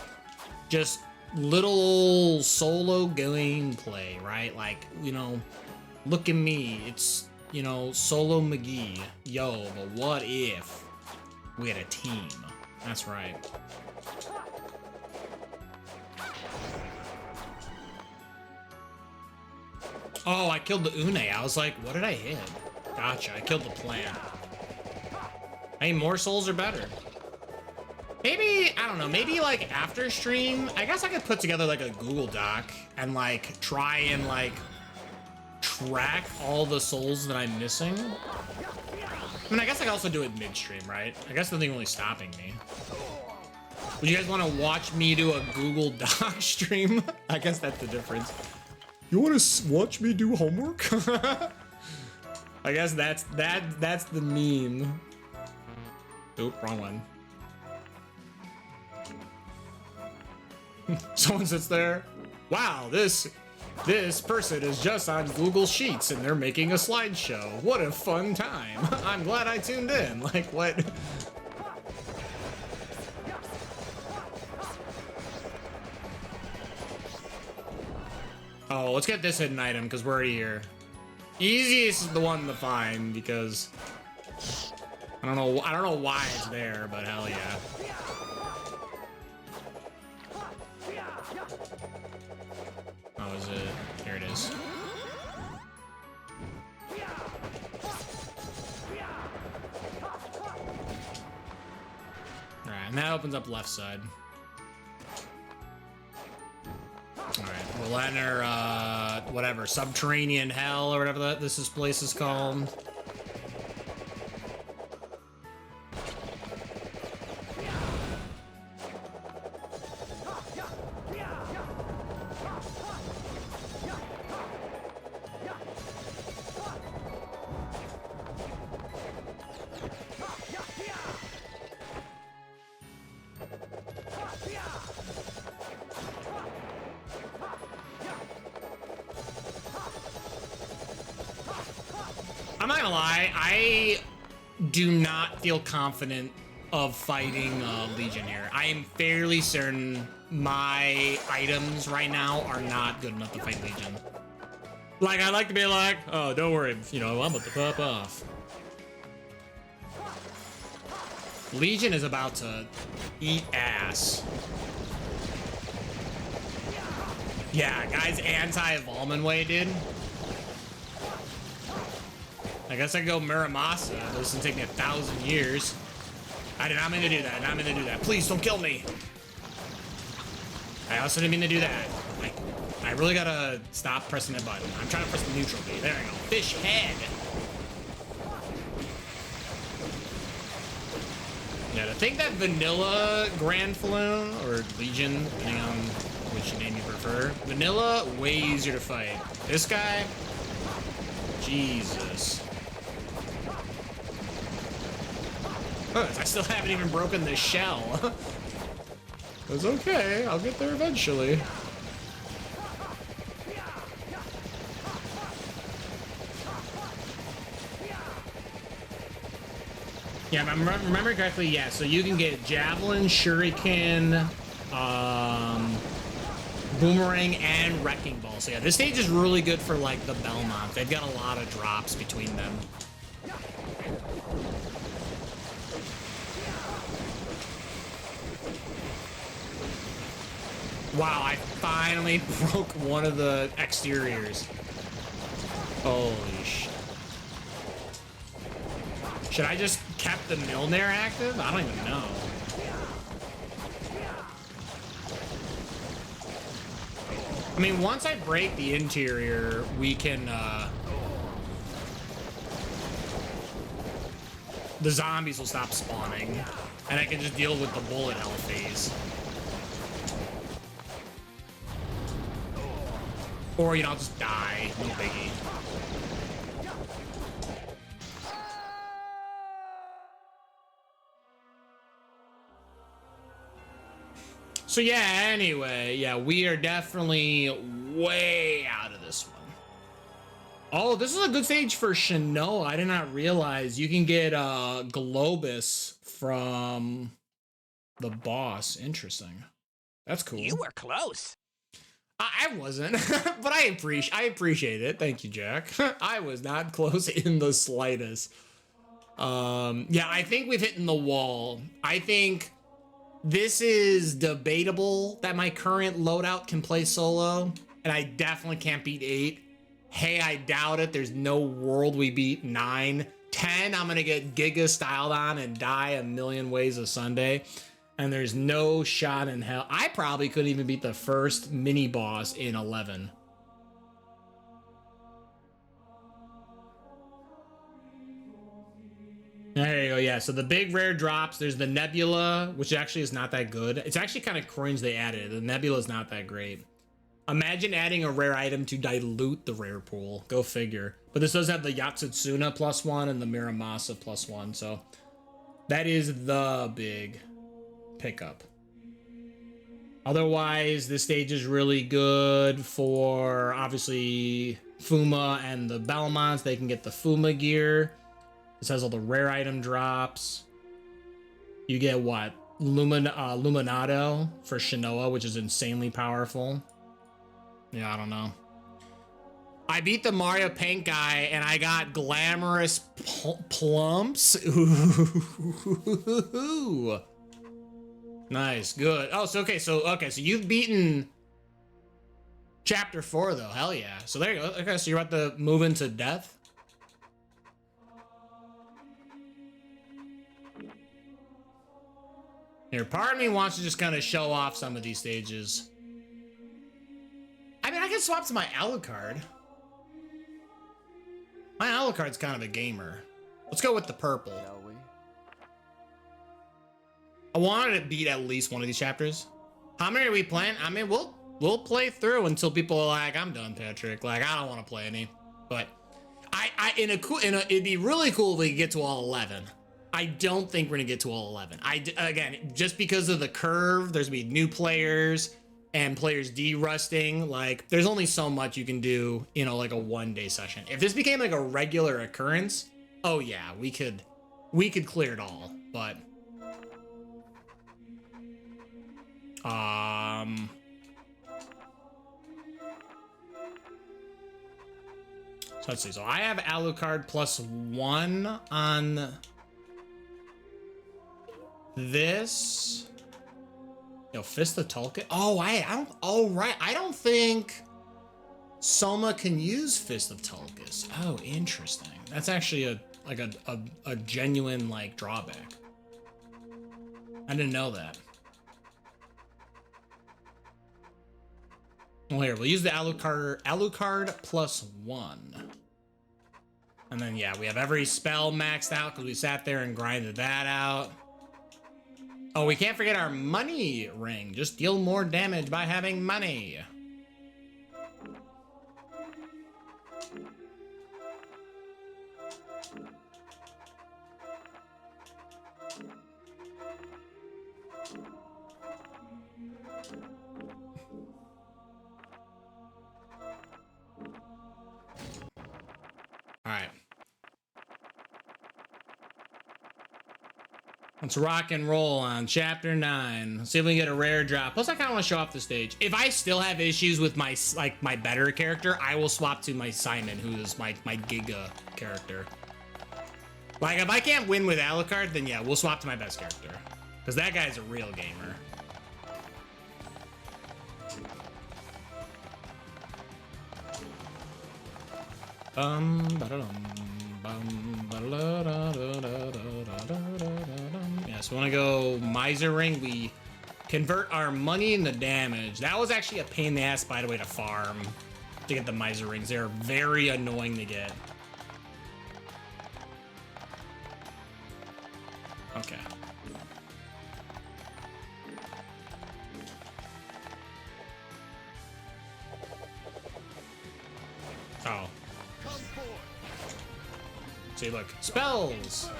just little solo gameplay, right? Like, you know, look at me. It's, you know, Solo McGee. Yo, but what if we had a team? That's right. Oh, I killed the Une. I was like, what did I hit? Gotcha, I killed the plant. Hey, more souls are better. Maybe, I don't know, maybe like after stream, I guess I could put together like a Google Doc and like try and like track all the souls that I'm missing. I mean, I guess I could also do it mid-stream, right? I guess nothing really stopping me. Would you guys want to watch me do a Google Doc stream? I guess that's the difference. You want to watch me do homework? I guess that's the meme. Oop, wrong one. Someone sits there. Wow, this person is just on Google Sheets and they're making a slideshow. What a fun time. I'm glad I tuned in. Like, what? Oh, let's get this hidden item because we're already here. Easiest is the one to find because I don't know why it's there, but hell yeah. Oh, is it? Here it is. Alright, and that opens up left side. Alright, we'll enter, whatever, subterranean hell or whatever this place is called. I'm not gonna lie, I do not feel confident of fighting Legion here. I am fairly certain my items right now are not good enough to fight Legion. Like, I like to be like, oh, don't worry, you know, I'm about to pop off. Legion is about to eat ass. Yeah, guy's anti-Volman way, dude. I guess I can go Muramasa. This will take me 1,000 years. I did not mean to do that. Not mean to do that. Please don't kill me. I also didn't mean to do that. I really gotta stop pressing that button. I'm trying to press the neutral key. There we go. Fish head. Yeah, to think that vanilla Grand Floon or Legion, depending on which name you prefer, vanilla way easier to fight. This guy, Jesus. Oh, I still haven't even broken the shell. It's okay, I'll get there eventually. Yeah, if I remember correctly, yeah, so you can get Javelin, Shuriken, Boomerang and Wrecking Ball. So yeah, this stage is really good for like the Belmont. They've got a lot of drops between them. Wow, I finally broke one of the exteriors. Holy shit. Should I just kept the Milner active? I don't even know. I mean, once I break the interior, we can, the zombies will stop spawning, and I can just deal with the bullet hell phase. Or, you know, I'll just die. No biggie. So yeah, anyway, yeah, we are definitely way out of this one. Oh, this is a good stage for Shinoa. I did not realize you can get Globus from the boss. Interesting. That's cool. You were close. I wasn't, but I appreciate it. Thank you, Jack. I was not close in the slightest. Yeah, I think we've hit the wall. I think this is debatable that my current loadout can play solo, and I definitely can't beat 8. Hey, I doubt it. There's no world we beat 9. 10, I'm gonna get Giga styled on and die a million ways a Sunday. And there's no shot in hell. I probably couldn't even beat the first mini boss in 11. There you go. Yeah, so the big rare drops. There's the Nebula, which actually is not that good. It's actually kind of cringe they added. The Nebula is not that great. Imagine adding a rare item to dilute the rare pool. Go figure. But this does have the Yatsutsuna +1 and the Miramasa +1. So that is the big pickup. Otherwise, this stage is really good for obviously Fuma and the Belmonts. They can get the Fuma gear. This has all the rare item drops. You get what? Luminato for Shinoa, which is insanely powerful. Yeah, I don't know. I beat the Mario Paint guy and I got glamorous plumps. Ooh. Nice, good. Oh, so okay, so you've beaten chapter 4 though. Hell yeah. So there you go. Okay, so you're about to move into death. Here, part of me wants to just kind of show off some of these stages. I mean, I can swap to my Alucard. My Alucard's kind of a gamer. Let's go with the purple. Shall we? I wanted to beat at least one of these chapters. How many are we playing? I mean, we'll play through until people are like, I'm done, Patrick. Like, I don't want to play any. But it'd be really cool if we could get to all 11. I don't think we're gonna get to all 11. Again, just because of the curve, there's gonna be new players and players de-rusting. Like, there's only so much you can do, you know, like a one-day session. If this became like a regular occurrence, oh yeah, we could clear it all. But so let's see. So I have Alucard +1 on this. Yo, Fist of Tulkas. Oh, I don't. Oh, right. I don't think Soma can use Fist of Tulkas. Oh, interesting. That's actually a genuine like drawback. I didn't know that. Well, here we'll use the Alucard +1, and then yeah, we have every spell maxed out because we sat there and grinded that out. Oh, we can't forget our money ring. Just deal more damage by having money. All right. Let's rock and roll on chapter 9. Let's see if we can get a rare drop. Plus, I kind of want to show off the stage. If I still have issues with my my better character, I will swap to my Simon, who is my Giga character. Like, if I can't win with Alucard, then yeah, we'll swap to my best character. Because that guy's a real gamer. Yeah, so we want to go Miser Ring. We convert our money into damage. That was actually a pain in the ass, by the way, to farm to get the Miser Rings. They're very annoying to get. Okay. Oh. See, look. Spells!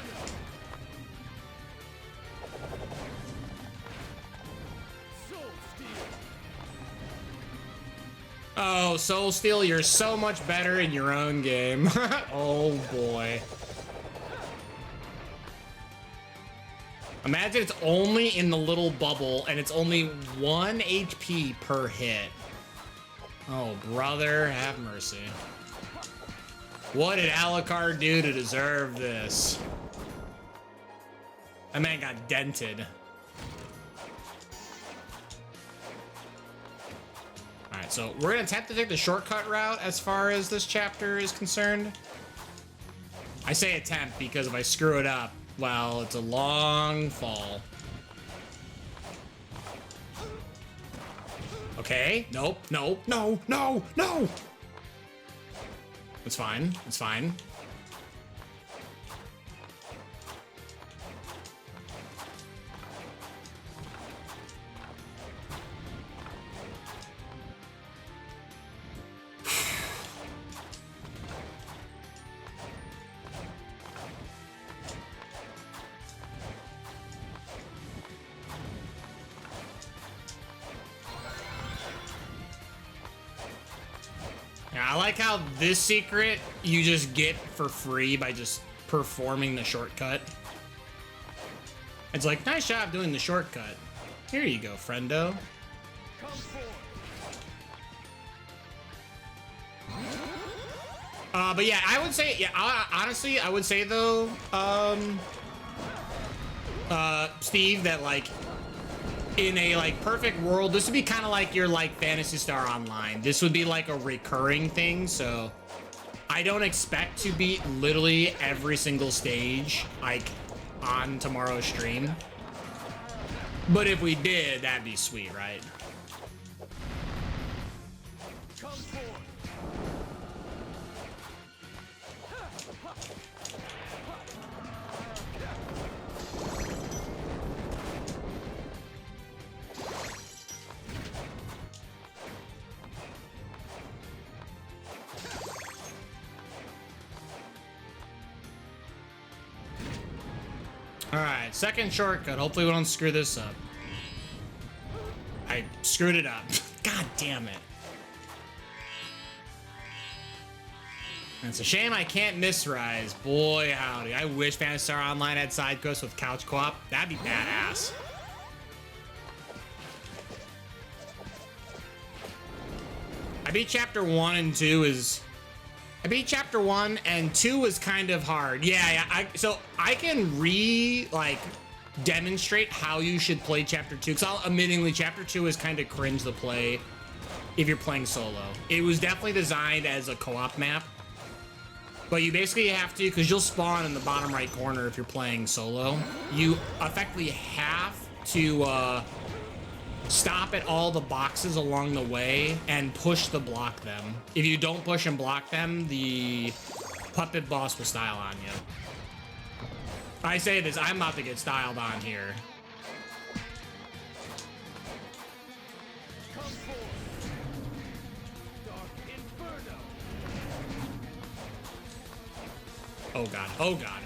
Oh, Soul Steel, you're so much better in your own game. Oh, boy. Imagine it's only in the little bubble, and it's only 1 HP per hit. Oh, brother, have mercy. What did Alucard do to deserve this? That man got dented. Alright, so we're gonna attempt to take the shortcut route as far as this chapter is concerned. I say attempt because if I screw it up, well, it's a long fall. Okay. Nope. No. No. No. No. It's fine. It's fine. I like how this secret you just get for free by just performing the shortcut. It's like, nice job doing the shortcut. Here you go, friendo. But yeah, I would say, yeah, honestly, I would say though, Steve, that like, in a like perfect world, this would be kind of like your like Phantasy Star Online. This would be like a recurring thing, so I don't expect to beat literally every single stage like on tomorrow's stream. But if we did, that'd be sweet, right? Alright, second shortcut. Hopefully we don't screw this up. I screwed it up. God damn it. It's a shame I can't miss Rise. Boy, howdy. I wish Phantasy Star Online had side quests with couch co-op. That'd be badass. I beat chapter 1 and 2 is... I beat chapter 1 and 2 is kind of hard. Yeah, so I can demonstrate how you should play chapter 2. Because admittingly, chapter 2 is kind of cringe to play if you're playing solo. It was definitely designed as a co-op map. But you basically have to, because you'll spawn in the bottom right corner if you're playing solo. You effectively have to stop at all the boxes along the way and push the block them. If you don't push and block them, the puppet boss will style on you. I say this, I'm about to get styled on here. Oh god, oh god.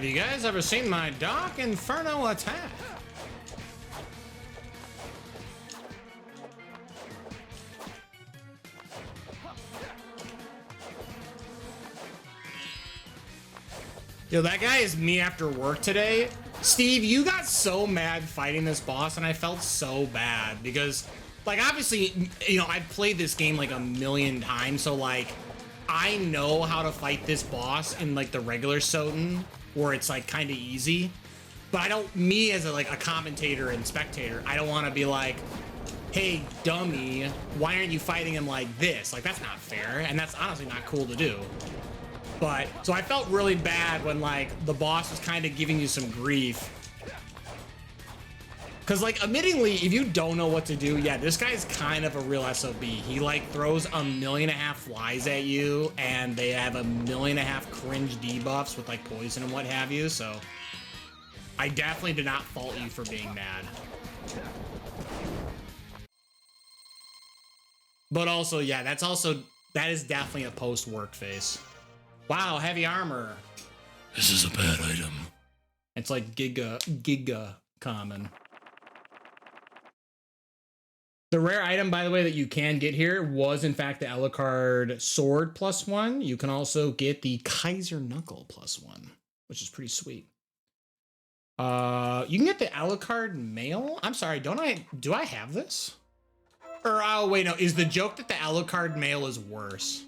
Have you guys ever seen my Dark Inferno attack? Yo, that guy is me after work today. Steve, you got so mad fighting this boss, and I felt so bad because, like, obviously, you know, I've played this game like a million times, so like, I know how to fight this boss in like the regular Soten, where it's like kind of easy. But I don't, me as a, like a commentator and spectator, I don't want to be like, hey, dummy, why aren't you fighting him like this? Like, that's not fair, and that's honestly not cool to do. But, so I felt really bad when, like, the boss was kind of giving you some grief. Because, like, admittingly, if you don't know what to do, yeah, this guy's kind of a real SOB. He, like, throws 1.5 million flies at you, and they have 1.5 million cringe debuffs with, like, poison and what have you, so I definitely did not fault you for being mad. But also, yeah, that is definitely a post-work face. Wow, heavy armor. This is a bad item. It's like giga common. The rare item, by the way, that you can get here was in fact the Alucard sword +1. You can also get the Kaiser Knuckle +1, which is pretty sweet. You can get the Alucard mail. I'm sorry, do I have this? Or oh wait, no, is the joke that the Alucard mail is worse?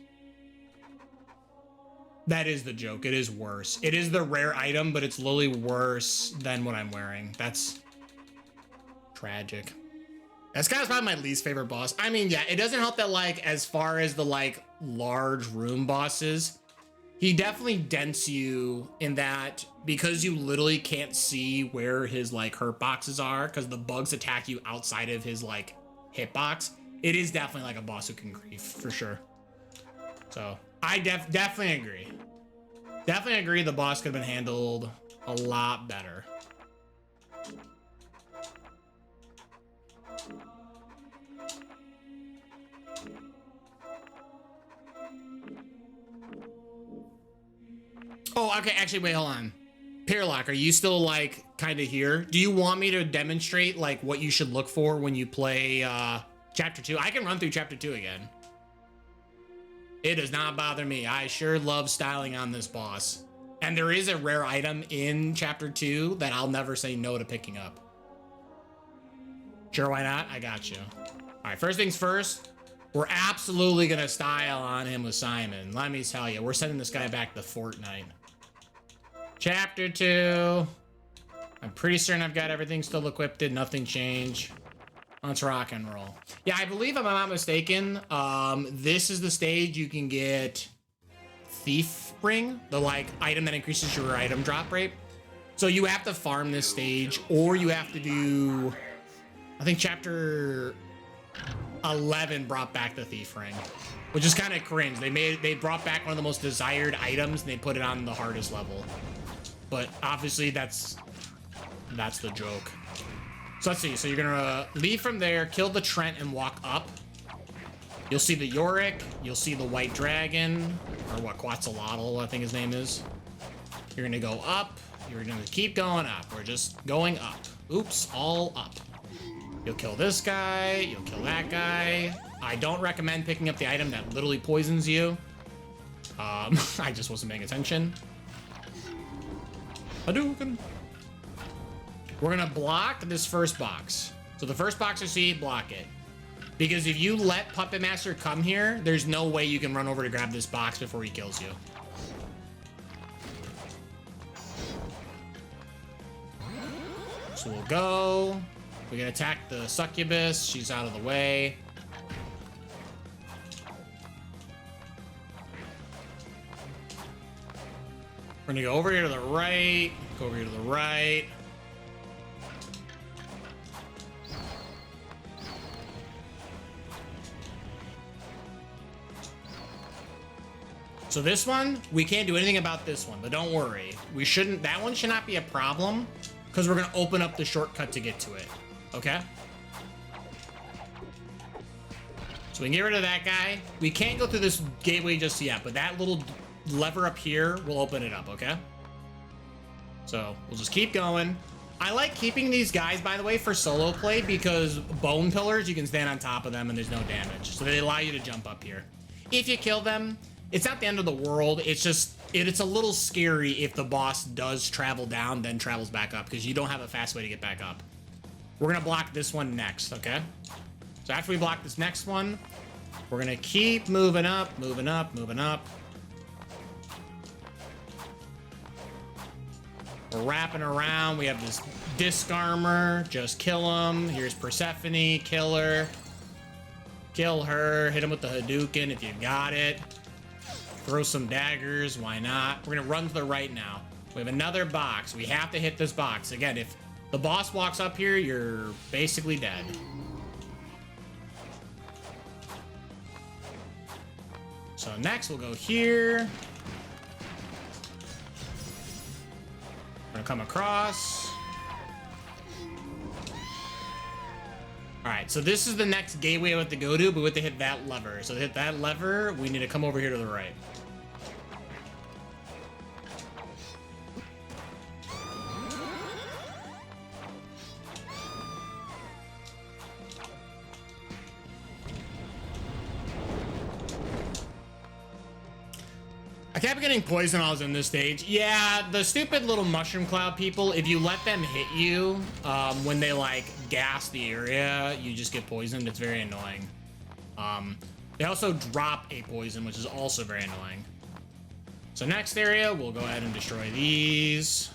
That is the joke. It is worse. It is the rare item, but it's literally worse than what I'm wearing. That's tragic. This guy's probably my least favorite boss. I mean, yeah, it doesn't help that, like, as far as the, like, large room bosses, he definitely dents you in that because you literally can't see where his, like, hurt boxes are because the bugs attack you outside of his, like, hitbox. It is definitely, like, a boss who can grief, for sure. So, I definitely agree. Definitely agree the boss could have been handled a lot better. Oh, okay, actually, wait, hold on. Peerlock, are you still, like, kind of here? Do you want me to demonstrate, like, what you should look for when you play, Chapter 2? I can run through Chapter 2 again. It does not bother me. I sure love styling on this boss. And there is a rare item in Chapter 2 that I'll never say no to picking up. Sure, why not? I got you. All right, first things first. We're absolutely gonna style on him with Simon. Let me tell you, we're sending this guy back to Fortnite. Chapter 2. I'm pretty certain I've got everything still equipped. Nothing changed. Let's rock and roll. Yeah, I believe, if I'm not mistaken, this is the stage you can get Thief Ring, the, like, item that increases your item drop rate. So you have to farm this stage, or you have to do, I think Chapter 11 brought back the Thief Ring, which is kind of cringe. They brought back one of the most desired items, and they put it on the hardest level. But obviously that's the joke. So let's see. So you're gonna leave from there, kill the Trent, and walk up. You'll see the Yorick. You'll see the White Dragon, or what, Quetzalcoatl, I think his name is. You're gonna go up. You're gonna keep going up. We're just going up. Oops, all up. You'll kill this guy. You'll kill that guy. I don't recommend picking up the item that literally poisons you. I just wasn't paying attention. Hadouken. We're gonna block this first box. So the first box you see, block it. Because if you let Puppet Master come here, there's no way you can run over to grab this box before he kills you. So we'll go. We can attack the succubus. She's out of the way. We're gonna go over here to the right. Go over here to the right. So this one, we can't do anything about this one, but don't worry. That one should not be a problem because we're gonna open up the shortcut to get to it, okay? So we can get rid of that guy. We can't go through this gateway just yet, but that little lever up here will open it up, okay? So we'll just keep going. I like keeping these guys, by the way, for solo play because bone pillars, you can stand on top of them and there's no damage. So they allow you to jump up here. If you kill them, it's not the end of the world. It's just, it's a little scary if the boss does travel down, then travels back up because you don't have a fast way to get back up. We're going to block this one next, okay? So after we block this next one, we're going to keep moving up, moving up, moving up. We're wrapping around. We have this disc armor. Just kill him. Here's Persephone. Kill her. Kill her. Hit him with the Hadouken if you got it. Throw some daggers. Why not? We're going to run to the right now. We have another box. We have to hit this box. Again, if the boss walks up here, you're basically dead. So next we'll go here. We're gonna come across. All right, so this is the next gateway we have to go to, but we have to hit that lever. So to hit that lever, we need to come over here to the right. I kept getting poisoned while I was in this stage. Yeah, the stupid little mushroom cloud people, if you let them hit you when they like gas the area, you just get poisoned. It's very annoying. They also drop a poison, which is also very annoying. So next area, we'll go ahead and destroy these.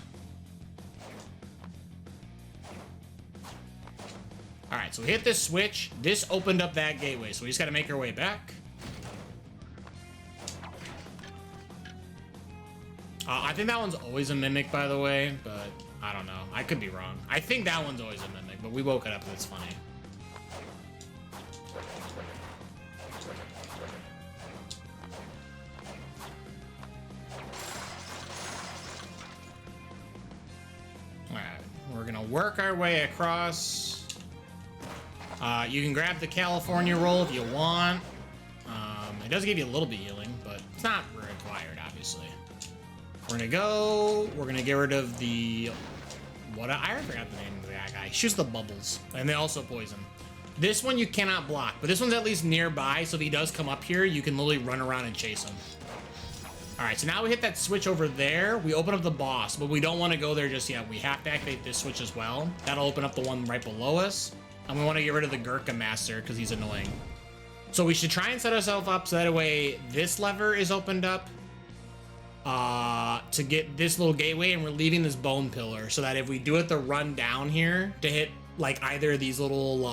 All right, so we hit this switch. This opened up that gateway, so we just got to make our way back. I think that one's always a mimic, by the way, but I don't know. I could be wrong. I think that one's always a mimic, but we woke it up and it's funny. Alright, we're gonna work our way across. You can grab the California roll if you want. It does give you a little bit of healing, but it's not required, obviously. We're gonna go. We're gonna get rid of the. What? I already forgot the name of that guy. Shoots the bubbles, and they also poison. This one you cannot block, but this one's at least nearby, so if he does come up here, you can literally run around and chase him. All right, so now we hit that switch over there. We open up the boss, but we don't want to go there just yet. We have to activate this switch as well. That'll open up the one right below us, and we want to get rid of the Gurkha Master because he's annoying. So we should try and set ourselves up so that way this lever is opened up. To get this little gateway, and we're leaving this bone pillar so that if we do it to run down here to hit like either of these little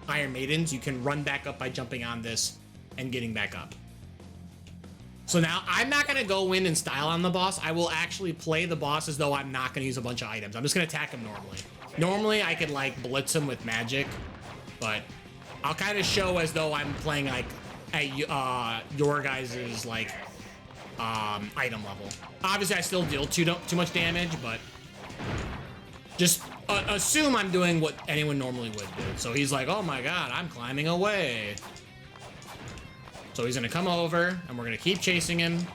Iron Maidens, you can run back up by jumping on this and getting back up. So now I'm not gonna go in and style on the boss. I will actually play the boss as though I'm not gonna use a bunch of items. I'm just gonna attack him normally. Normally I could like blitz him with magic, but I'll kind of show as though I'm playing like at your guys's like item level. Obviously I still deal too much damage, but just assume I'm doing what anyone normally would do. So he's like, oh my god, I'm climbing away. So he's gonna come over and we're gonna keep chasing him.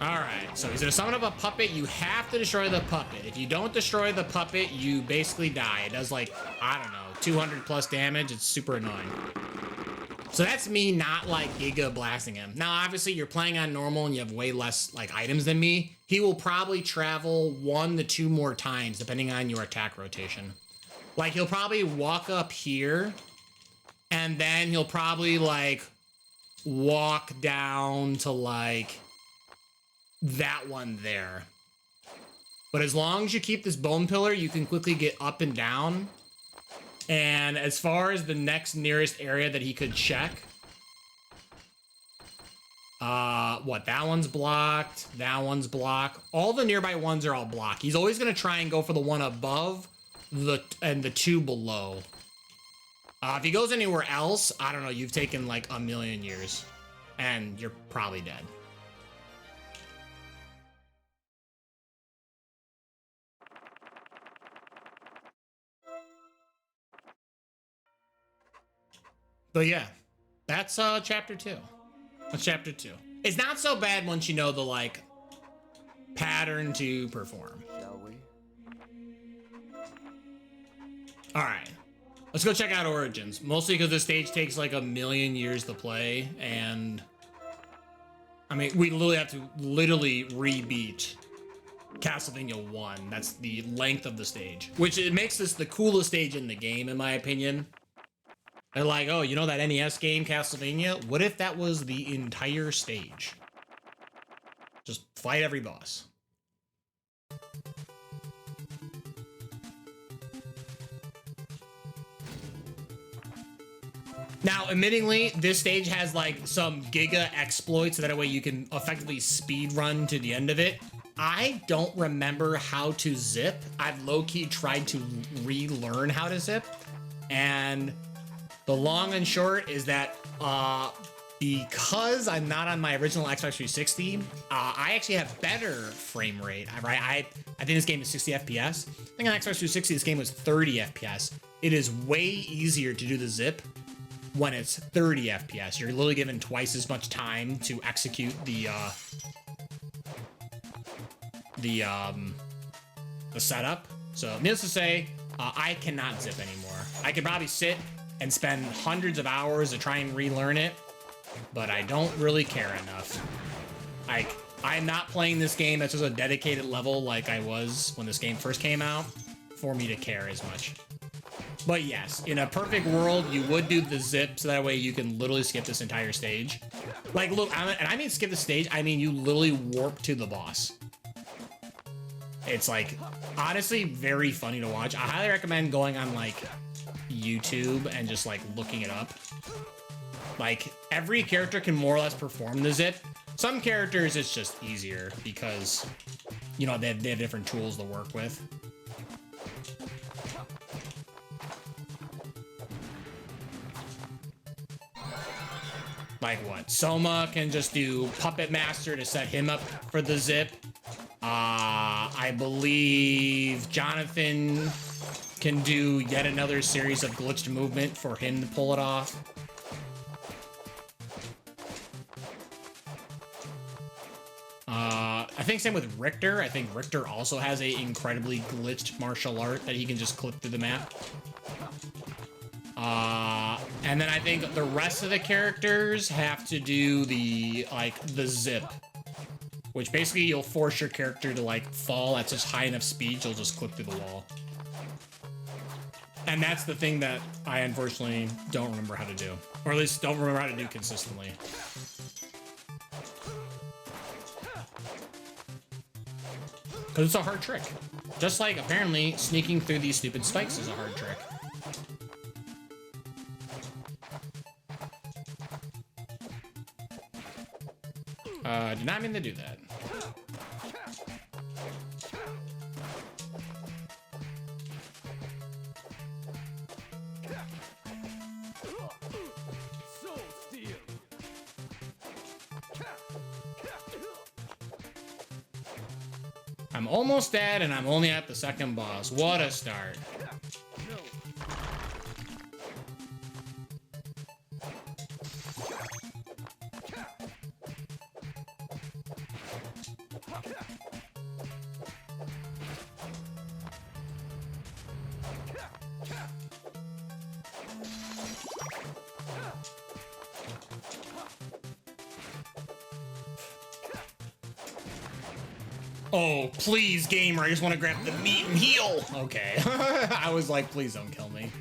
Alright, so he's gonna summon up a puppet. You have to destroy the puppet. If you don't destroy the puppet, you basically die. It does like, I don't know, 200 plus damage. It's super annoying. So that's me not like Giga blasting him. Now, obviously you're playing on normal and you have way less like items than me. He will probably travel 1 to 2 more times depending on your attack rotation. Like he'll probably walk up here and then he'll probably like walk down to like that one there. But as long as you keep this bone pillar, you can quickly get up and down. And as far as the next nearest area that he could check, that one's blocked, that one's blocked. All the nearby ones are all blocked. He's always gonna try and go for the one above and the 2 below. If he goes anywhere else, I don't know, you've taken like a million years and you're probably dead. But yeah, that's chapter 2. That's chapter 2. It's not so bad once you know the like pattern to perform. Shall we? All right, let's go check out Origins. Mostly because this stage takes like a million years to play, and I mean, we literally have to rebeat Castlevania 1. That's the length of the stage, which it makes this the coolest stage in the game, in my opinion. They're like, oh, you know that NES game, Castlevania? What if that was the entire stage? Just fight every boss. Now, admittingly, this stage has like some giga exploits, so that way you can effectively speed run to the end of it. I don't remember how to zip. I've low-key tried to relearn how to zip, and the long and short is that because I'm not on my original Xbox 360, I actually have better frame rate. Right? I think this game is 60 FPS. I think on Xbox 360 this game was 30 FPS. It is way easier to do the zip when it's 30 FPS. You're literally given twice as much time to execute the setup. So needless to say, I cannot zip anymore. I could probably sit and spend hundreds of hours to try and relearn it, but I don't really care enough. Like, I'm not playing this game at just a dedicated level like I was when this game first came out for me to care as much. But yes, in a perfect world, you would do the zip so that way you can literally skip this entire stage. Like, look, and I mean skip the stage, I mean you literally warp to the boss. It's like, honestly, very funny to watch. I highly recommend going on like YouTube and just like looking it up. Like, every character can more or less perform the zip. Some characters it's just easier because, you know, they have different tools to work with. Like what? Soma can just do Puppet Master to set him up for the zip. I believe Jonathan can do yet another series of glitched movement for him to pull it off. I think same with Richter. I think Richter also has a incredibly glitched martial art that he can just clip through the map. And then I think the rest of the characters have to do the zip, which basically you'll force your character to like fall at just high enough speed, you'll just clip through the wall. And that's the thing that I unfortunately don't remember how to do, or at least don't remember how to do consistently. Because it's a hard trick. Just like apparently sneaking through these stupid spikes is a hard trick. Did not mean to do that. I'm almost dead and I'm only at the second boss. What a start. Oh, please, gamer, I just want to grab the meat and heal. Okay. I was like, please don't kill me.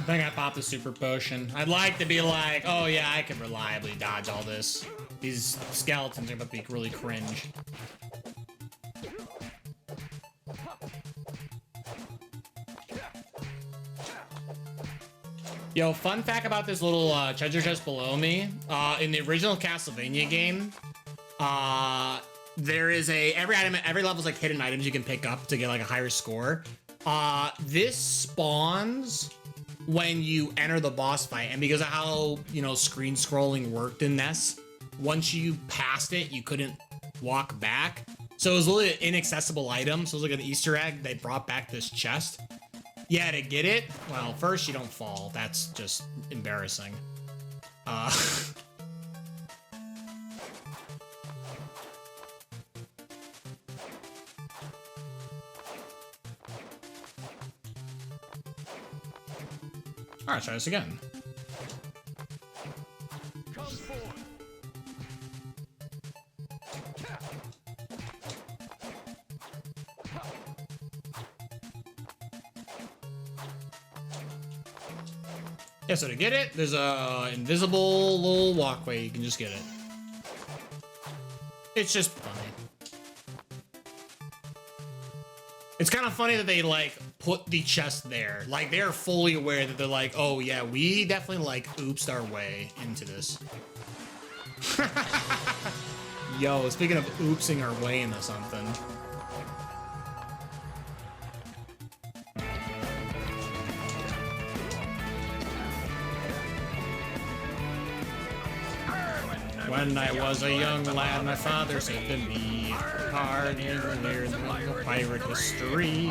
think I popped the super potion. I'd like to be like, oh yeah, I can reliably dodge all this. These skeletons are about to be really cringe. Yo, fun fact about this little treasure chest below me. In the original Castlevania game, there is every level is like hidden items you can pick up to get like a higher score. This spawns when you enter the boss fight, and because of how, you know, screen scrolling worked in NES, once you passed it, you couldn't walk back. So it was literally an inaccessible item. So it was like an Easter egg. They brought back this chest. Yeah, to get it, well, first you don't fall. That's just embarrassing. All right, try this again. Come forth. Yeah, so to get it, there's a invisible little walkway. You can just get it. It's just funny. It's kind of funny that they like put the chest there. Like they're fully aware that they're like, oh yeah, we definitely like oopsed our way into this. Yo, speaking of oopsing our way into something. When I was a young lad, my father said to me, hard in the pirate history.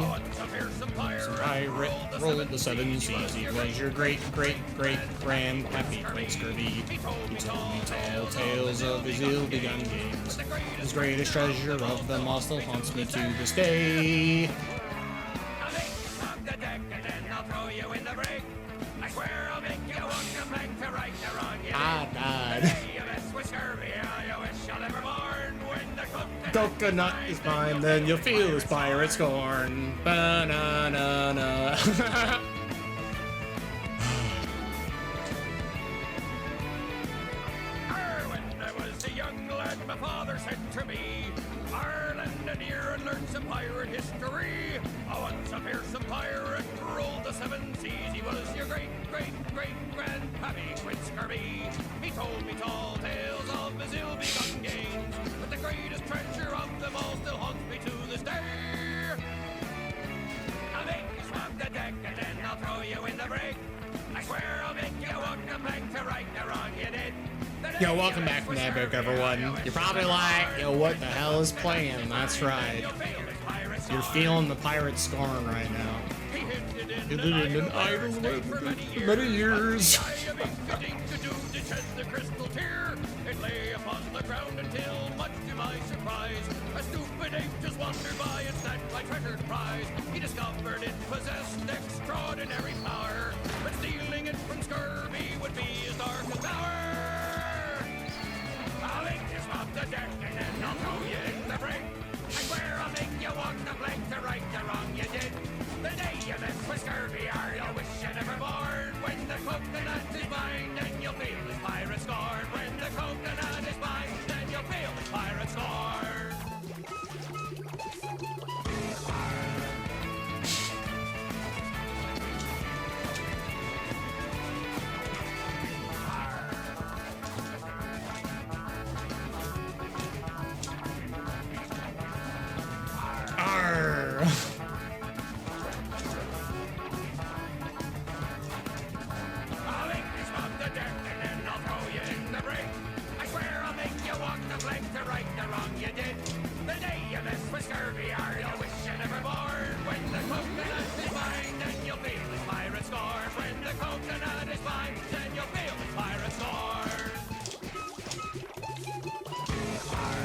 Some pirate rolled the 7 seas. He was your great-great-great-grandpappy, Prince Kirby. He told me tall tales of his ill-begun games. His greatest treasure of them all still haunts me to this day. I died. Coconut is mine, then you'll feel his pirate scorn. Ba-na-na-na. When I was a young lad, my father said to me, Ireland and here and learn some pirate history. Once a fearsome pirate ruled the 7 seas. He was your great-great-great-grandpappy, Prince Kirby. He told me tall tales of his ill-begun games, but the greatest treasure of them all still haunts me to this day. I'll make you swab the deck and then I'll throw you in the brig. I swear I'll make you walk the plank to right the wrong you did. Yo, welcome back from that book, everyone. You're probably like, yo, what the hell is playing? That's right. You're feeling the pirate scorn right now. You did it in Ireland for many years. It lay upon the ground until, much to my surprise, a stupid ape just wandered by and snatched my treasured prize. He discovered it possessed extraordinary power, but stealing it from scurvy would be his darkest hour. I'll make you swap the deck and then I'll throw you in the brig. I swear I'll make you walk the plank to right the wrong you did. The day you mess with scurvy, you'll wish you never born. When the coconut is mine, then you'll feel his pirate scorn. When the coconut is mine, then you'll feel his pirate scorn. Arr. I'll make you swap the deck and then I'll throw you in the brig. I swear I'll make you walk the plank to right the wrong you did. The day you mess with scurvy, you'll wish you never born. When the coconut is mine, then you'll feel his pirate scorn. When the coconut is mine, then you'll feel his pirate scorn.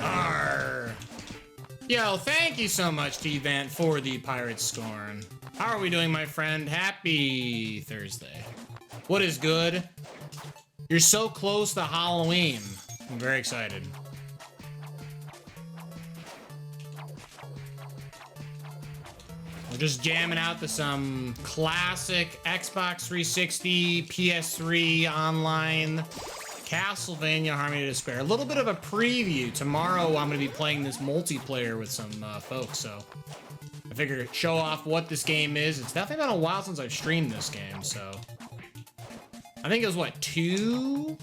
Arr. Yo, thank you so much, T-Vant, for the pirate scorn. How are we doing, my friend? Happy Thursday. What is good? You're so close to Halloween. I'm very excited. just jamming out to some classic Xbox 360, PS3 online Castlevania Harmony of Despair. A little bit of a preview. Tomorrow I'm going to be playing this multiplayer with some folks, so I figured show off what this game is. It's definitely been a while since I've streamed this game, so I think it was what, two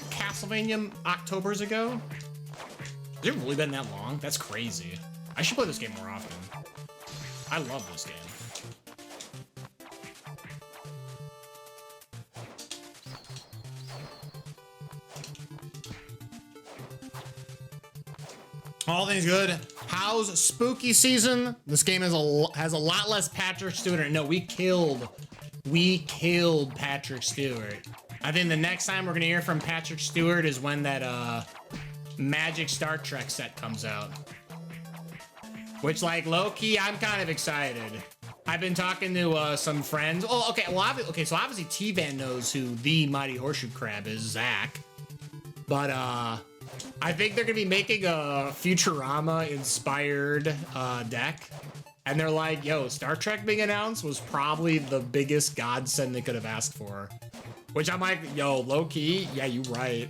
Castlevania Octobers ago? Has it really been that long? That's crazy. I should play this game more often. I love this game. All things good. How's spooky season? This game has a lot less Patrick Stewart. No, we killed Patrick Stewart. I think the next time we're gonna hear from Patrick Stewart is when that Magic Star Trek set comes out. Which, like, low-key, I'm kind of excited. I've been talking to some friends. Oh, okay. Well, so obviously T-Van knows who the Mighty Horseshoe Crab is, Zach. But I think they're gonna be making a Futurama-inspired deck. And they're like, yo, Star Trek being announced was probably the biggest godsend they could have asked for. Which I'm like, yo, low-key, yeah, you right.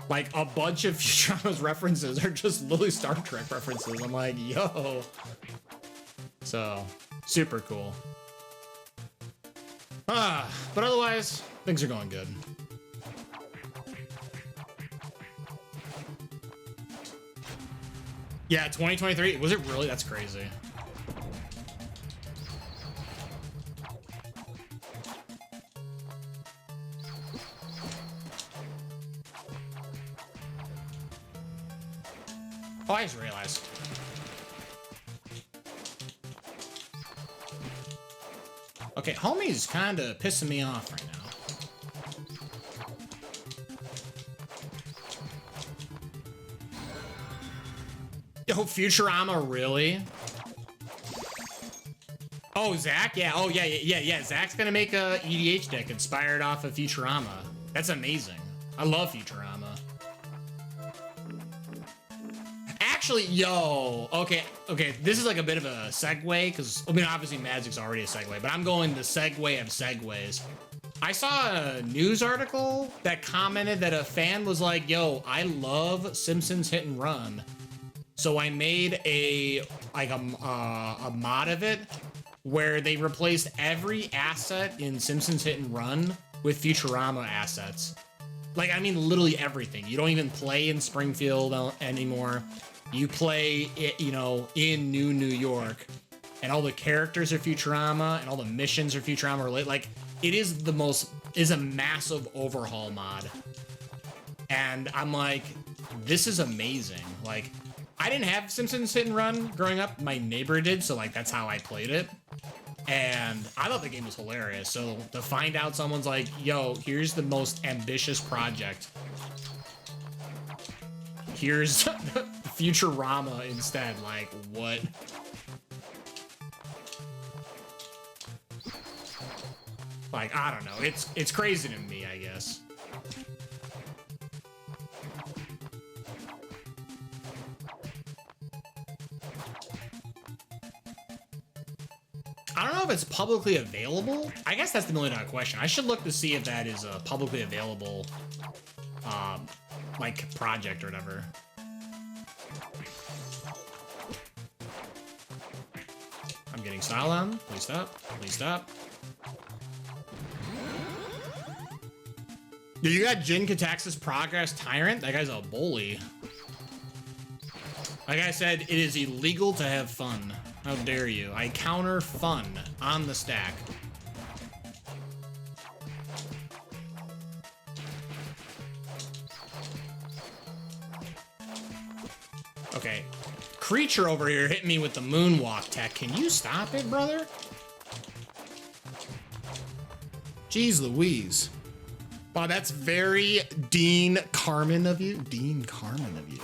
Like, a bunch of Futurama's references are just literally Star Trek references. I'm like, yo. So, super cool. But otherwise, things are going good. Yeah, 2023. Was it really? That's crazy. Oh, I just realized. Okay, homie's kind of pissing me off right now. Yo, Futurama, really? Oh, Zach? Yeah, oh, yeah. Zach's gonna make a EDH deck inspired off of Futurama. That's amazing. I love Futurama. Actually, yo, okay, this is like a bit of a segue, because, I mean, obviously Magic's already a segue, but I'm going the segue of segues. I saw a news article that commented that a fan was like, yo, I love Simpsons Hit and Run. So I made a mod of it where they replaced every asset in Simpsons Hit and Run with Futurama assets. Like, I mean, literally everything. You don't even play in Springfield anymore. You play it, you know, in New York, and all the characters are Futurama, and all the missions are Futurama related. Like, it is a massive overhaul mod. And I'm like, this is amazing. Like, I didn't have Simpsons Hit and Run growing up. My neighbor did, so like that's how I played it. And I thought the game was hilarious. So to find out someone's like, yo, here's the most ambitious project. Here's Futurama instead. Like, what? Like, I don't know. It's crazy to me, I guess. I don't know if it's publicly available. I guess that's the million-dollar question. I should look to see if that is a publicly available, like, project or whatever. I'm getting style on. Please stop. Please stop. Dude, you got Jin Kataxis Progress Tyrant? That guy's a bully. Like I said, it is illegal to have fun. How dare you? I counter fun on the stack. Okay. Creature over here hit me with the moonwalk tech. Can you stop it, brother? Jeez Louise. Wow, that's very Dean Carmen of you. Dean Carmen of you.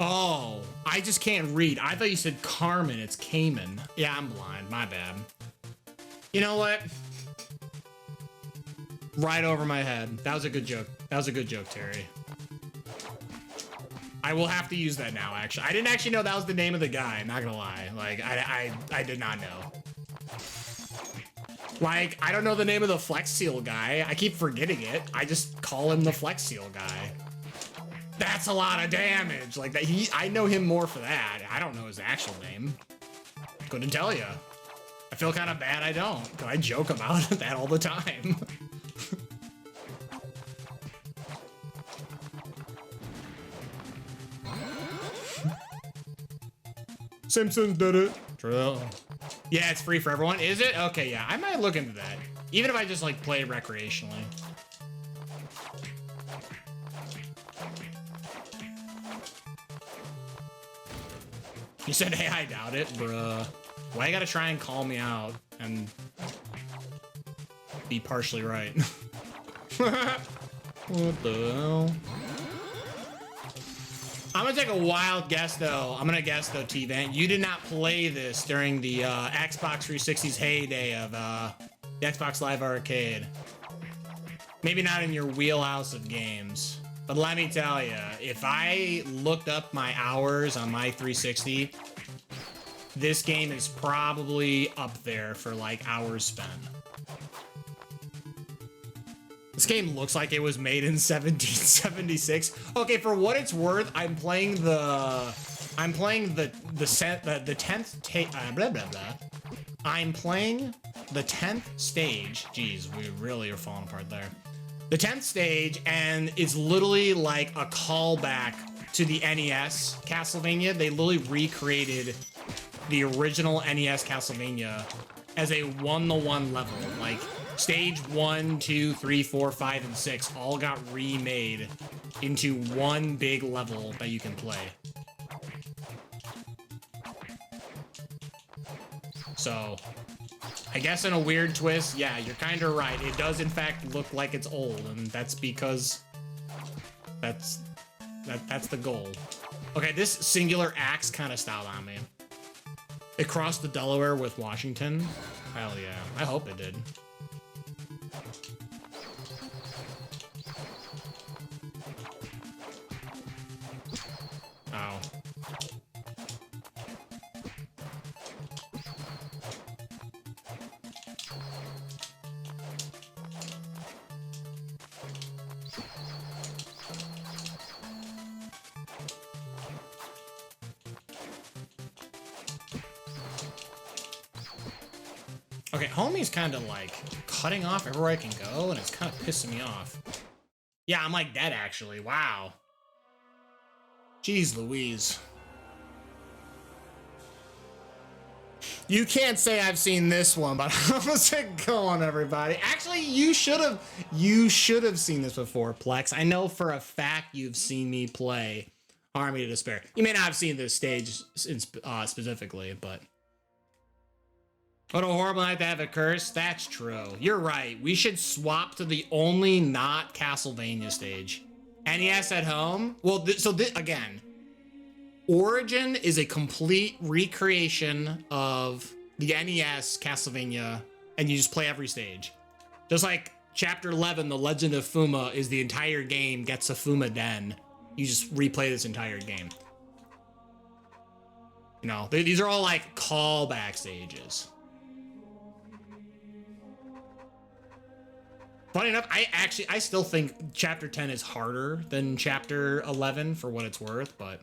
Oh, I just can't read. I thought you said Carmen. It's Cayman. Yeah, I'm blind. My bad. You know what? Right over my head. That was a good joke. That was a good joke, Terry. I will have to use that now, actually. I didn't actually know that was the name of the guy, not gonna lie. Like, I did not know. Like, I don't know the name of the Flex Seal guy. I keep forgetting it. I just call him the Flex Seal guy. That's a lot of damage. Like that, I know him more for that. I don't know his actual name. Couldn't tell you. I feel kind of bad I don't, because I joke about that all the time. Simpsons did it. True. Yeah, it's free for everyone. Is it? Okay, yeah. I might look into that. Even if I just like play recreationally. You said, hey, I doubt it, bruh. Why you gotta try and call me out and be partially right? What the hell? I'm gonna take a wild guess though. I'm gonna guess though, T-Vent, you did not play this during the Xbox 360's heyday of the Xbox Live Arcade. Maybe not in your wheelhouse of games. But let me tell you, if I looked up my hours on my 360, this game is probably up there for like hours spent. This game looks like it was made in 1776. Okay, for what it's worth, I'm playing the 10th blah blah blah. I'm playing the 10th stage. Jeez, we really are falling apart there. The 10th stage, and it's literally like a callback to the NES Castlevania. They literally recreated the original NES Castlevania as a one-to-one level. Like stage 1, 2, 3, 4, 5, and 6 all got remade into one big level that you can play. So, I guess in a weird twist, yeah, you're kind of right. It does in fact look like it's old, and that's because that's the goal. Okay, this singular axe kind of styled on me. It crossed the Delaware with Washington. Hell yeah, I hope it did. Oh. Okay, homie's kind of like cutting off everywhere I can go, and it's kind of pissing me off. Yeah, I'm like dead actually. Wow. Jeez Louise. You can't say I've seen this one, but how's it going, everybody? Actually, you should have seen this before, Plex. I know for a fact you've seen me play Army to Despair. You may not have seen this stage specifically, but what a horrible night to have a curse. That's true. You're right. We should swap to the only not Castlevania stage. NES at home. Well, again, Origin is a complete recreation of the NES Castlevania, and you just play every stage. Just like Chapter 11, The Legend of Fuma, is the entire game gets a Fuma Den. You just replay this entire game. You know, these are all like callback stages. Funny enough, I still think Chapter 10 is harder than Chapter 11 for what it's worth, but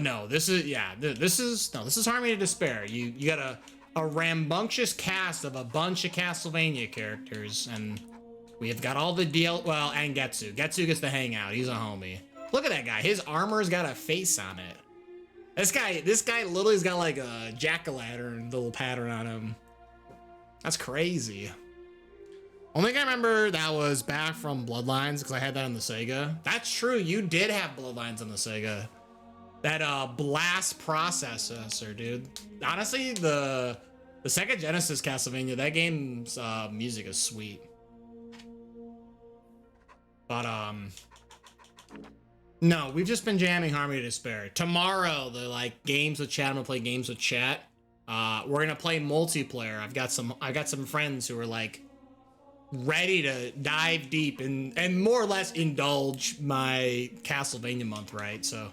no, this is Harmony to Despair. You got a rambunctious cast of a bunch of Castlevania characters, and we have got all the and Getsu. Getsu gets to hang out. He's a homie. Look at that guy. His armor's got a face on it. This guy literally's got like a jack-o'-lantern little pattern on him. That's crazy. Only thing I remember that was back from Bloodlines, because I had that on the Sega. That's true, you did have Bloodlines on the Sega. That blast processor, dude. Honestly, the Sega Genesis Castlevania, that game's music is sweet. But No, we've just been jamming Harmony to Despair. Tomorrow, the like games with chat. I'm gonna play games with chat. We're gonna play multiplayer. I got some friends who are like ready to dive deep and more or less indulge my Castlevania month, right? So,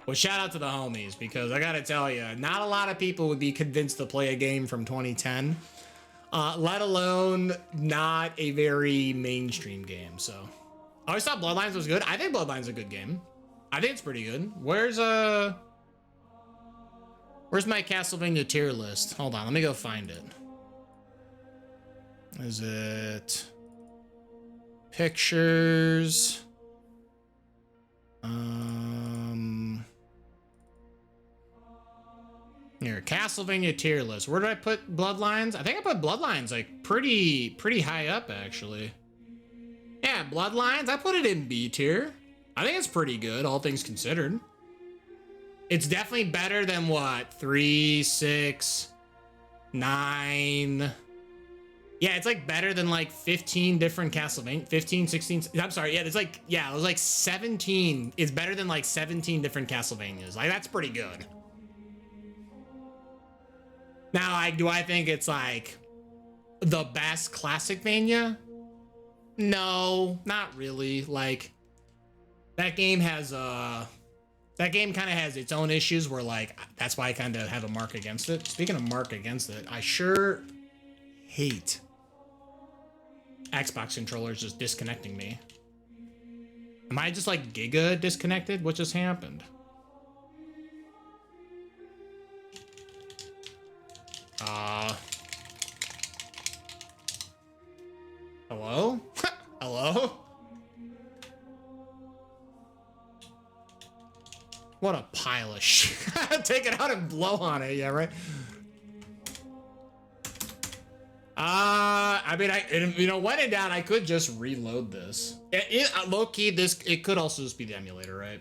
well, shout out to the homies, because I gotta tell you, not a lot of people would be convinced to play a game from 2010, let alone not a very mainstream game. So, I always thought Bloodlines was good. I think Bloodlines is a good game. I think it's pretty good. Where's my Castlevania tier list? Hold on, let me go find it. Is it pictures? Here, Castlevania tier list. Where did I put Bloodlines? I think I put Bloodlines like pretty high up, actually. Yeah, Bloodlines, I put it in B tier. I think it's pretty good, all things considered. It's definitely better than what? 3, 6, 9. Yeah, it's like better than like 15 different Castlevania, 15, 16. I'm sorry. Yeah, it was like 17. It's better than like 17 different Castlevanias. Like, that's pretty good. Now, do I think it's like the best Classicvania? No, not really. Like, that game kind of has its own issues where, like, that's why I kind of have a mark against it. Speaking of mark against it, I sure hate Xbox controllers just disconnecting me. Am I just like giga disconnected? What just happened? Hello? Hello? What a pile of shit. Take it out and blow on it, yeah, right? I mean, you know, when in doubt, I could just reload this. Low key, it could also just be the emulator, right?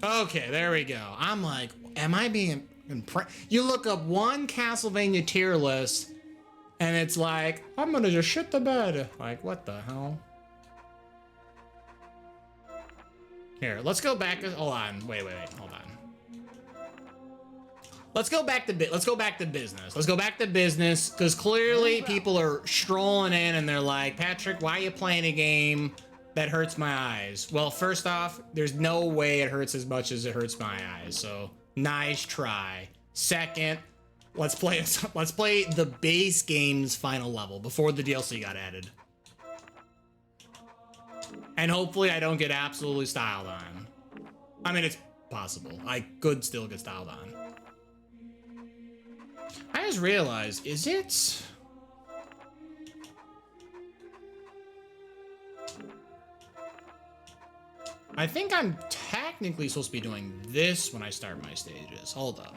Okay, there we go. I'm like, am I being impressed? You look up one Castlevania tier list, and it's like, I'm gonna just shit the bed. Like, what the hell? Here, let's go back. Hold on. Wait. Hold on. Let's go back to business. Let's go back to business, because clearly people are strolling in and they're like, Patrick, why are you playing a game that hurts my eyes? Well, first off, there's no way it hurts as much as it hurts my eyes. So nice try. Second, let's play the base game's final level before the DLC got added. And hopefully I don't get absolutely styled on. I mean, it's possible. I could still get styled on. I just realized, is it... I think I'm technically supposed to be doing this when I start my stages. Hold up.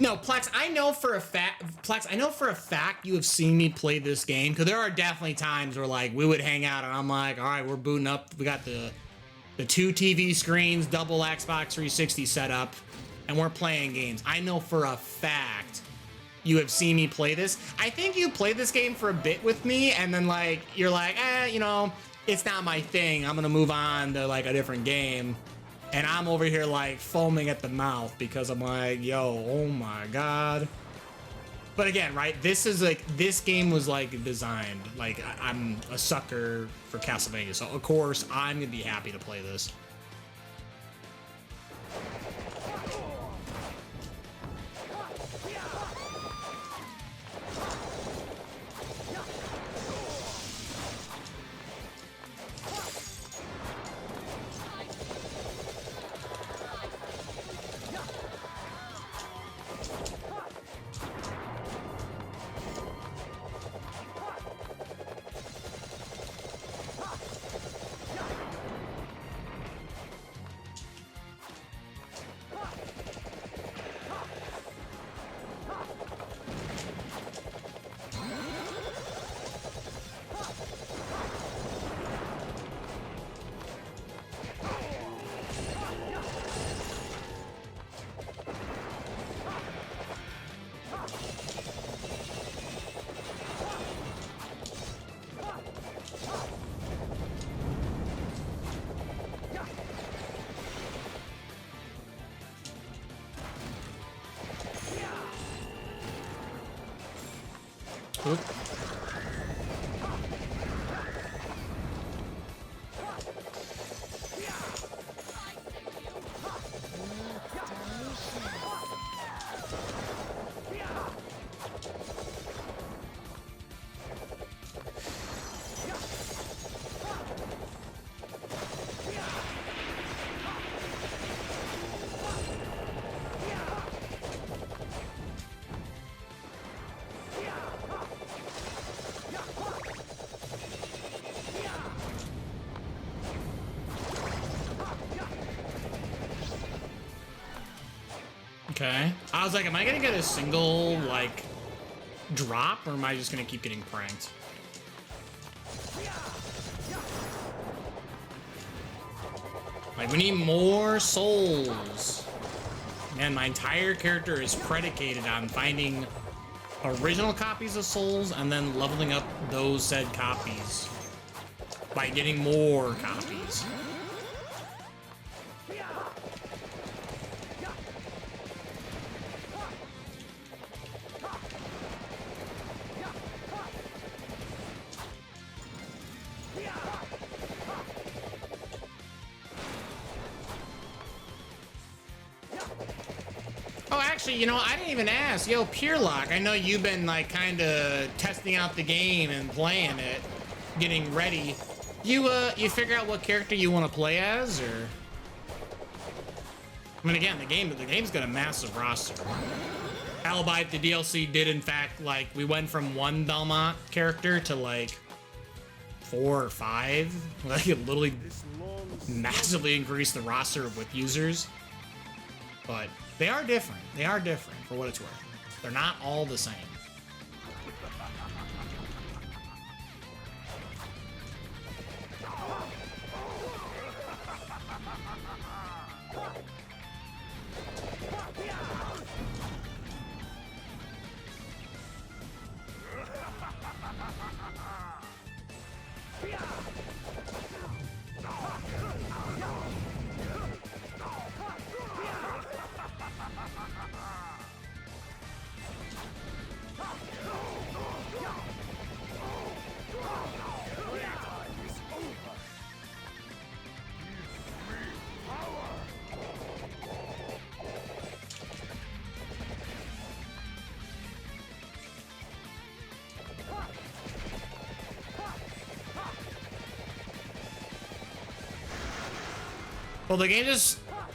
No, Plex, I know for a fact you have seen me play this game, because there are definitely times where, like, we would hang out and I'm like, all right, we're booting up. We got the 2 TV screens, double Xbox 360 setup, and we're playing games. I know for a fact you have seen me play this. I think you played this game for a bit with me, and then, like, you're like, you know, it's not my thing. I'm gonna move on to, like, a different game. And I'm over here, like, foaming at the mouth because I'm like, yo, oh my god. But again, right, this game was, like, designed. Like, I'm a sucker for Castlevania, so of course I'm gonna be happy to play this. Oop. Okay. I was like, am I gonna get a single, like, drop, or am I just gonna keep getting pranked? Like, we need more souls. Man, my entire character is predicated on finding original copies of souls and then leveling up those said copies by getting more copies. Oh, actually, you know, I didn't even ask. Yo, Purelock, I know you've been, like, kind of testing out the game and playing it, getting ready. You figure out what character you want to play as, or? I mean, again, the game's got a massive roster. Albeit the DLC did, in fact, like, we went from 1 Belmont character to, like, 4 or 5. Like, it literally massively increased the roster with users. But they are different. They are different, for what it's worth. They're not all the same.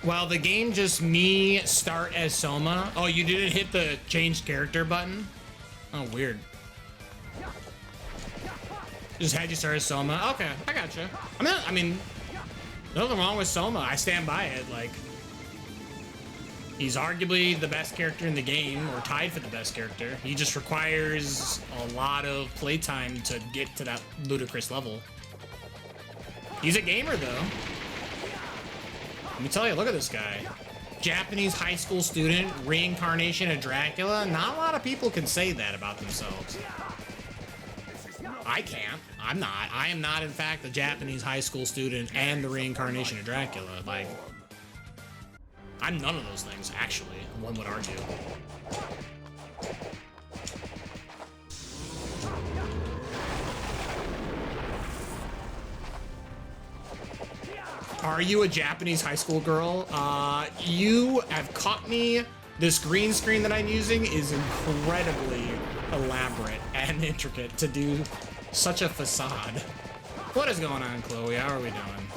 Well, the game just me start as Soma. Oh, you didn't hit the change character button? Oh, weird. Just had you start as Soma. Okay, I gotcha. I mean, nothing wrong with Soma. I stand by it. Like, he's arguably the best character in the game, or tied for the best character. He just requires a lot of playtime to get to that ludicrous level. He's a gamer, though. Let me tell you, look at this guy. Japanese high school student, reincarnation of Dracula. Not a lot of people can say that about themselves. I can't. I'm not. I am not, in fact, a Japanese high school student and the reincarnation of Dracula. Like, I'm none of those things, actually, one would argue. Are you a Japanese high school girl? You have caught me. This green screen that I'm using is incredibly elaborate and intricate to do such a facade. What is going on, Chloe? How are we doing?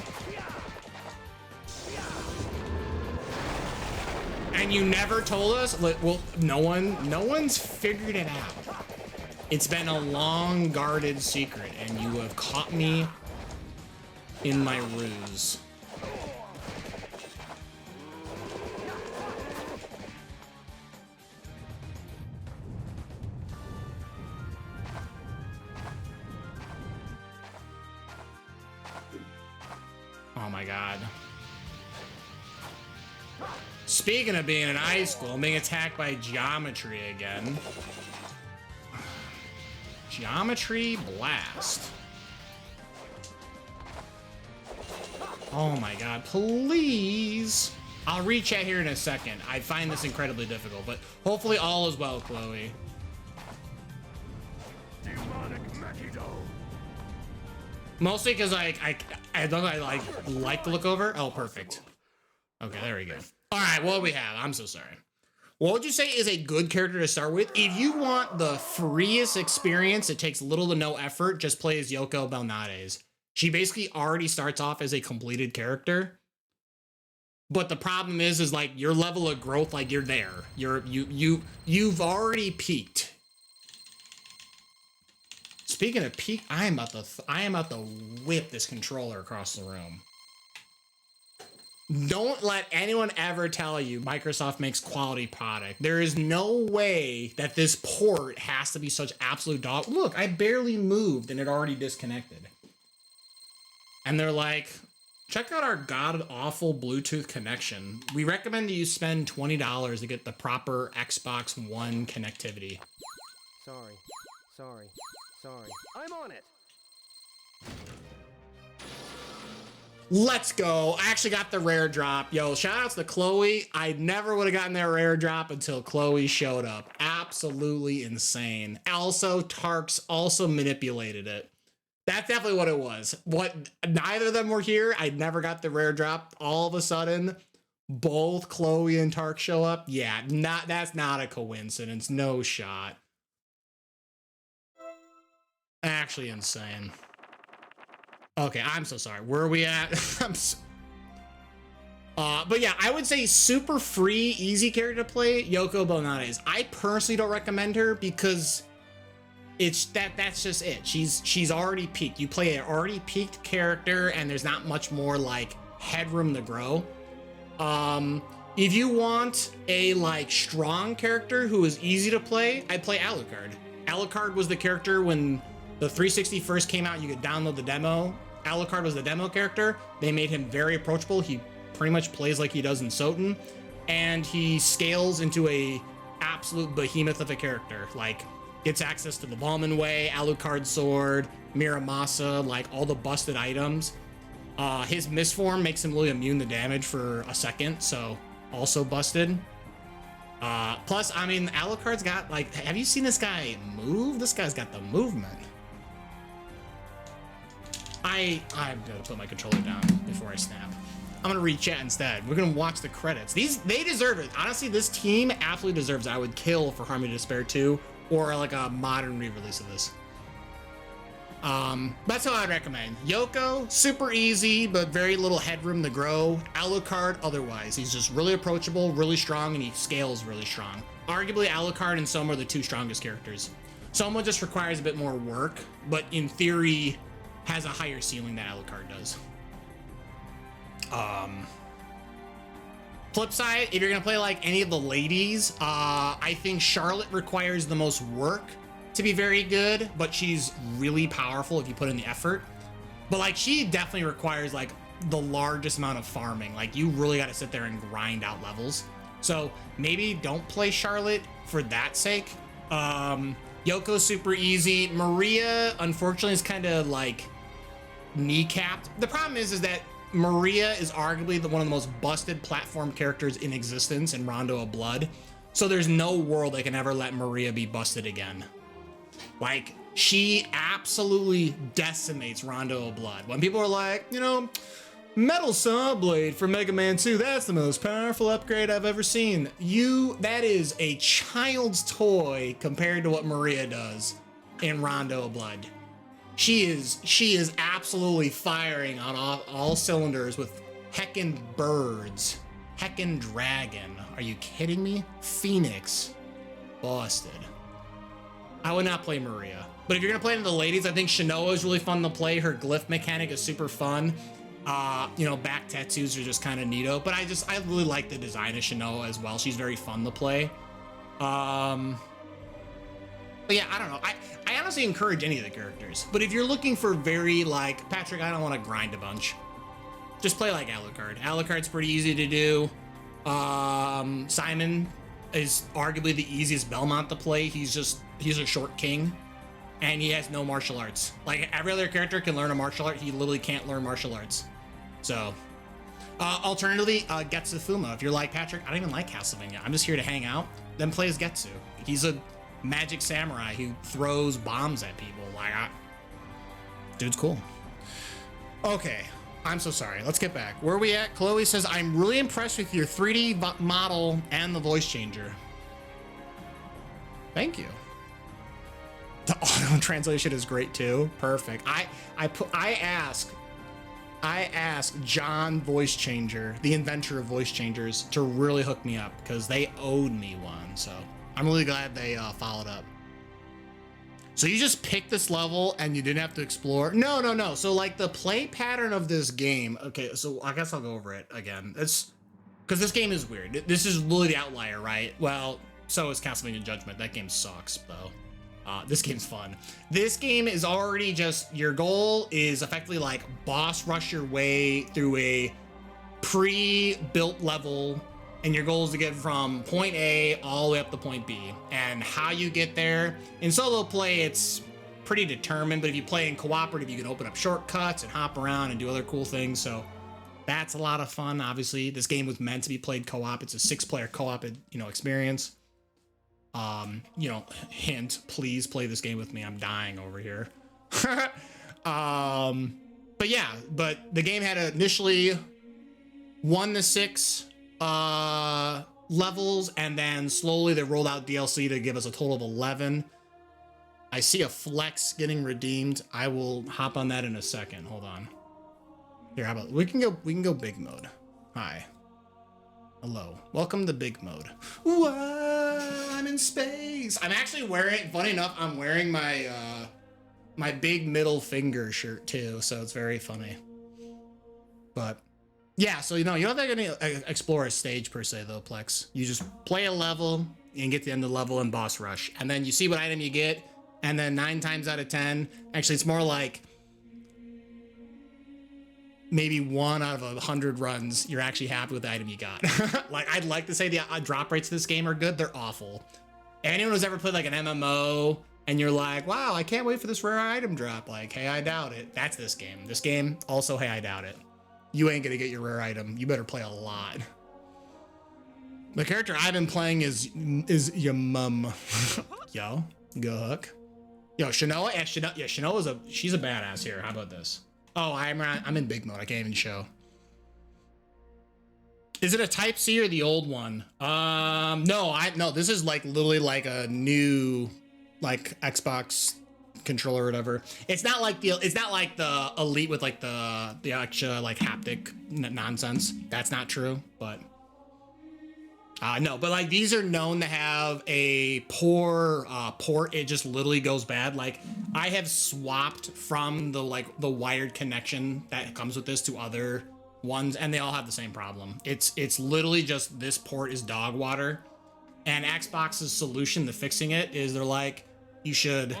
And you never told us? Well, no one's figured it out. It's been a long guarded secret, and you have caught me in my ruse. Oh my god. Speaking of being in high school, I'm being attacked by geometry again. Geometry blast. Oh my god, please. I'll re-chat here in a second. I find this incredibly difficult, but hopefully all is well, Chloe. Mostly because I like to look over. Oh, perfect. Okay, there we go. All right, what do we have? I'm so sorry. What would you say is a good character to start with? If you want the freest experience, it takes little to no effort, just play as Yoko Belnades. She basically already starts off as a completed character. But the problem is like your level of growth, like you're there. You've already peaked. Speaking of peak, I am about to whip this controller across the room. Don't let anyone ever tell you Microsoft makes quality product. There is no way that this port has to be such absolute dog. Look, I barely moved and it already disconnected. And they're like, check out our god-awful Bluetooth connection. We recommend that you spend $20 to get the proper Xbox One connectivity. Sorry. I'm on it. Let's go. I actually got the rare drop. Yo, shout outs to Chloe. I never would have gotten that rare drop until Chloe showed up. Absolutely insane. Also, Tarks also manipulated it. That's definitely what it was. Neither of them were here. I never got the rare drop. All of a sudden, both Chloe and Tark show up. Yeah, that's not a coincidence. No shot. Actually insane. Okay, I'm so sorry. Where are we at? But yeah, I would say super free, easy character to play, Yoko Belnades. I personally don't recommend her because that's just it. She's already peaked. You play an already peaked character and there's not much more like headroom to grow. If you want a like strong character who is easy to play, I'd play Alucard. Alucard was the character when the 360 first came out, you could download the demo. Alucard was the demo character. They made him very approachable. He pretty much plays like he does in Soten. And he scales into a absolute behemoth of a character. Like, gets access to the Valman Way, Alucard Sword, Miramasa, like all the busted items. His misform makes him really immune to damage for a second, so also busted. Plus, I mean, Alucard's got, like, have you seen this guy move? This guy's got the movement. I'm gonna put my controller down before I snap. I'm gonna read chat instead. We're gonna watch the credits. They deserve it. Honestly, this team absolutely deserves it. I would kill for Harmony of Despair 2 or like a modern re-release of this. That's how I'd recommend. Yoko, super easy, but very little headroom to grow. Alucard, otherwise. He's just really approachable, really strong, and he scales really strong. Arguably, Alucard and Soma are the two strongest characters. Soma just requires a bit more work, but in theory, has a higher ceiling than Alucard does. Flip side, if you're gonna play like any of the ladies, I think Charlotte requires the most work to be very good, but she's really powerful if you put in the effort. But like, she definitely requires like the largest amount of farming. Like, you really got to sit there and grind out levels. So maybe don't play Charlotte for that sake. Yoko's super easy. Maria, unfortunately, is kind of like kneecapped. The problem is that Maria is arguably one of the most busted platform characters in existence in Rondo of Blood. So there's no world they can ever let Maria be busted again. Like, she absolutely decimates Rondo of Blood. When people are like, you know, Metal Saw Blade for Mega Man 2, that's the most powerful upgrade I've ever seen. That is a child's toy compared to what Maria does in Rondo of Blood. She is absolutely firing on all cylinders with heckin' birds. Heckin' dragon. Are you kidding me? Phoenix. Busted. I would not play Maria. But if you're gonna play into the ladies, I think Shinoa is really fun to play. Her glyph mechanic is super fun. You know, back tattoos are just kind of neato. But I really like the design of Shinoa as well. She's very fun to play. But yeah, I don't know. I honestly encourage any of the characters. But if you're looking for very, like, Patrick, I don't want to grind a bunch, just play like Alucard. Alucard's pretty easy to do. Simon is arguably the easiest Belmont to play. He's a short king, and he has no martial arts. Like, every other character can learn a martial art. He literally can't learn martial arts. So, alternatively, Getsu Fuma. If you're like, Patrick, I don't even like Castlevania. I'm just here to hang out. Then play as Getsu. magic samurai who throws bombs at people. Like, dude's cool. Okay, I'm so sorry. Let's get back. Where are we at? Chloe says, I'm really impressed with your 3D model and the voice changer. Thank you. The auto translation is great too. Perfect. I asked John Voice Changer, the inventor of voice changers, to really hook me up because they owed me one. So I'm really glad they followed up. So you just picked this level and you didn't have to explore? No. So like the play pattern of this game. Okay, so I guess I'll go over it again. It's because this game is weird. This is really the outlier, right? Well, so is Castlevania Judgment. That game sucks though. This game's fun. This game is already just, your goal is effectively like boss rush your way through a pre-built level, and your goal is to get from point A all the way up to point B. And how you get there, in solo play, it's pretty determined, but if you play in cooperative, you can open up shortcuts and hop around and do other cool things. So that's a lot of fun. Obviously, this game was meant to be played co-op. It's a 6-player co-op, experience. Hint, please play this game with me. I'm dying over here. But the game had initially 1 to 6 levels, and then slowly they rolled out DLC to give us a total of 11. I see a flex getting redeemed. I will hop on that in a second. Hold on. Here, how about we can go big mode. Hi. Hello. Welcome to big mode. Whoa, I'm in space. I'm actually wearing, funny enough, I'm wearing my my big middle finger shirt too, so it's very funny. But yeah, so you're not gonna explore a stage per se though, Plex. You just play a level and get to the end of the level and boss rush. And then you see what item you get, and then 9 times out of 10, actually it's more like maybe 1 out of 100 runs, you're actually happy with the item you got. Like, I'd like to say the drop rates of this game are good. They're awful. Anyone who's ever played like an MMO and you're like, wow, I can't wait for this rare item drop. Like, hey, I doubt it. That's this game. This game also, hey, I doubt it. You ain't gonna get your rare item. You better play a lot. The character I've been playing is your mum. Yo, go hook. Yo, Shanoa. Yeah, Shanoa's she's a badass here. How about this? Oh, I'm in big mode. I can't even show. Is it a Type C or the old one? No. This is like literally like a new, like Xbox controller or whatever. It's not like the Elite with like the extra like haptic nonsense. That's not true, but no. But like these are known to have a poor port. It just literally goes bad. Like I have swapped from the wired connection that comes with this to other ones, and they all have the same problem. It's literally just this port is dog water, and Xbox's solution to fixing it is they're like, you should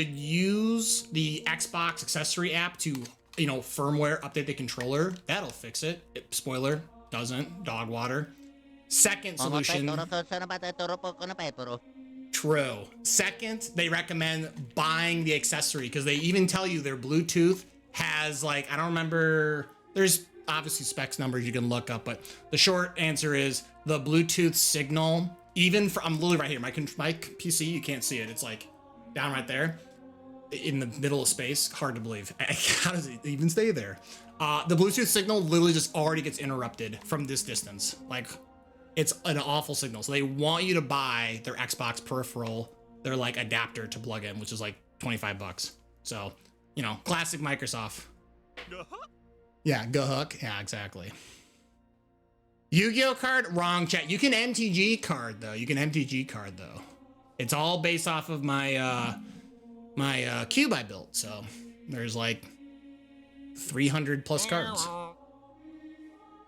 use the Xbox accessory app to firmware update the controller. That'll fix it. Spoiler, doesn't. Dog water. Second solution. True. Second, they recommend buying the accessory because they even tell you their Bluetooth has like, I don't remember, there's obviously specs numbers you can look up, but the short answer is the Bluetooth signal, even for, I'm literally right here, my PC, you can't see it. It's like down right there in the middle of space. Hard to believe. How does it even stay there? The Bluetooth signal literally just already gets interrupted from this distance. Like, it's an awful signal. So they want you to buy their Xbox peripheral, their like adapter to plug in, which is like $25. So, classic Microsoft. Yeah, go hook. Yeah, exactly. Yu-Gi-Oh card, wrong chat. You can MTG card though. It's all based off of my my cube I built. So there's like 300 plus cards.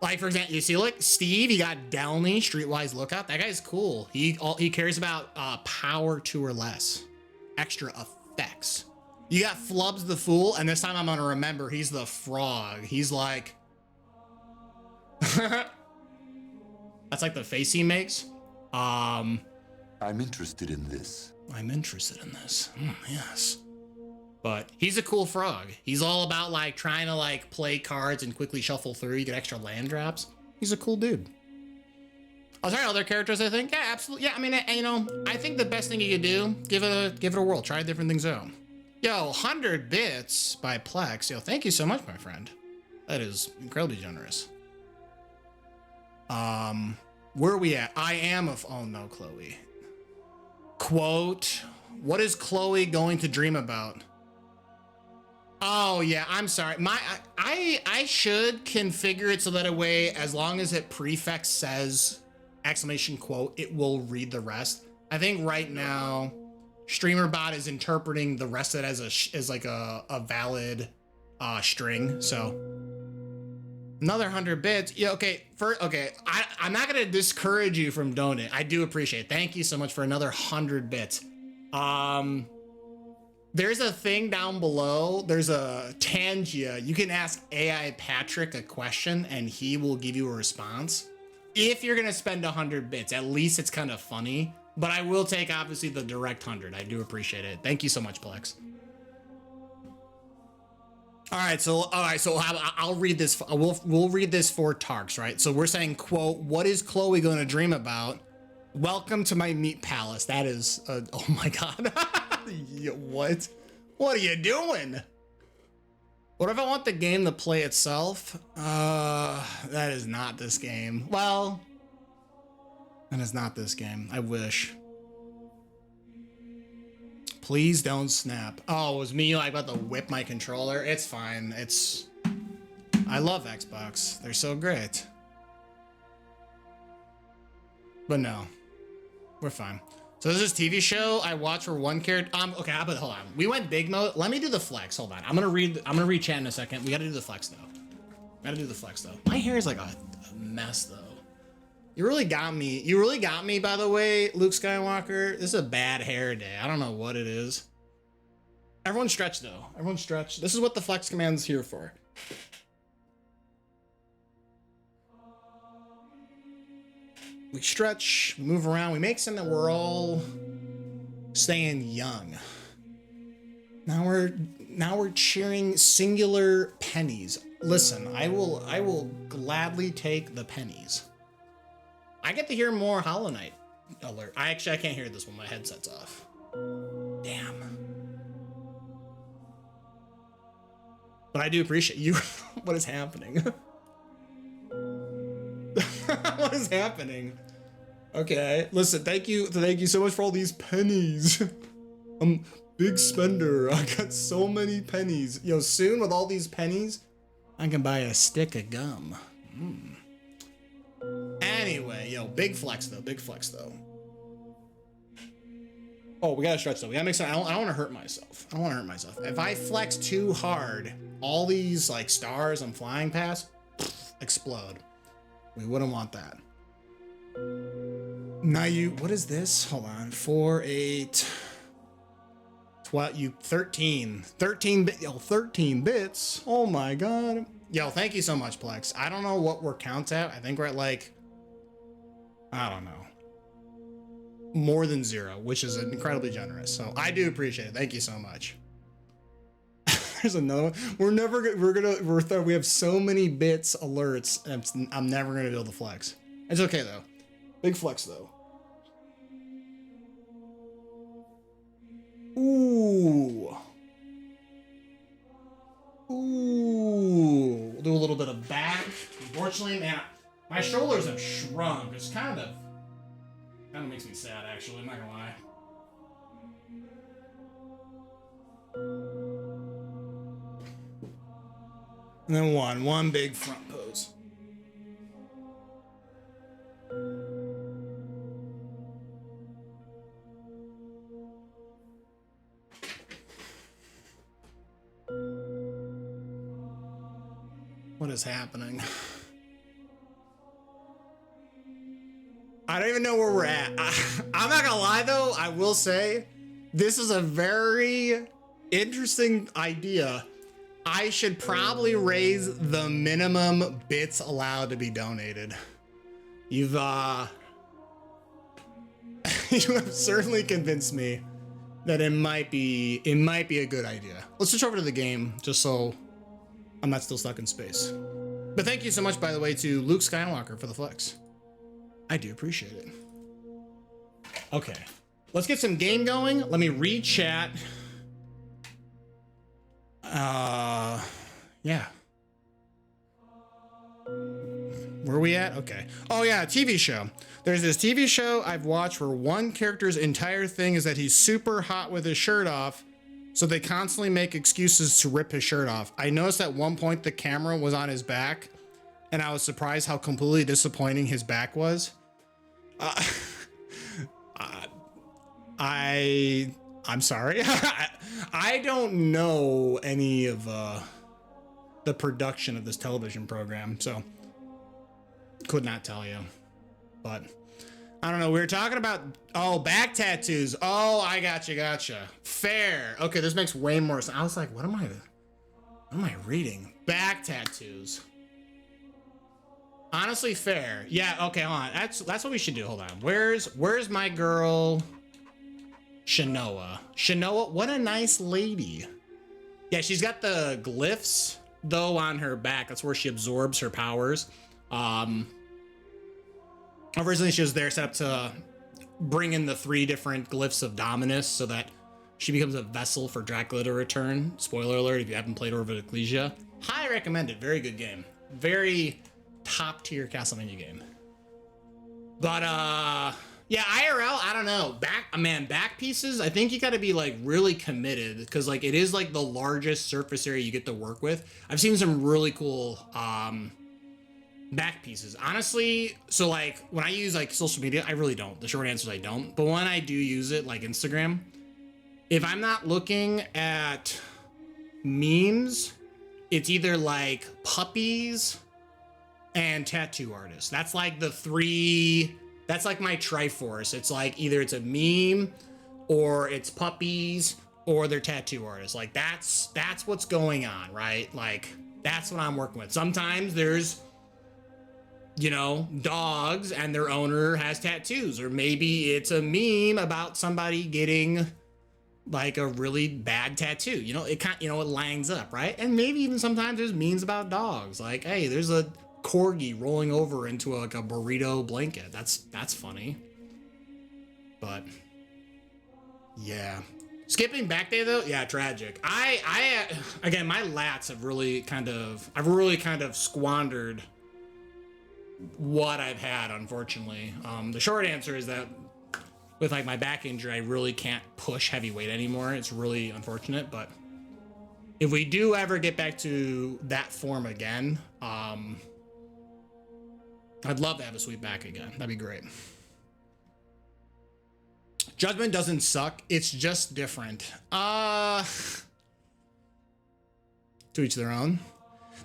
Like for example, you see, look, Steve, you got Delny, Streetwise Lookout. That guy's cool. He cares about power 2 or less, extra effects. You got Flubs the Fool, and this time I'm gonna remember he's the frog. He's like, that's like the face he makes. I'm interested in this. Yes. But he's a cool frog. He's all about like trying to like play cards and quickly shuffle through. You get extra land drops. He's a cool dude. Oh, sorry, other characters, I think. Yeah, absolutely. Yeah, I mean, you know, I think the best thing you could do, give it a whirl. Try different things out. Yo, 100 bits by Plex. Yo, thank you so much, my friend. That is incredibly generous. Where are we at? I am of, oh no, Chloe. Quote, what is Chloe going to dream about? Oh yeah, I'm sorry. I should configure it so that a way, as long as it prefix says exclamation quote, it will read the rest. I think right now, StreamerBot is interpreting the rest of it as like a valid string. So another 100 bits. Yeah, okay. I'm not gonna discourage you from donating. I do appreciate it. Thank you so much for another 100 bits. There's a thing down below. There's a Tangia. You can ask AI Patrick a question and he will give you a response. If you're gonna spend 100 bits, at least it's kind of funny. But I will take obviously the direct 100. I do appreciate it. Thank you so much, Plex. All right, so I'll read this. We'll read this for Tarks, right? So we're saying, quote, what is Chloe going to dream about? Welcome to my meat palace. That is, oh my God. What? What are you doing? What if I want the game to play itself? That is not this game. Well, that is not this game. I wish. Please don't snap. Oh, it was me like about to whip my controller. It's fine. I love Xbox. They're so great. But no, we're fine. So this is TV show I watch for one character. Okay, but hold on. We went big mode. Let me do the flex. Hold on. I'm gonna read chat in a second. We gotta do the flex though. My hair is like a mess though. You really got me. You really got me, by the way, Luke Skywalker. This is a bad hair day. I don't know what it is. Everyone stretch though. Everyone stretch. This is what the flex command's here for. We stretch, we move around, we make something that we're all staying young. Now we're cheering singular pennies. Listen, I will gladly take the pennies. I get to hear more Hollow Knight alert. I can't hear this when my headset's off. Damn. But I do appreciate you. What is happening? What is happening? Okay, listen, thank you so much for all these pennies. I'm big spender. I got so many pennies. Yo, soon with all these pennies, I can buy a stick of gum. Anyway, yo, big flex though. Oh, we gotta stretch though. We gotta make sense. I don't want to hurt myself. If I flex too hard, all these like stars I'm flying past explode. We wouldn't want that. Now what is this? Hold on. 4, 8, 12, 13 bits. Oh my God. Yo, thank you so much, Plex. I don't know what we're counts at. I think we're at like, I don't know, more than 0, which is incredibly generous. So I do appreciate it. Thank you so much. There's another one. We have so many bits alerts. I'm never gonna be able to flex. It's okay though. Big flex though. Ooh. We'll do a little bit of back. Unfortunately, man, my shoulders have shrunk. It's kind of makes me sad actually, I'm not gonna lie. And then one big front pose. What is happening? I don't even know where we're at. I'm not gonna lie though, I will say, this is a very interesting idea. I should probably raise the minimum bits allowed to be donated. You have certainly convinced me that it might be a good idea. Let's switch over to the game just so I'm not still stuck in space. But thank you so much, by the way, to Luke Skywalker for the flex. I do appreciate it. Okay, let's get some game going. Let me read chat. Yeah. Where are we at? Okay. Oh yeah, TV show. There's this TV show I've watched where one character's entire thing is that he's super hot with his shirt off, so they constantly make excuses to rip his shirt off. I noticed at one point the camera was on his back, and I was surprised how completely disappointing his back was. I'm sorry. I don't know any of the production of this television program, so could not tell you. But I don't know. We were talking about back tattoos. Oh, I gotcha. Fair. Okay, this makes way more sense. I was like, what am I reading? Back tattoos. Honestly, fair. Yeah. Okay, hold on. That's what we should do. Hold on. Where's my girl? Shanoa, what a nice lady. Yeah, she's got the glyphs though on her back. That's where she absorbs her powers. Originally she was there set up to bring in the 3 different glyphs of Dominus so that she becomes a vessel for Dracula to return. Spoiler alert if you haven't played Order of Ecclesia. Highly recommended. Very good game. Very top tier Castlevania game. But yeah, IRL, I don't know. Back pieces, I think you got to be like really committed because like it is like the largest surface area you get to work with. I've seen some really cool back pieces. Honestly, so like when I use like social media, I really don't. The short answer is I don't. But when I do use it, like Instagram, if I'm not looking at memes, it's either like puppies and tattoo artists. That's like the 3. That's like my Triforce. It's like either it's a meme or it's puppies or they're tattoo artists. Like that's what's going on, right? Like that's what I'm working with. Sometimes there's, you know, dogs and their owner has tattoos, or maybe it's a meme about somebody getting like a really bad tattoo. You know, it lines up, right? And maybe even sometimes there's memes about dogs. Like, hey, there's a corgi rolling over into like a burrito blanket. That's funny. But yeah, skipping back day though, yeah, tragic. I again, my lats have really kind of squandered what I've had, unfortunately. The short answer is that with like my back injury, I really can't push heavyweight anymore. It's really unfortunate, but if we do ever get back to that form again, I'd love to have a sweet back again. That'd be great. Judgment doesn't suck. It's just different. To each their own.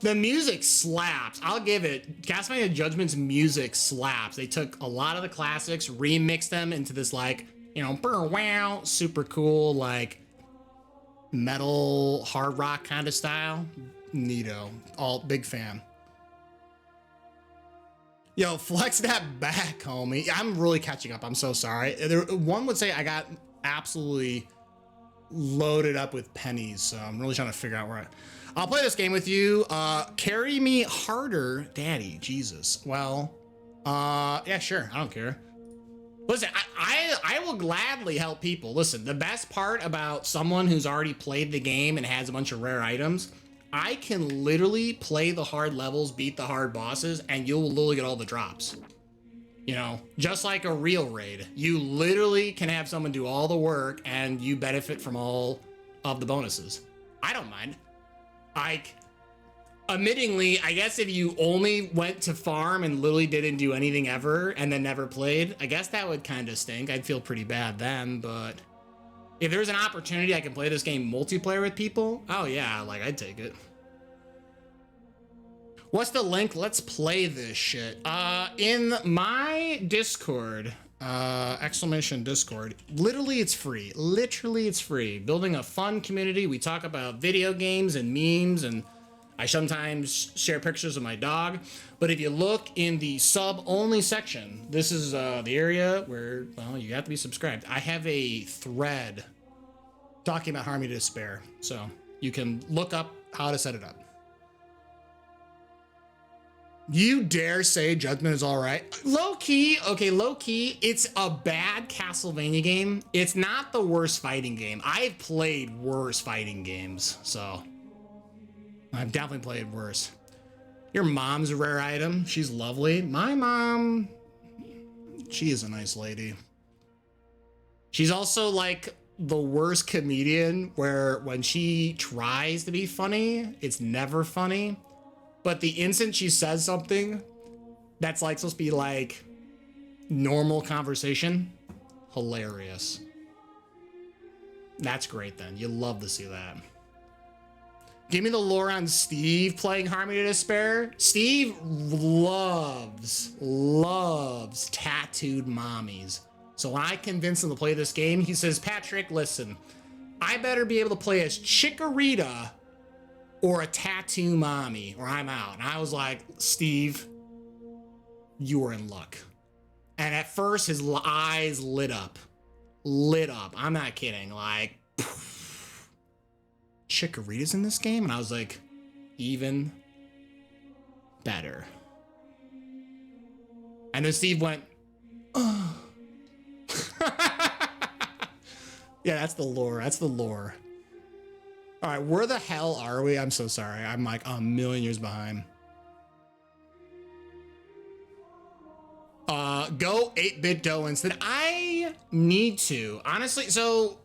The music slaps. I'll give it. Castlevania Judgment's music slaps. They took a lot of the classics, remixed them into this like, you know, wow, super cool, like metal, hard rock kind of style. Neato. All big fan. Yo, flex that back, homie. I'm really catching up. I'm so sorry. One would say I got absolutely loaded up with pennies, so I'm really trying to figure out where I'll play this game with you. Carry me harder, daddy. Jesus. Well, yeah, sure. I don't care. Listen, I will gladly help people. Listen, the best part about someone who's already played the game and has a bunch of rare items, I can literally play the hard levels, beat the hard bosses, and you'll literally get all the drops. You know, just like a real raid. You literally can have someone do all the work and you benefit from all of the bonuses. I don't mind. Like, admittingly, I guess if you only went to farm and literally didn't do anything ever and then never played, I guess that would kind of stink. I'd feel pretty bad then, but if there's an opportunity I can play this game multiplayer with people, oh yeah, like I'd take it. What's the link? Let's play this shit. In my Discord, exclamation Discord, literally it's free. Literally it's free. Building a fun community. We talk about video games and memes, and I sometimes share pictures of my dog. But if you look in the sub only section, this is the area where, well, you have to be subscribed. I have a thread talking about Harmony to Despair. So you can look up how to set it up. You dare say Judgment is all right? Low key, okay, low key, it's a bad Castlevania game. It's not the worst fighting game. I've played worse fighting games, so I've definitely played worse. Your mom's a rare item. She's lovely. My mom, she is a nice lady. She's also like the worst comedian where when she tries to be funny, it's never funny. But the instant she says something that's like supposed to be like normal conversation, hilarious. That's great then. You love to see that. Give me the lore on Steve playing Harmony to Despair. Steve loves tattooed mommies. So when I convince him to play this game, he says, Patrick, listen, I better be able to play as Chikorita or a tattoo mommy, or I'm out. And I was like, Steve, you are in luck. And at first, his eyes lit up. I'm not kidding. Like, Chikorita's in this game? And I was like, even better. And then Steve went, oh. Yeah, that's the lore. That's the lore. All right, where the hell are we? I'm so sorry. I'm like a million years behind. Go 8-bit dough instead. I need to, honestly. So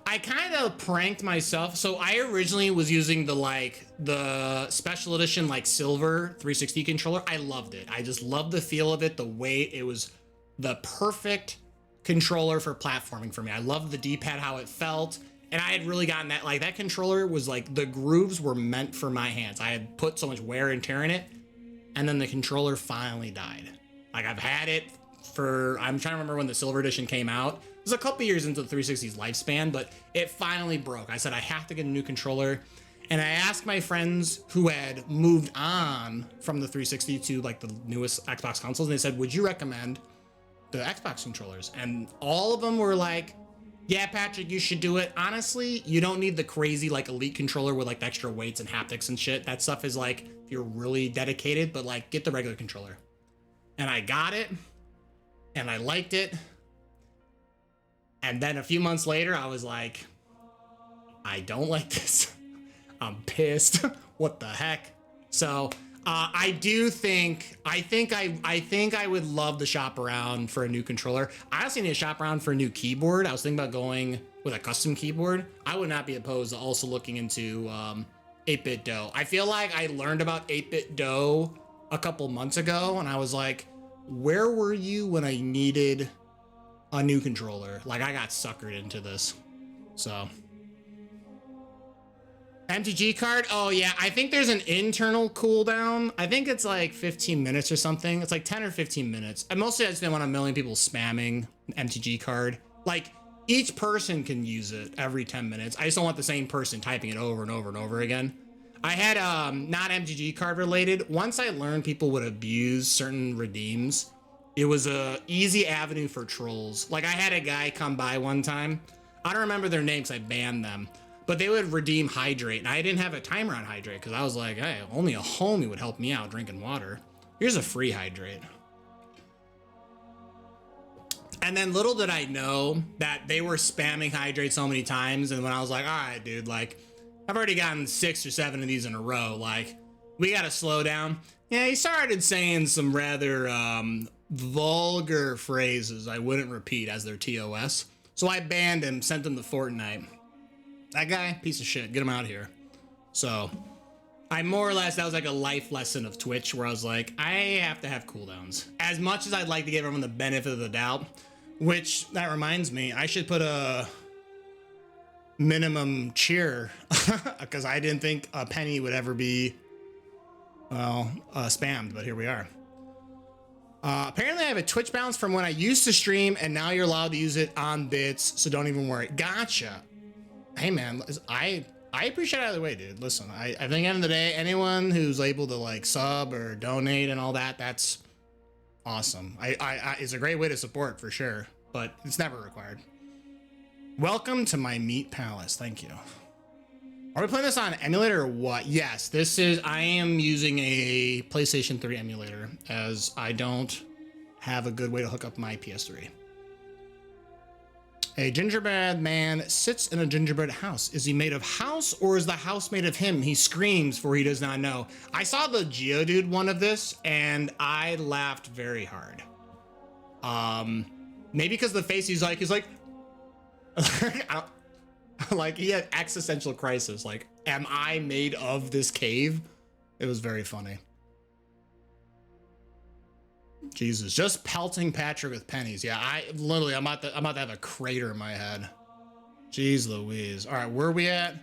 I kind of pranked myself. So I originally was using the special edition like silver 360 controller. I loved it. I just loved the feel of it, the weight. It was the perfect controller for platforming for me. I loved the D-pad, how it felt. And I had really gotten that, like that controller was like, the grooves were meant for my hands. I had put so much wear and tear in it. And then the controller finally died. Like I've had it for, I'm trying to remember when the silver edition came out. It was a couple years into the 360's lifespan, but it finally broke. I said, I have to get a new controller. And I asked my friends who had moved on from the 360 to like the newest Xbox consoles. And they said, would you recommend the Xbox controllers? And all of them were like, yeah, Patrick, you should do it. Honestly, you don't need the crazy like elite controller with like the extra weights and haptics and shit. That stuff is like, if you're really dedicated, but like get the regular controller. And I got it and I liked it. And then a few months later, I was like, I don't like this. I'm pissed. What the heck? So I think I would love to shop around for a new controller. I also need to shop around for a new keyboard. I was thinking about going with a custom keyboard. I would not be opposed to also looking into 8-bit dough. I feel like I learned about 8-bit dough a couple months ago, and I was like, where were you when I needed a new controller? Like I got suckered into this. So MTG card. Oh yeah, I think there's an internal cooldown. I think it's like 15 minutes or something. It's like 10 or 15 minutes. And mostly I just didn't want a million people spamming MTG card. Like each person can use it every 10 minutes. I just don't want the same person typing it over and over and over again. I had not MTG card related. Once I learned people would abuse certain redeems, it was a easy avenue for trolls. Like I had a guy come by one time. I don't remember their names. I banned them. But they would redeem hydrate, and I didn't have a timer on hydrate because I was like, hey, only a homie would help me out drinking water. Here's a free hydrate. And then little did I know that they were spamming hydrate so many times, and when I was like, all right, dude, like, I've already gotten 6 or 7 of these in a row, like, we gotta slow down. Yeah, he started saying some rather vulgar phrases I wouldn't repeat as their TOS. So I banned him, sent him to Fortnite. That guy, piece of shit, get him out of here. So I more or less, that was like a life lesson of Twitch where I was like, I have to have cooldowns. As much as I'd like to give everyone the benefit of the doubt, which that reminds me, I should put a minimum cheer because I didn't think a penny would ever be, well, spammed, but here we are. Apparently I have a Twitch balance from when I used to stream and now you're allowed to use it on bits, so don't even worry. Gotcha. Hey man, I appreciate it either way, dude. Listen, I think at the end of the day, anyone who's able to like sub or donate and all that, that's awesome. It's a great way to support for sure, but it's never required. Welcome to my meat palace. Thank you. Are we playing this on emulator or what? Yes, I am using a PlayStation 3 emulator as I don't have a good way to hook up my PS3. A gingerbread man sits in a gingerbread house. Is he made of house or is the house made of him? He screams for he does not know. I saw the Geodude one of this and I laughed very hard. Maybe because the face he's like, like he had existential crisis. Like, am I made of this cave? It was very funny. Jesus, just pelting Patrick with pennies. Yeah, I'm about to have a crater in my head. Jeez Louise. All right, where are we at?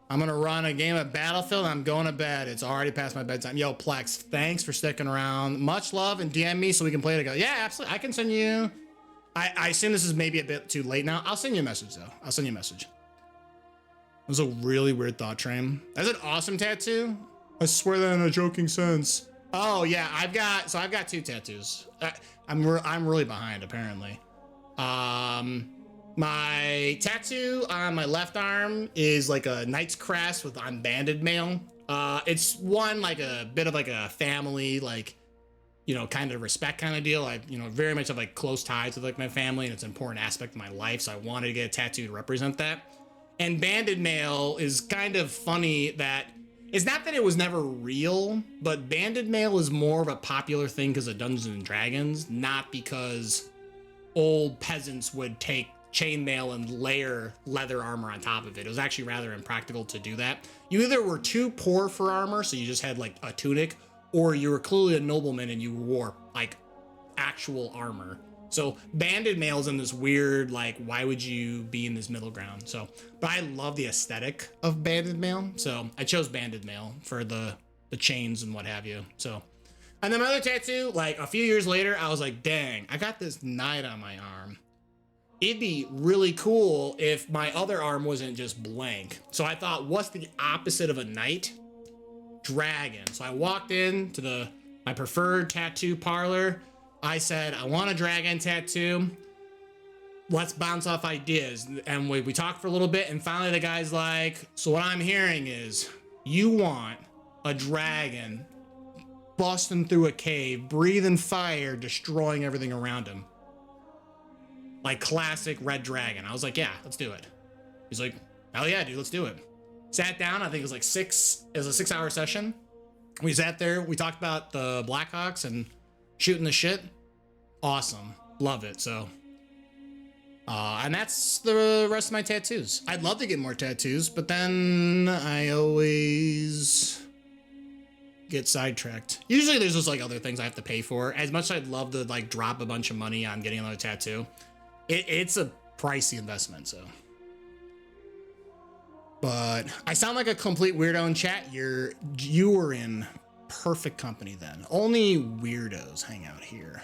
I'm gonna run a game of Battlefield and I'm going to bed. It's already past my bedtime. Yo, Plex, thanks for sticking around. Much love and DM me so we can play together. Yeah, absolutely. I can send you. I assume this is maybe a bit too late now. I'll send you a message though. I'll send you a message. It was a really weird thought train. That's an awesome tattoo. I swear that in a joking sense. Oh yeah, I've got 2 tattoos. I'm really behind apparently. My tattoo on my left arm is like a knight's crest with on banded mail. It's one like a bit of like a family, like, you know, kind of respect kind of deal. I, you know, very much have like close ties with like my family and it's an important aspect of my life. So I wanted to get a tattoo to represent that. And banded mail is kind of funny that it's not that it was never real, but banded mail is more of a popular thing because of Dungeons and Dragons, not because old peasants would take chainmail and layer leather armor on top of it. It was actually rather impractical to do that. You either were too poor for armor, so you just had like a tunic, or you were clearly a nobleman and you wore like actual armor. So banded mail is in this weird, like, why would you be in this middle ground? So, but I love the aesthetic of banded mail. So I chose banded mail for the chains and what have you. So, and then my other tattoo, like a few years later, I was like, dang, I got this knight on my arm. It'd be really cool if my other arm wasn't just blank. So I thought, what's the opposite of a knight? Dragon. So I walked into my preferred tattoo parlor. I said, I want a dragon tattoo. Let's bounce off ideas. And we talked for a little bit and finally the guy's like, so what I'm hearing is you want a dragon busting through a cave, breathing fire, destroying everything around him. Like classic Red Dragon. I was like, yeah, let's do it. He's like, hell yeah, dude, let's do it. Sat down, I think it was like it was a 6-hour session. We sat there, we talked about the Blackhawks and shooting the shit. Awesome. Love it. So, and that's the rest of my tattoos. I'd love to get more tattoos, but then I always get sidetracked. Usually there's just like other things I have to pay for. As much as I'd love to like drop a bunch of money on getting another tattoo, it's a pricey investment, so. But I sound like a complete weirdo in chat. You were in perfect company then. Only weirdos hang out here.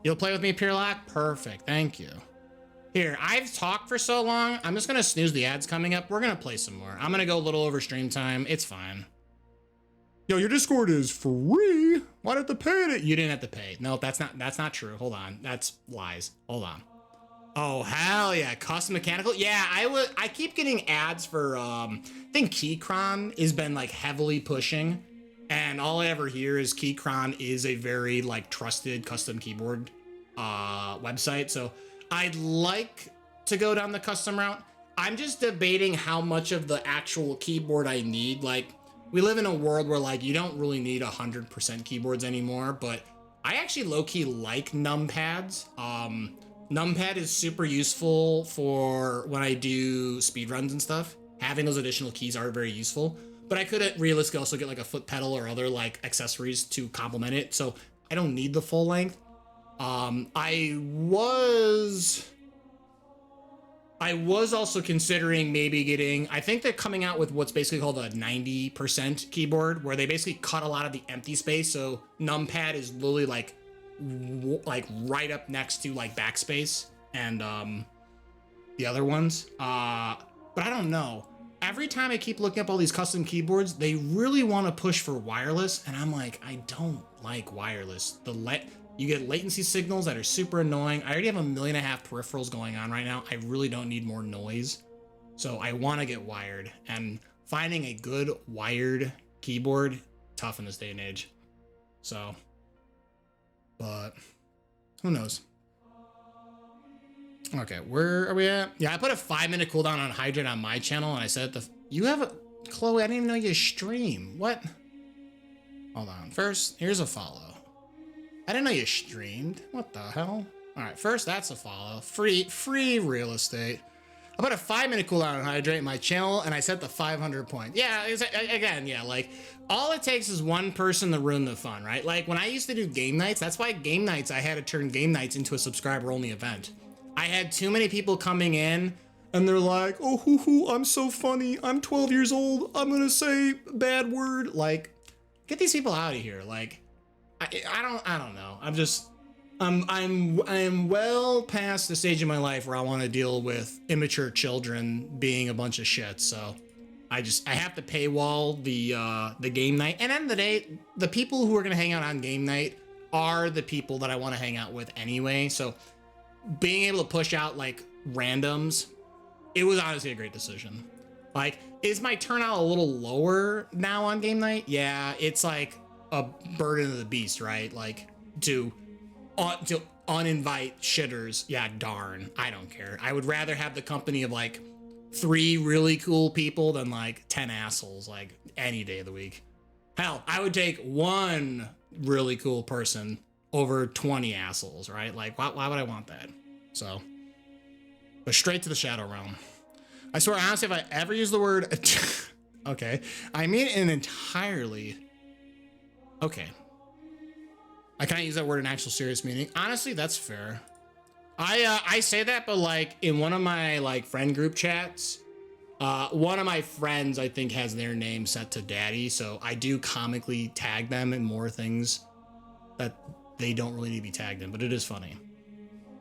You'll play with me, Pierlock? Perfect, thank you. Here, I've talked for so long, I'm just gonna snooze the ads coming up. We're gonna play some more. I'm gonna go a little over stream time, it's fine. Yo, your Discord is free. Why did you have to pay it? You didn't have to pay. No, that's not true. Hold on, that's lies. Hold on. Oh, hell yeah, custom mechanical. Yeah, I keep getting ads for, I think Keychron has been like heavily pushing. And all I ever hear is Keychron is a very like trusted custom keyboard website. So I'd like to go down the custom route. I'm just debating how much of the actual keyboard I need. Like we live in a world where like you don't really need 100% keyboards anymore, but I actually low-key like numpads. Numpad is super useful for when I do speedruns and stuff. Having those additional keys are very useful. But I could realistically also get like a foot pedal or other like accessories to complement it. So I don't need the full length. I was also considering maybe getting, I think they're coming out with what's basically called a 90% keyboard where they basically cut a lot of the empty space. So numpad is literally like right up next to like backspace and the other ones. But I don't know. Every time I keep looking up all these custom keyboards, they really want to push for wireless, and I'm like, I don't like wireless. You get latency signals that are super annoying. I already have 1.5 million peripherals going on right now. I really don't need more noise. So I want to get wired. And finding a good wired keyboard, tough in this day and age. So, but who knows? Okay, where are we at? Yeah, I put a 5-minute cooldown on Hydrate on my channel, and I said you have a, Chloe, I didn't even know you stream. What? Hold on. First, here's a follow. I didn't know you streamed. What the hell? All right, first, that's a follow. Free real estate. I put a 5-minute cooldown on Hydrate my channel, and I set the 500 point. Yeah, again, yeah, like, all it takes is one person to ruin the fun, right? Like, when I used to do game nights, that's why game nights, I had to turn game nights into a subscriber-only event. I had too many people coming in, and they're like, oh, hoo, I'm so funny. I'm 12 years old. I'm gonna say a bad word. Like, get these people out of here. Like, I don't know. I'm well past the stage of my life where I want to deal with immature children being a bunch of shit. So I have to paywall the game night. And at the end of the day, the people who are gonna hang out on game night are the people that I want to hang out with anyway. So being able to push out like randoms, it was honestly a great decision. Like, is my turnout a little lower now on game night? Yeah, it's like a burden of the beast, right? Like to uninvite shitters. Yeah, darn, I don't care. I would rather have the company of like 3 really cool people than like 10 assholes, like any day of the week. Hell, I would take 1 really cool person over 20 assholes, right? Like, why would I want that? So, but straight to the Shadow Realm. I swear, honestly, if I ever use the word, okay, I mean it in entirely. Okay, I can't use that word in actual serious meaning. Honestly, that's fair. I say that, but like in one of my like friend group chats, one of my friends I think has their name set to Daddy, so I do comically tag them in more things that they don't really need to be tagged in, but it is funny.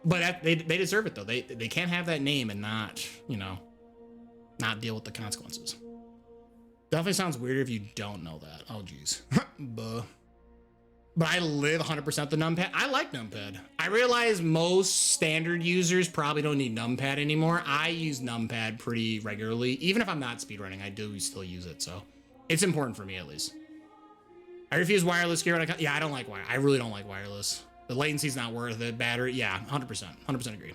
But they deserve it though. They can't have that name and not, you know, not deal with the consequences. Definitely sounds weird if you don't know that. Oh geez. But I live 100% the numpad. I like numpad. I realize most standard users probably don't need numpad anymore. I use numpad pretty regularly. Even if I'm not speedrunning, I do still use it. So it's important for me at least. I refuse wireless gear when yeah, I don't like wireless. I really don't like wireless. The latency's not worth it. Battery, yeah, 100% agree.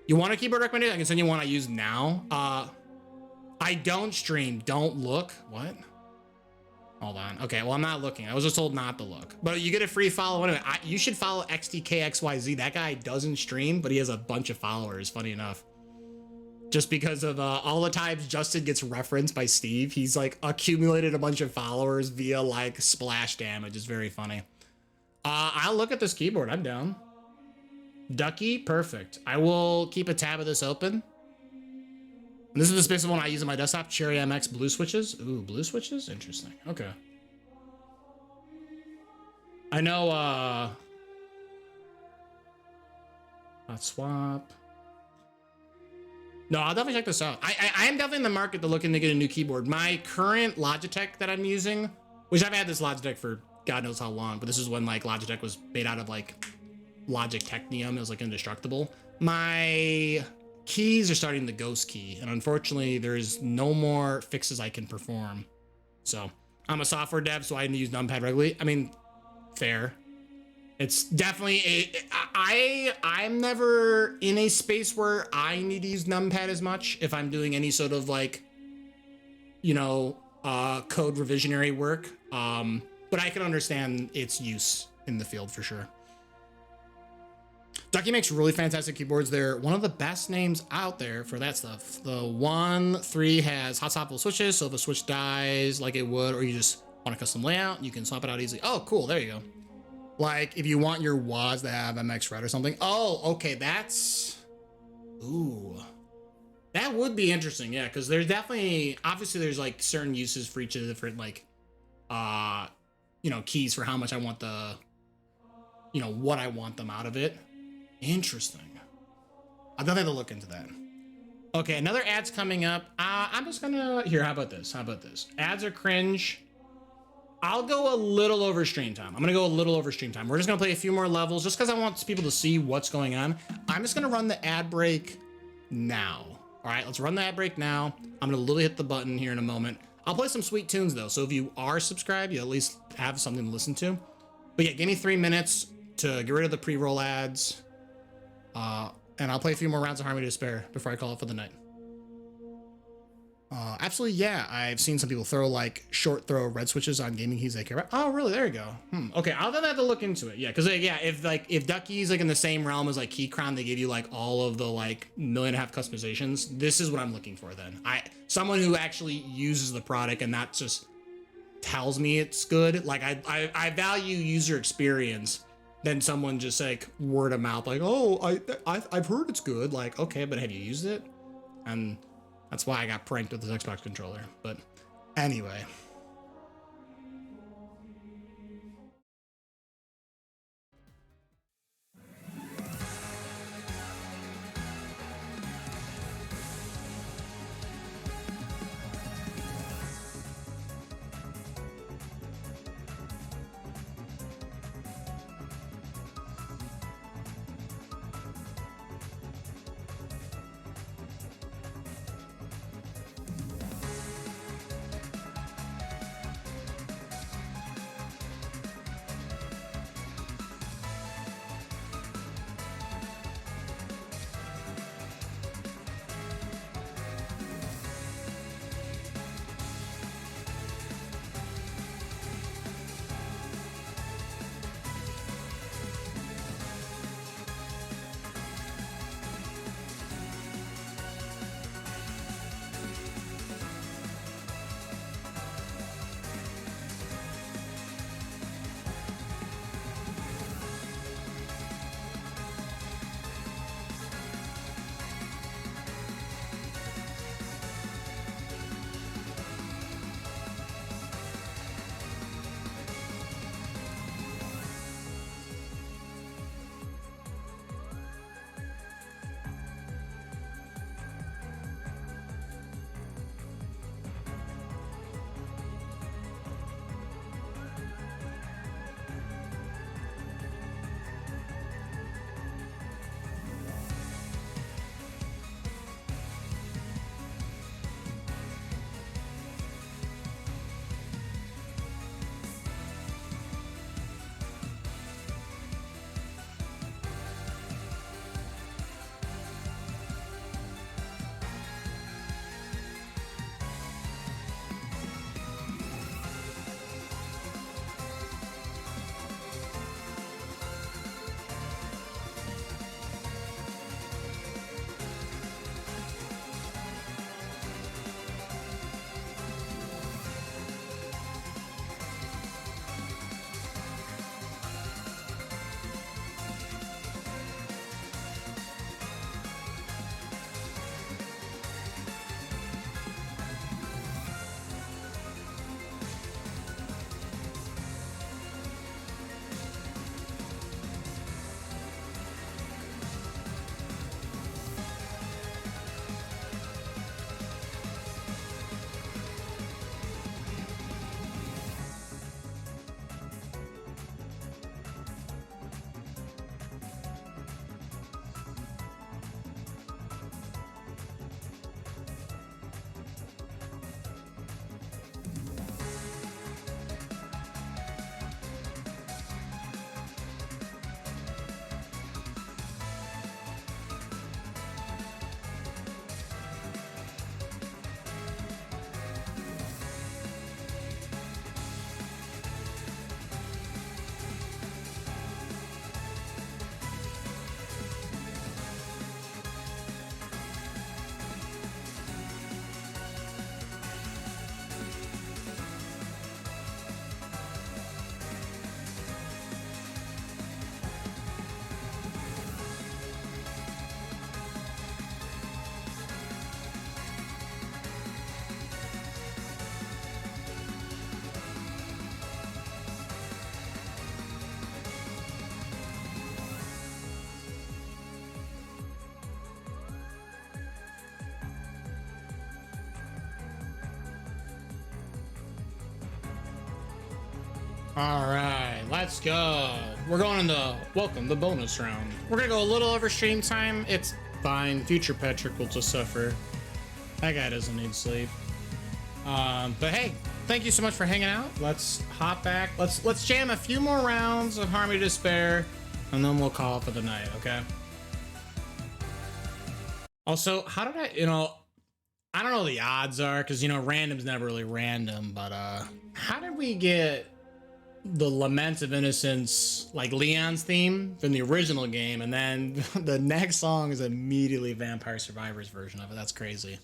You want a keyboard recommendation? I can send you one I use now. I don't stream. Don't look. What? Hold on. Okay, well, I'm not looking. I was just told not to look. But you get a free follow anyway. You should follow XTKXYZ. That guy doesn't stream, but he has a bunch of followers, funny enough. Just because of all the times Justin gets referenced by Steve, he's like accumulated a bunch of followers via like splash damage. It's very funny. I'll look at this keyboard. I'm down. Ducky, perfect. I will keep a tab of this open. And this is the specific one I use on my desktop. Cherry MX blue switches. Ooh, blue switches? Interesting. Okay. I know, hot swap. No, I'll definitely check this out. I am definitely in the market to looking to get a new keyboard. My current Logitech that I'm using, which I've had this Logitech for God knows how long, but this is when like Logitech was made out of like Logic Technium. It was like indestructible. My keys are starting the ghost key, and unfortunately there's no more fixes I can perform. So I'm a software dev, so I need to use numpad regularly. I mean, fair. It's definitely I'm never in a space where I need to use numpad as much if I'm doing any sort of like, you know, code revisionary work. But I can understand its use in the field for sure. Ducky makes really fantastic keyboards. They're one of the best names out there for that stuff. The 1.3 has hot swappable switches, so if a switch dies like it would, or you just want a custom layout, you can swap it out easily. Oh, cool, there you go. Like if you want your WAS to have MX Red or something. Oh, okay, that's, ooh. That would be interesting, yeah, because there's definitely, obviously there's like certain uses for each of the different like, you know, keys for how much I want the, you know, what I want them out of it. Interesting. I'll definitely have to look into that. Okay, another ad's coming up. I'm just gonna, here, how about this? How about this? Ads are cringe. I'll go a little over stream time. I'm gonna go a little over stream time. We're just gonna play a few more levels just because I want people to see what's going on. I'm just gonna run the ad break now. All right, let's run the ad break now. I'm gonna literally hit the button here in a moment. I'll play some sweet tunes though, so if you are subscribed, you at least have something to listen to. But yeah, give me 3 minutes to get rid of the pre-roll ads, and I'll play a few more rounds of Harmony to Despair before I call it for the night. Absolutely, yeah. I've seen some people throw like short throw red switches on gaming keys they care about. Oh, really? There you go. Okay, I'll then have to look into it. Yeah, because yeah, if Ducky's like in the same realm as like Keychron, they give you like all of the like 1.5 million customizations. This is what I'm looking for. Then someone who actually uses the product and that just tells me it's good. Like I value user experience than someone just like word of mouth like, oh, I've heard it's good. Like, okay, but have you used it? And that's why I got pranked with this Xbox controller. But anyway. All right, let's go. We're going into welcome the bonus round. We're gonna go a little over stream time. It's Fine, future Patrick will just suffer. That guy doesn't need sleep. But hey, thank you so much for hanging out. Let's hop back. Let's jam a few more rounds of Harmony Despair, and then we'll call it for the night, okay? Also, how did I, I don't know what the odds are, because, random's never really random, but, how did we get the Lament of Innocence, like Leon's theme from the original game, and then the next song is immediately Vampire Survivors version of it? That's crazy.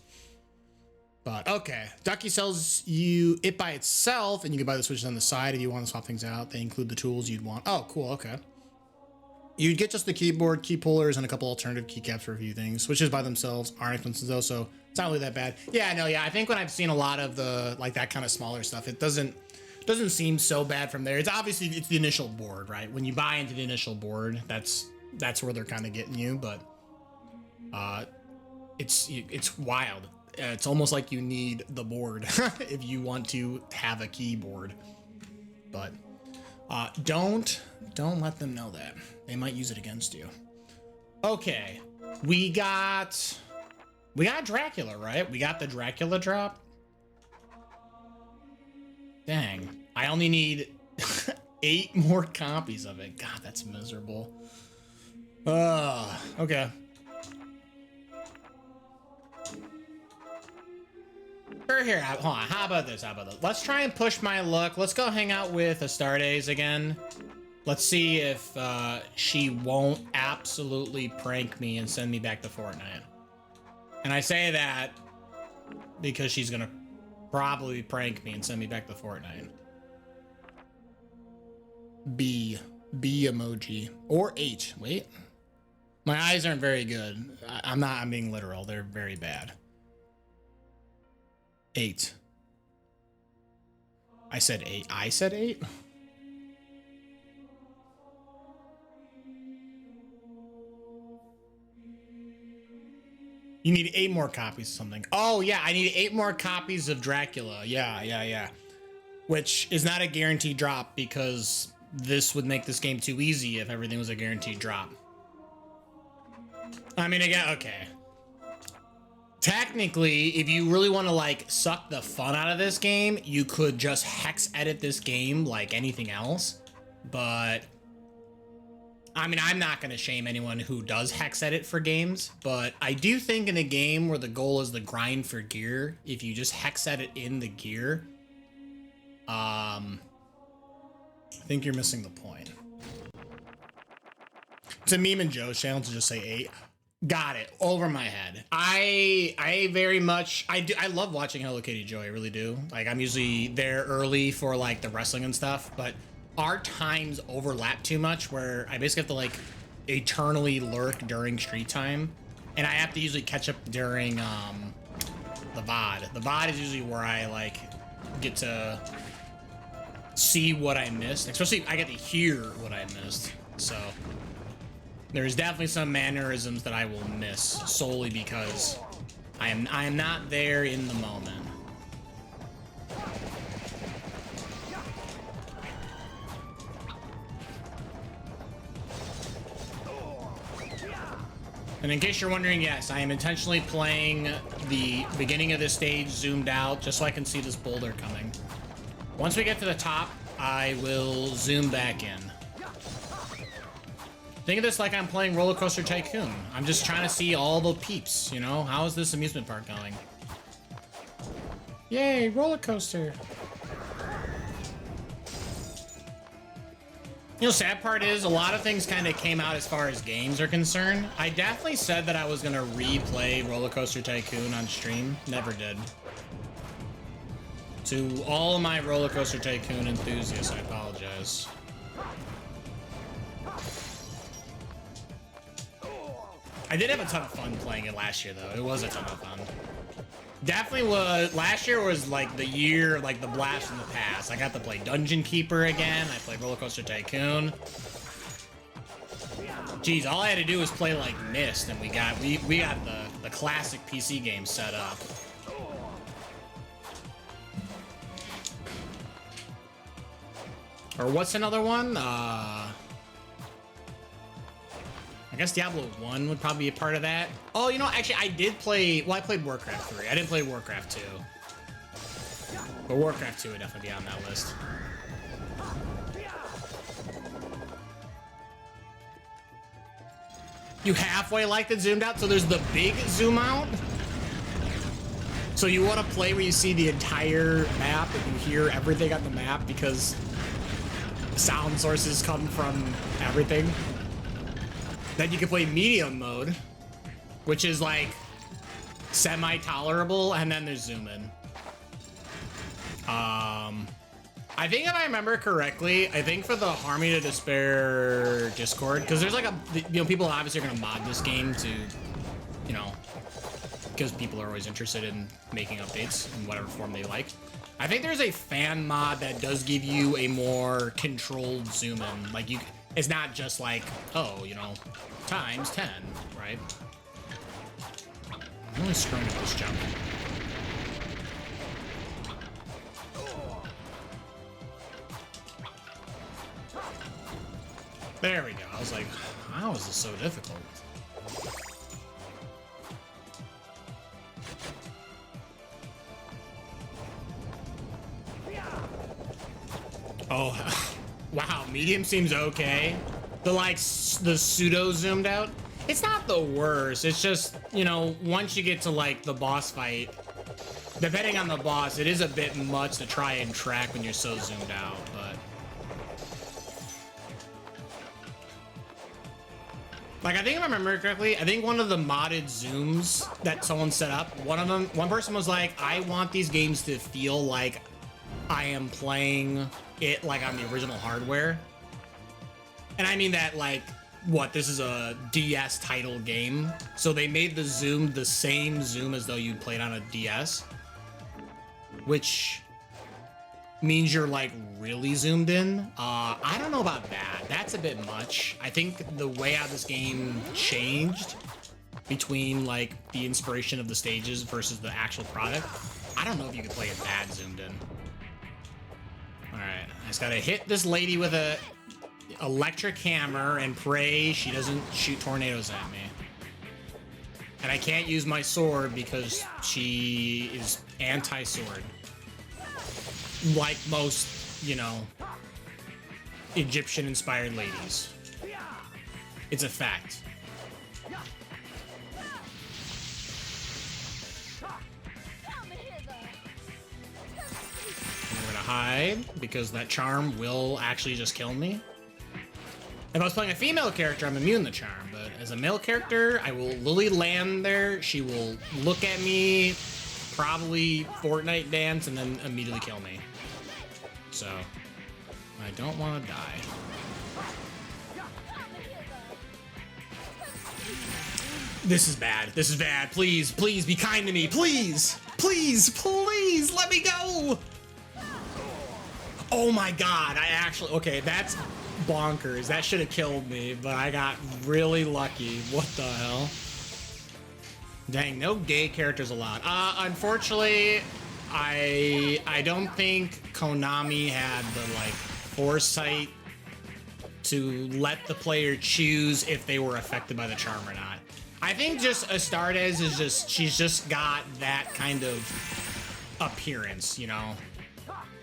But okay, Ducky sells you it by itself, and you can buy the switches on the side if you want to swap things out. They include the tools you'd want. Oh, cool. Okay. You'd get just the keyboard, key pullers, and a couple alternative keycaps for a few things. Switches by themselves aren't expensive though, so it's not really that bad. Yeah, no, yeah. I think when I've seen a lot of the that kind of smaller stuff, it doesn't seem so bad from there. It's obviously it's the initial board, right? When you buy into the initial board, that's where they're kind of getting you. But it's wild. It's almost like you need the board if you want to have a keyboard. But don't let them know that. They might use it against you. Okay, we got Dracula, right? We got the Dracula drop. Dang, I only need 8 more copies of it. God, that's miserable. Okay. Here, hold on. How about this? Let's try and push my luck. Let's go hang out with Astartes again. Let's see if she won't absolutely prank me and send me back to Fortnite. And I say that because she's gonna probably prank me and send me back to Fortnite. B emoji or H. Wait, my eyes aren't very good. I'm being literal. They're very bad. 8. I said 8. I said 8. You need 8 more copies of something. Oh yeah, I need 8 more copies of Dracula. Yeah. Which is not a guaranteed drop because this would make this game too easy if everything was a guaranteed drop. I mean, again, okay. Technically, if you really want to suck the fun out of this game, you could just hex edit this game like anything else. But I mean, I'm not going to shame anyone who does hex edit for games, but I do think in a game where the goal is the grind for gear, if you just hex edit in the gear, I think you're missing the point. It's a meme in Joe's channel to just say 8. Got it. Over my head. I very much, I love watching Hello Kitty Joe. I really do. I'm usually there early for the wrestling and stuff, but our times overlap too much where I basically have to eternally lurk during street time, and I have to usually catch up during the VOD. The VOD is usually where I get to see what I missed, especially I get to hear what I missed. So there's definitely some mannerisms that I will miss solely because I am not there in the moment. And in case you're wondering, yes, I am intentionally playing the beginning of this stage zoomed out just so I can see this boulder coming. Once we get to the top, I will zoom back in. Think of this like I'm playing Roller Coaster Tycoon. I'm just trying to see all the peeps, How is this amusement park going? Yay, roller coaster. Sad part is a lot of things kind of came out as far as games are concerned. I definitely said that I was going to replay Roller Coaster Tycoon on stream. Never did. To all of my Roller Coaster Tycoon enthusiasts, I apologize. I did have a ton of fun playing it last year, though. It was a ton of fun. Definitely was. Last year was the year, the blast from the past. I got to play Dungeon Keeper again. I played Roller Coaster Tycoon. Jeez, all I had to do was play Myst, and we got the classic PC game set up. Or what's another one? I I guess Diablo 1 would probably be a part of that. Oh, you know, actually, I did play... Well, I played Warcraft 3. I didn't play Warcraft 2. But Warcraft 2 would definitely be on that list. You halfway like it zoomed out? So there's the big zoom out? So you want to play where you see the entire map and you hear everything on the map because sound sources come from everything? Then you can play medium mode, which is like semi-tolerable, and then there's zoom in. I think if I remember correctly, I think for the Harmony to Despair Discord, because there's like a, you know, people obviously are gonna mod this game to, you know, because people are always interested in making updates in whatever form they like. I think there's a fan mod that does give you a more controlled zoom in. Like you, it's not just like, oh, you know, times 10, right? I'm really screwing up this jump. There we go. I was like, how is this so difficult? Oh, wow. Medium seems okay. The the pseudo zoomed out. It's not the worst. It's just, you know, once you get to like the boss fight, depending on the boss, it is a bit much to try and track when you're so zoomed out, but. Like, I think if I remember correctly, I think one of the modded zooms that someone set up, one person was like, I want these games to feel like I am playing it like on the original hardware. And I mean that like, what, this is a DS title game. So they made the zoom the same zoom as though you played on a DS. Which means you're like really zoomed in. I don't know about that. That's a bit much. I think the way how this game changed between like the inspiration of the stages versus the actual product, I don't know if you could play it that zoomed in. All right, I just gotta hit this lady with a electric hammer and pray she doesn't shoot tornadoes at me. And I can't use my sword because she is anti-sword. Like most, you know, Egyptian-inspired ladies. It's a fact. I'm gonna hide because that charm will actually just kill me. If I was playing a female character, I'm immune to charm, but as a male character, I will literally land there, she will look at me, probably Fortnite dance, and then immediately kill me. So, I don't want to die. This is bad. This is bad. Please, please be kind to me. Please, please, please let me go. Oh my God. I actually, okay, that's bonkers. That should have killed me, but I got really lucky. What the hell? Dang, no gay characters allowed. Unfortunately, I don't think Konami had the like foresight to let the player choose if they were affected by the charm or not. I think just Astartes is just, she's just got that kind of appearance, you know?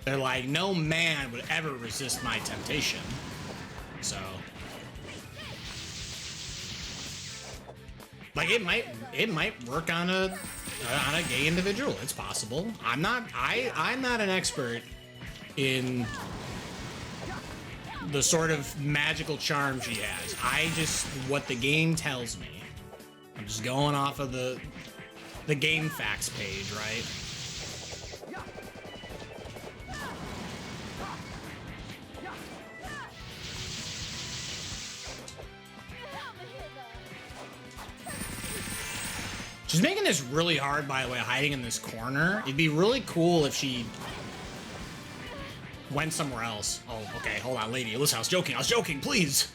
They're like, no man would ever resist my temptation. So. Like it might work on a gay individual. It's possible. I'm not an expert in the sort of magical charm she has. I just, what the game tells me. I'm just going off of the game facts page, right? She's making this really hard, by the way, hiding in this corner. It'd be really cool if she went somewhere else. Oh, okay, hold on, lady. Listen, I was joking, please.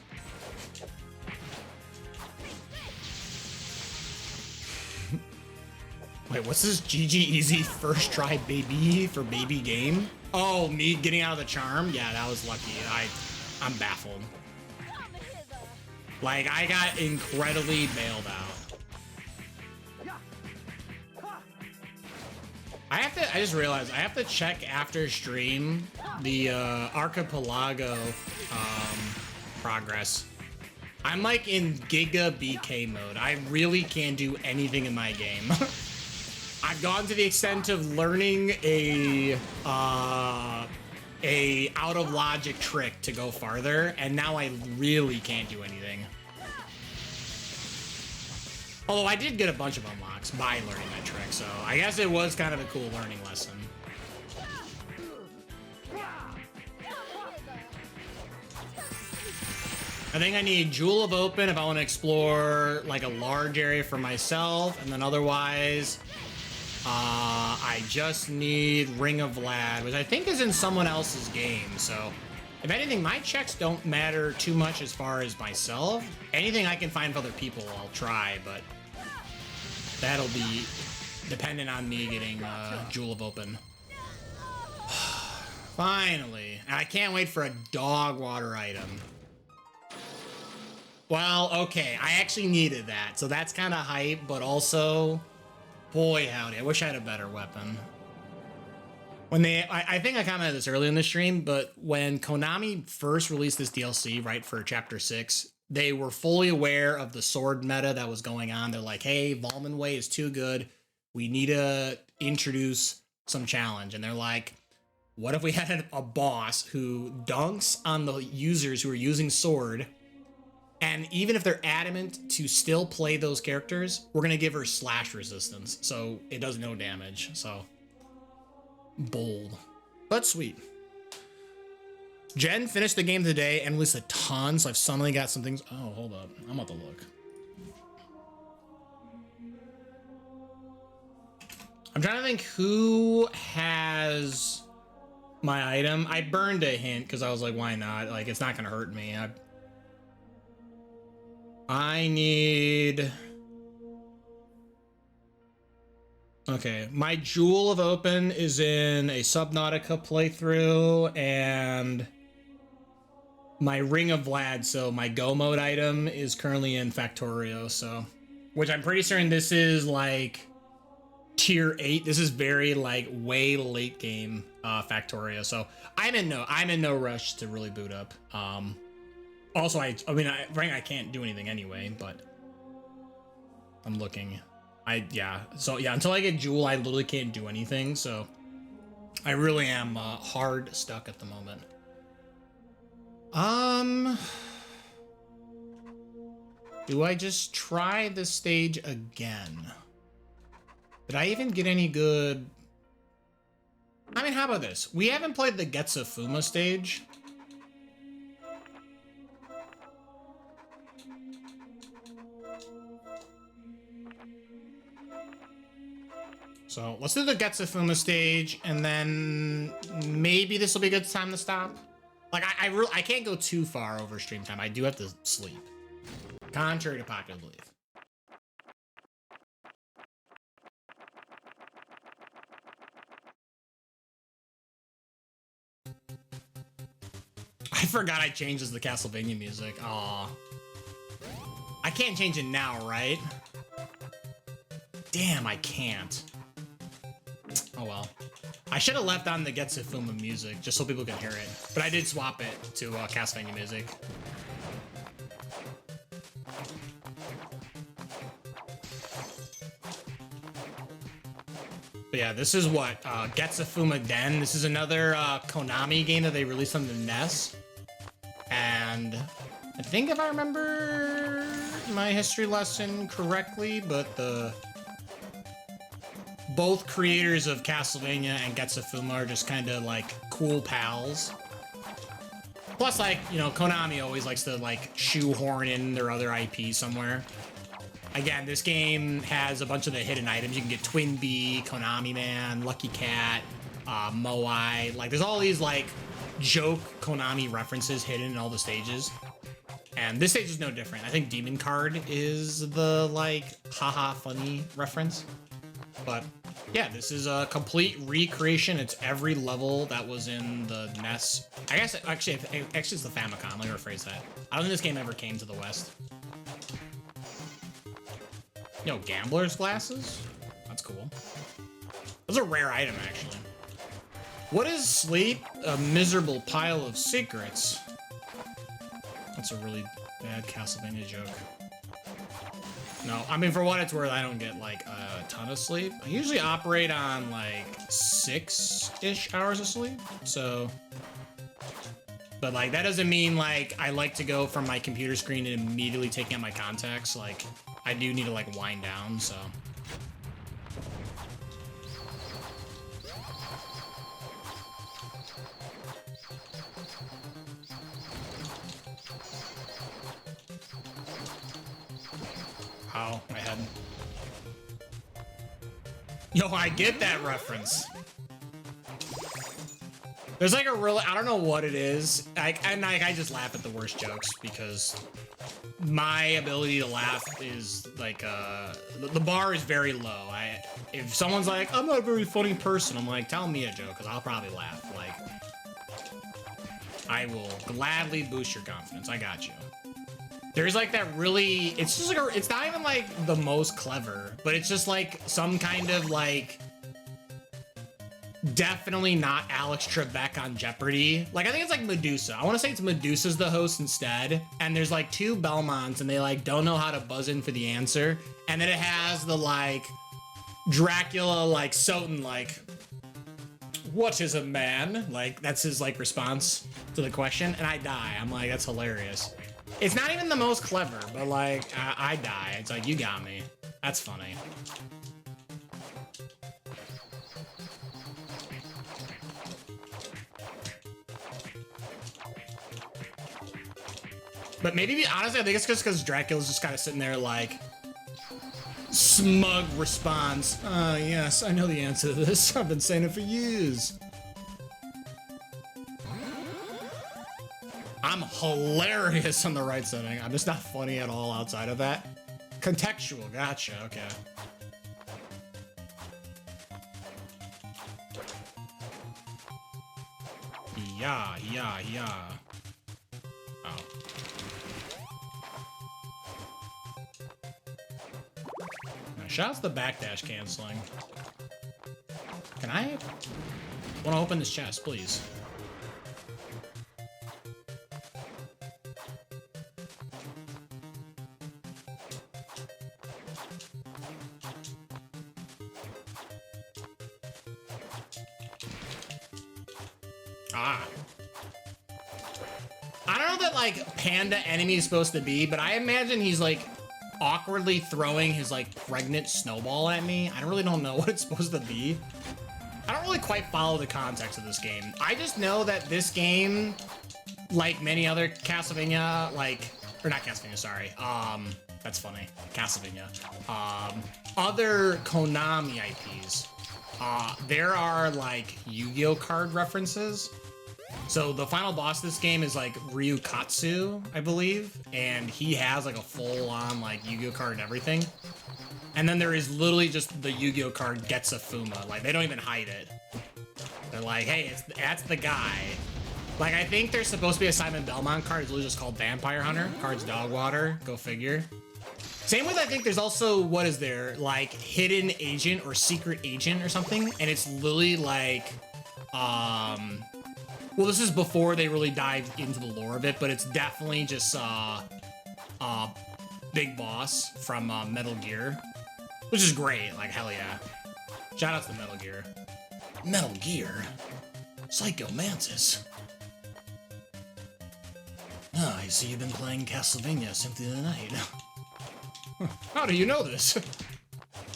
Wait, what's this GG Easy first try baby for baby game? Oh, me getting out of the charm? Yeah, that was lucky. I'm baffled. Like, I got incredibly bailed out. I just realized I have to check after stream the Archipelago progress. I'm like in Giga BK mode. I really can't do anything in my game. I've gone to the extent of learning a out of logic trick to go farther, and now I really can't do anything. Although I did get a bunch of unlocks by learning that trick, so I guess it was kind of a cool learning lesson. I think I need Jewel of Open if I want to explore like a large area for myself, and then otherwise, I just need Ring of Vlad, which I think is in someone else's game, so if anything, my checks don't matter too much as far as myself. Anything I can find for other people, I'll try, but that'll be dependent on me getting Jewel of Open. Finally. And I can't wait for a dog water item. Well, okay, I actually needed that, so that's kind of hype, but also, boy howdy, I wish I had a better weapon. When I think I commented this earlier in the stream, but when Konami first released this DLC, right, for Chapter 6, they were fully aware of the sword meta that was going on. They're like, hey, Volman Way is too good. We need to introduce some challenge. And they're like, what if we had a boss who dunks on the users who are using sword, and even if they're adamant to still play those characters, we're going to give her slash resistance, so it does no damage. So, bold. But sweet. Jen finished the game today and released a ton, so I've suddenly got some things. Oh, hold up. I'm about to look. I'm trying to think who has my item. I burned a hint because I was like, why not? Like, it's not going to hurt me. I need... Okay, my Jewel of Open is in a Subnautica playthrough, and my Ring of Vlad, so my Go mode item, is currently in Factorio, so... Which I'm pretty certain this is, like, tier 8. This is very, like, way late game Factorio, so I'm in no rush to really boot up. Also, I mean, I can't do anything anyway, but I'm looking. So yeah, until I get Jewel, I literally can't do anything, so I really am hard stuck at the moment. Do I just try this stage again? Did I even get any good... I mean, how about this? We haven't played the Getsufuma stage. So let's do the Getsufuma stage, and then maybe this will be a good time to stop. Like, I can't go too far over stream time. I do have to sleep. Contrary to popular belief. I forgot I changed this to the Castlevania music. Aw. I can't change it now, right? Damn, I can't. Oh well. I should have left on the Getsufuma music just so people can hear it. But I did swap it to Castlevania music. But yeah, this is what? Getsufuma Den. This is another Konami game that they released on the NES. And I think if I remember my history lesson correctly, but both creators of Castlevania and Getsufuma are just kind of like cool pals. Plus, like, you know, Konami always likes to like shoehorn in their other IP somewhere. Again, this game has a bunch of the hidden items. You can get Twin Bee, Konami Man, Lucky Cat, Moai. Like, there's all these like joke Konami references hidden in all the stages. And this stage is no different. I think Demon Card is the like haha funny reference. But Yeah, this is a complete recreation. It's every level that was in the NES. I guess, actually it's the Famicom. Let me rephrase that. I don't think this game ever came to the West. Yo, gambler's glasses? That's cool. Those are a rare item, actually. What is sleep? A miserable pile of secrets. That's a really bad Castlevania joke. No, I mean, for what it's worth, I don't get, like, a ton of sleep. I usually operate on, like, 6-ish hours of sleep, so... But, like, that doesn't mean, like, I like to go from my computer screen and immediately taking out my contacts. Like, I do need to, like, wind down, so... Ow, my head. Yo, I get that reference. There's like a really, I don't know what it is. I just laugh at the worst jokes because my ability to laugh is like, the bar is very low. If someone's like, I'm not a very funny person, I'm like, tell me a joke because I'll probably laugh. Like, I will gladly boost your confidence. I got you. There's like that really, it's just like, it's not even like the most clever, but it's just like some kind of like, definitely not Alex Trebek on Jeopardy. Like, I think it's like Medusa. I want to say it's Medusa's the host instead. And there's like two Belmonts and they like don't know how to buzz in for the answer. And then it has the like Dracula, like Soten, like, what is a man? Like, that's his like response to the question. And I die. I'm like, that's hilarious. It's not even the most clever, but like, I die. It's like, you got me. That's funny. But maybe, honestly, I think it's just because Dracula's just kind of sitting there like, smug response. Yes, I know the answer to this. I've been saying it for years. I'm hilarious on the right setting. I'm just not funny at all outside of that. Contextual, gotcha, okay. Yeah. Oh. Now, shout's the backdash canceling. Can I want to open this chest, please? Ah. I don't know that, like, panda enemy is supposed to be, but I imagine he's, like, awkwardly throwing his, like, pregnant snowball at me. I really don't know what it's supposed to be. I don't really quite follow the context of this game. I just know that this game, like many other Castlevania, like, or not Castlevania, sorry. That's funny. Castlevania. Other Konami IPs. There are, like, Yu-Gi-Oh! Card references. So the final boss of this game is, like, Ryukatsu, I believe. And he has, like, a full-on, like, Yu-Gi-Oh! Card and everything. And then there is literally just the Yu-Gi-Oh! Card Getsafuma. Like, they don't even hide it. They're like, hey, that's the guy. Like, I think there's supposed to be a Simon Belmont card. It's literally just called Vampire Hunter. Card's dog water. Go figure. Same with, I think there's also, what is there? Like, Hidden Agent or Secret Agent or something. And it's literally like, well, this is before they really dived into the lore of it, but it's definitely just, Big Boss from, Metal Gear. Which is great, like, hell yeah. Shout out to Metal Gear. Metal Gear? Psycho Mantis. Ah, I see you've been playing Castlevania Symphony of the Night. How do you know this?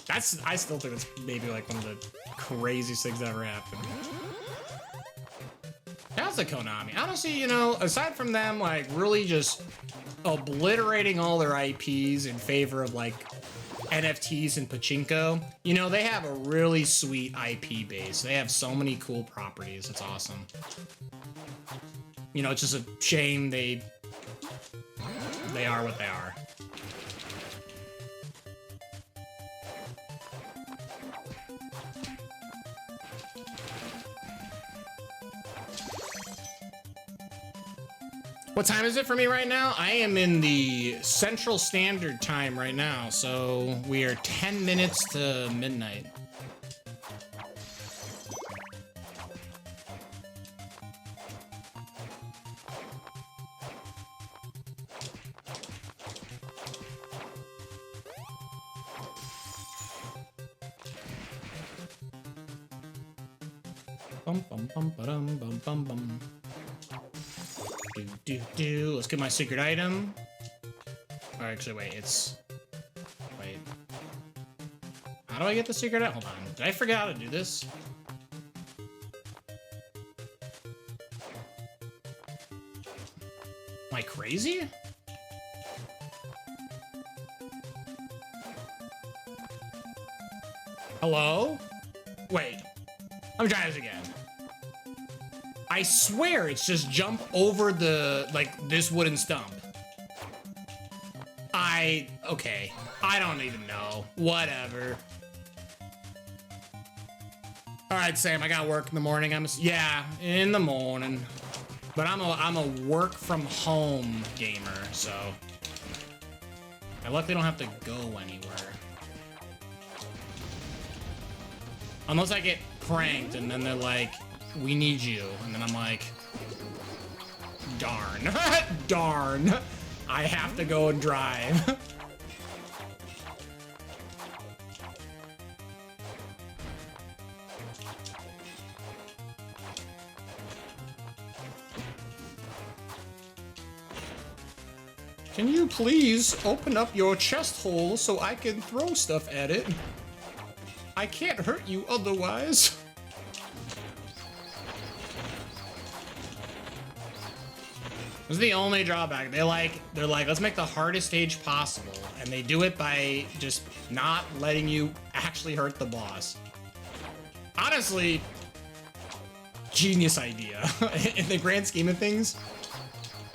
I still think that's maybe like one of the craziest things that ever happened. That's a Konami. Honestly, you know, aside from them, like, really just obliterating all their IPs in favor of, like, NFTs and pachinko, you know, they have a really sweet IP base. They have so many cool properties. It's awesome. You know, it's just a shame they are what they are. What time is it for me right now? I am in the Central Standard Time right now, so we are 10 minutes to midnight. Bum bum bum ba-dum bum bum bum. Let's get my secret item. Or actually, wait, wait. How do I get the secret item? Hold on. Did I forget how to do this? Am I crazy? Hello? Wait. I'm trying this again. I swear it's just jump over the, like, this wooden stump. Okay. I don't even know. Whatever. All right, Sam, I got work in the morning. Yeah, in the morning. But I'm a work from home gamer, so I luckily don't have to go anywhere. Unless I get pranked and then they're like, we need you. And then I'm like, darn. Darn. I have to go and drive. Can you please open up your chest hole so I can throw stuff at it? I can't hurt you otherwise. This is the only drawback. They're like, let's make the hardest stage possible, and they do it by just not letting you actually hurt the boss. Honestly, genius idea. In the grand scheme of things,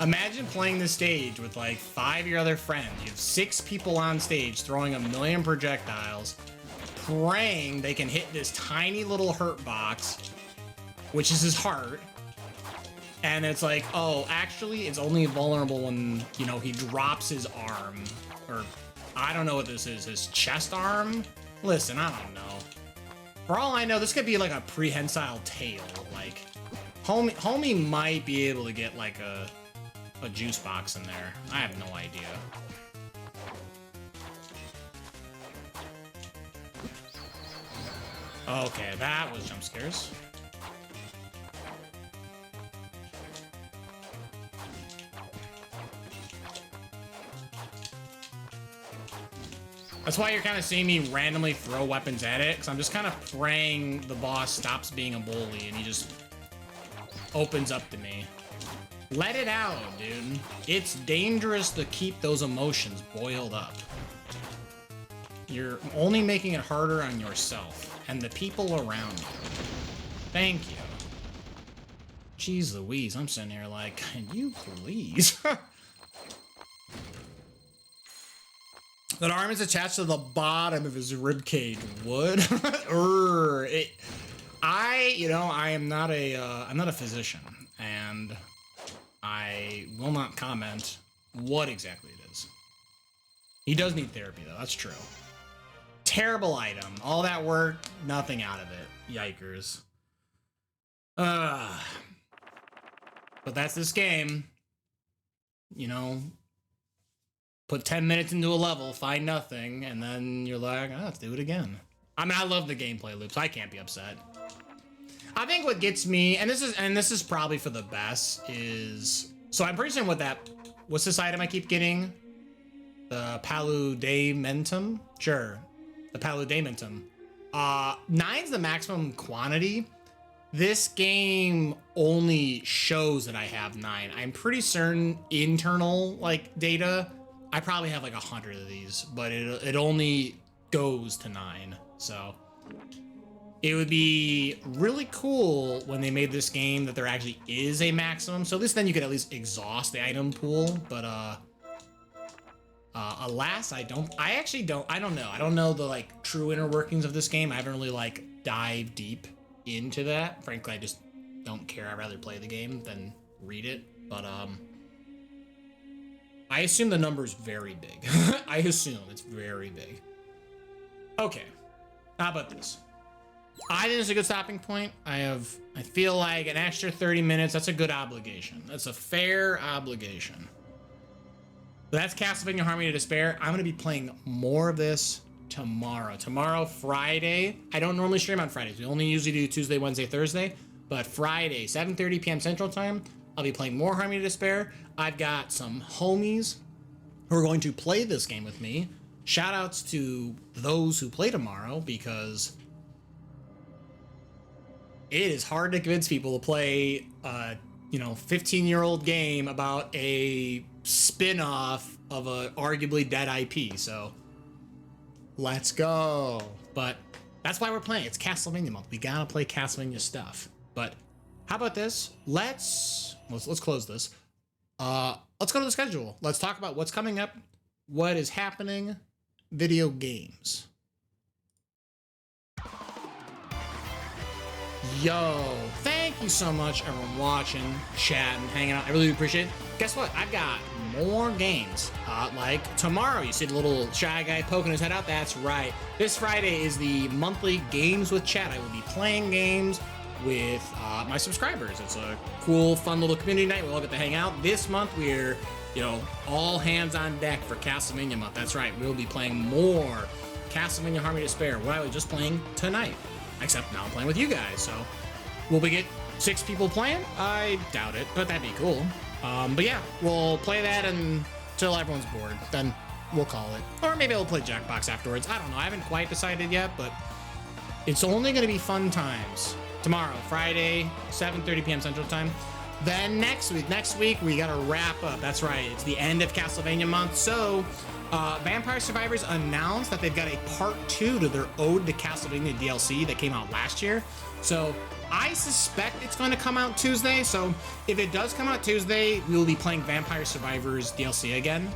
imagine playing this stage with like 5 of your other friends. You have 6 people on stage throwing a million projectiles, praying they can hit this tiny little hurt box, which is his heart. And it's like, oh, actually, it's only vulnerable when, you know, he drops his arm. Or, I don't know what this is, his chest arm? Listen, I don't know. For all I know, this could be like a prehensile tail. Like, homie might be able to get like a juice box in there. I have no idea. Okay, that was jump scares. That's why you're kind of seeing me randomly throw weapons at it, because I'm just kind of praying the boss stops being a bully and he just opens up to me. Let it out, dude. It's dangerous to keep those emotions boiled up. You're only making it harder on yourself and the people around you. Thank you. Jeez Louise, I'm sitting here like, can you please? That arm is attached to the bottom of his ribcage. Wood? I am not a physician, and I will not comment what exactly it is. He does need therapy, though. That's true. Terrible item. All that work, nothing out of it. Yikers. But that's this game. You know, put 10 minutes into a level, find nothing, and then you're like, oh, let's do it again. I mean, I love the gameplay loops. I can't be upset. I think what gets me, and this is probably for the best, is, so I'm pretty certain what's this item I keep getting? The Paludamentum? Sure, the Paludamentum. 9's the maximum quantity. This game only shows that I have 9. I'm pretty certain internal, like, data, I probably have like 100 of these, but it only goes to 9. So it would be really cool when they made this game that there actually is a maximum. So this, then you could at least exhaust the item pool. But alas, I don't know. I don't know the like true inner workings of this game. I haven't really like dived deep into that. Frankly, I just don't care. I'd rather play the game than read it. But I assume the number is very big. I assume it's very big. Okay, how about this? I think it's a good stopping point. I feel like an extra 30 minutes, that's a good obligation. That's a fair obligation. But that's Castlevania Harmony of Despair. I'm gonna be playing more of this tomorrow. Tomorrow, Friday. I don't normally stream on Fridays. We only usually do Tuesday, Wednesday, Thursday. But Friday, 7:30 p.m. Central Time, I'll be playing more Harmony of Despair. I've got some homies who are going to play this game with me. Shout outs to those who play tomorrow, because it is hard to convince people to play a 15-year-old game about a spin-off of a arguably dead IP. So let's go. But that's why we're playing. It's Castlevania month. We gotta play Castlevania stuff. But how about this? Let's close this. Let's go to the schedule. Let's talk about what's coming up, what is happening, video games. Yo, thank you so much, everyone watching, chatting, hanging out. I really appreciate it. Guess what? I've got more games. Like tomorrow, you see the little shy guy poking his head out? That's right. This Friday is the monthly Games with Chat. I will be playing games with my subscribers. It's a cool, fun little community night. We'll all get to hang out. This month, we're, all hands on deck for Castlevania month. That's right. We'll be playing more Castlevania Harmony of Despair, what I was just playing tonight. Except now I'm playing with you guys, so will we get 6 people playing? I doubt it, but that'd be cool. But yeah, we'll play that until everyone's bored. Then we'll call it. Or maybe I'll play Jackbox afterwards. I don't know. I haven't quite decided yet, but it's only going to be fun times. Tomorrow, Friday, 7:30 p.m. Central Time. Then next week, we got to wrap up. That's right. It's the end of Castlevania month. So Vampire Survivors announced that they've got a part 2 to their Ode to Castlevania DLC that came out last year. So I suspect it's going to come out Tuesday. So if it does come out Tuesday, we will be playing Vampire Survivors DLC again.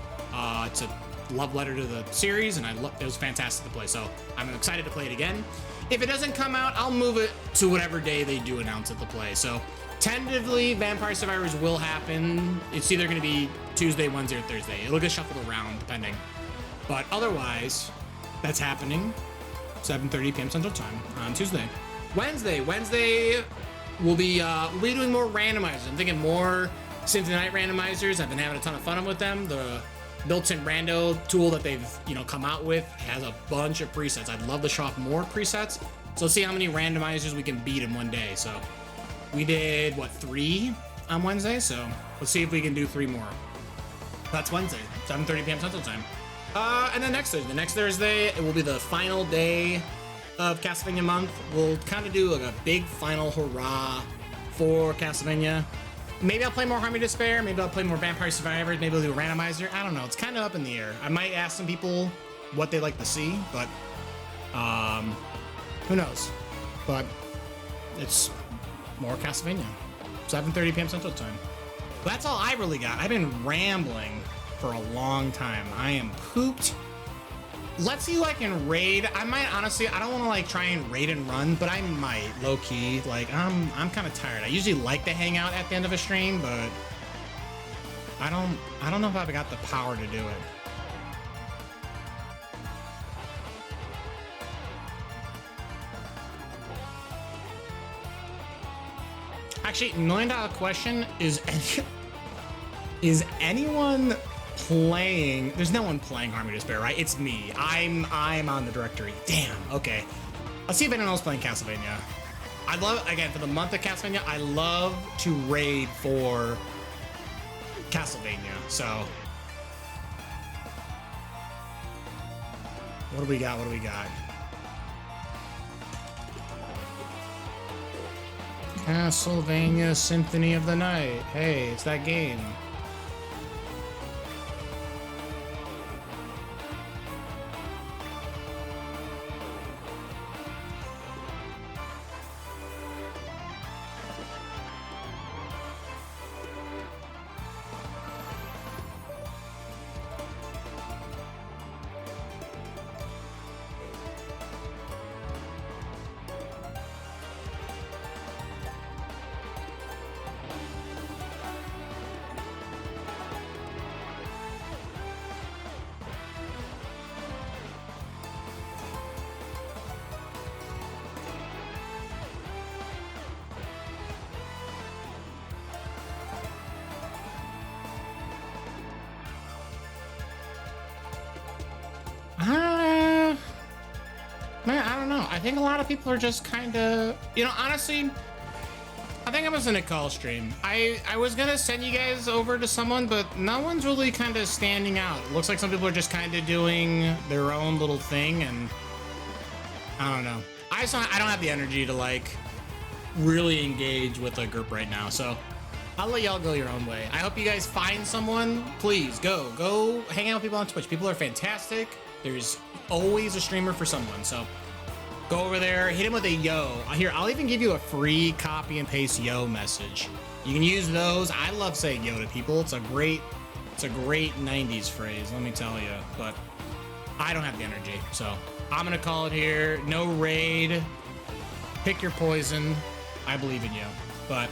It's a love letter to the series, and it was fantastic to play. So I'm excited to play it again. If it doesn't come out, I'll move it to whatever day they do announce it to play. So tentatively, Vampire Survivors will happen. It's either going to be Tuesday, Wednesday, or Thursday. It'll get shuffled around, depending. But otherwise, that's happening 7:30 p.m. Central Time on Tuesday. Wednesday, we'll be doing more randomizers. I'm thinking more Symphony Night randomizers. I've been having a ton of fun with them. The built-in rando tool that they've come out with has a bunch of presets. I'd love to show off more presets. So let's see how many randomizers we can beat in one day. So we did 3 on Wednesday. So let's see if we can do 3 more. That's Wednesday, 7:30 p.m. Central Time. And then next Thursday, it will be the final day of Castlevania month. We'll kind of do like a big final hurrah for Castlevania. Maybe I'll play more Harmony of Despair. Maybe I'll play more Vampire Survivors. Maybe I'll do a randomizer. I don't know. It's kind of up in the air. I might ask some people what they like to see, but who knows? But it's more Castlevania. 7:30 p.m. Central Time. That's all I really got. I've been rambling for a long time. I am pooped. Let's see who I can raid. I might honestly, I don't want to try and raid and run, but I might low key. I'm kind of tired. I usually like to hang out at the end of a stream, but I don't know if I've got the power to do it. Actually, $1 million question is anyone playing? There's no one playing Harmony of Despair, right? It's me. I'm on the directory. Damn. Okay. Let's see if anyone else playing Castlevania. I love, again, for the month of Castlevania, I love to raid for Castlevania. So what do we got? Castlevania Symphony of the Night. Hey, it's that game. Man, I don't know. I think a lot of people are just kind of, you know, honestly, I think I was in a call stream. I was gonna send you guys over to someone, but no one's really kind of standing out. It looks like some people are just kind of doing their own little thing, and I don't know. I don't have the energy to like really engage with a group right now, so I'll let y'all go your own way. I hope you guys find someone. Please go hang out with people on Twitch. People are fantastic. There's always a streamer for someone, so go over there, hit him with a yo. Here, I'll even give you a free copy and paste yo message. You can use those. I love saying yo to people. It's a great 90s phrase, let me tell you, but I don't have the energy, so I'm gonna call it here. No raid. Pick your poison. I believe in you. But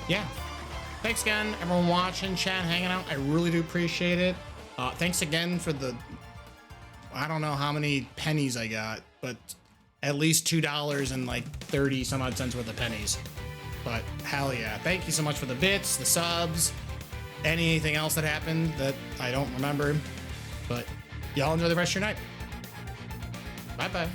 yeah. Thanks again, everyone watching, chat, hanging out. I really do appreciate it. Thanks again for the, I don't know how many pennies I got, but at least $2 and like 30 some odd cents worth of pennies. But hell yeah. Thank you so much for the bits, the subs, anything else that happened that I don't remember. But y'all enjoy the rest of your night. Bye-bye.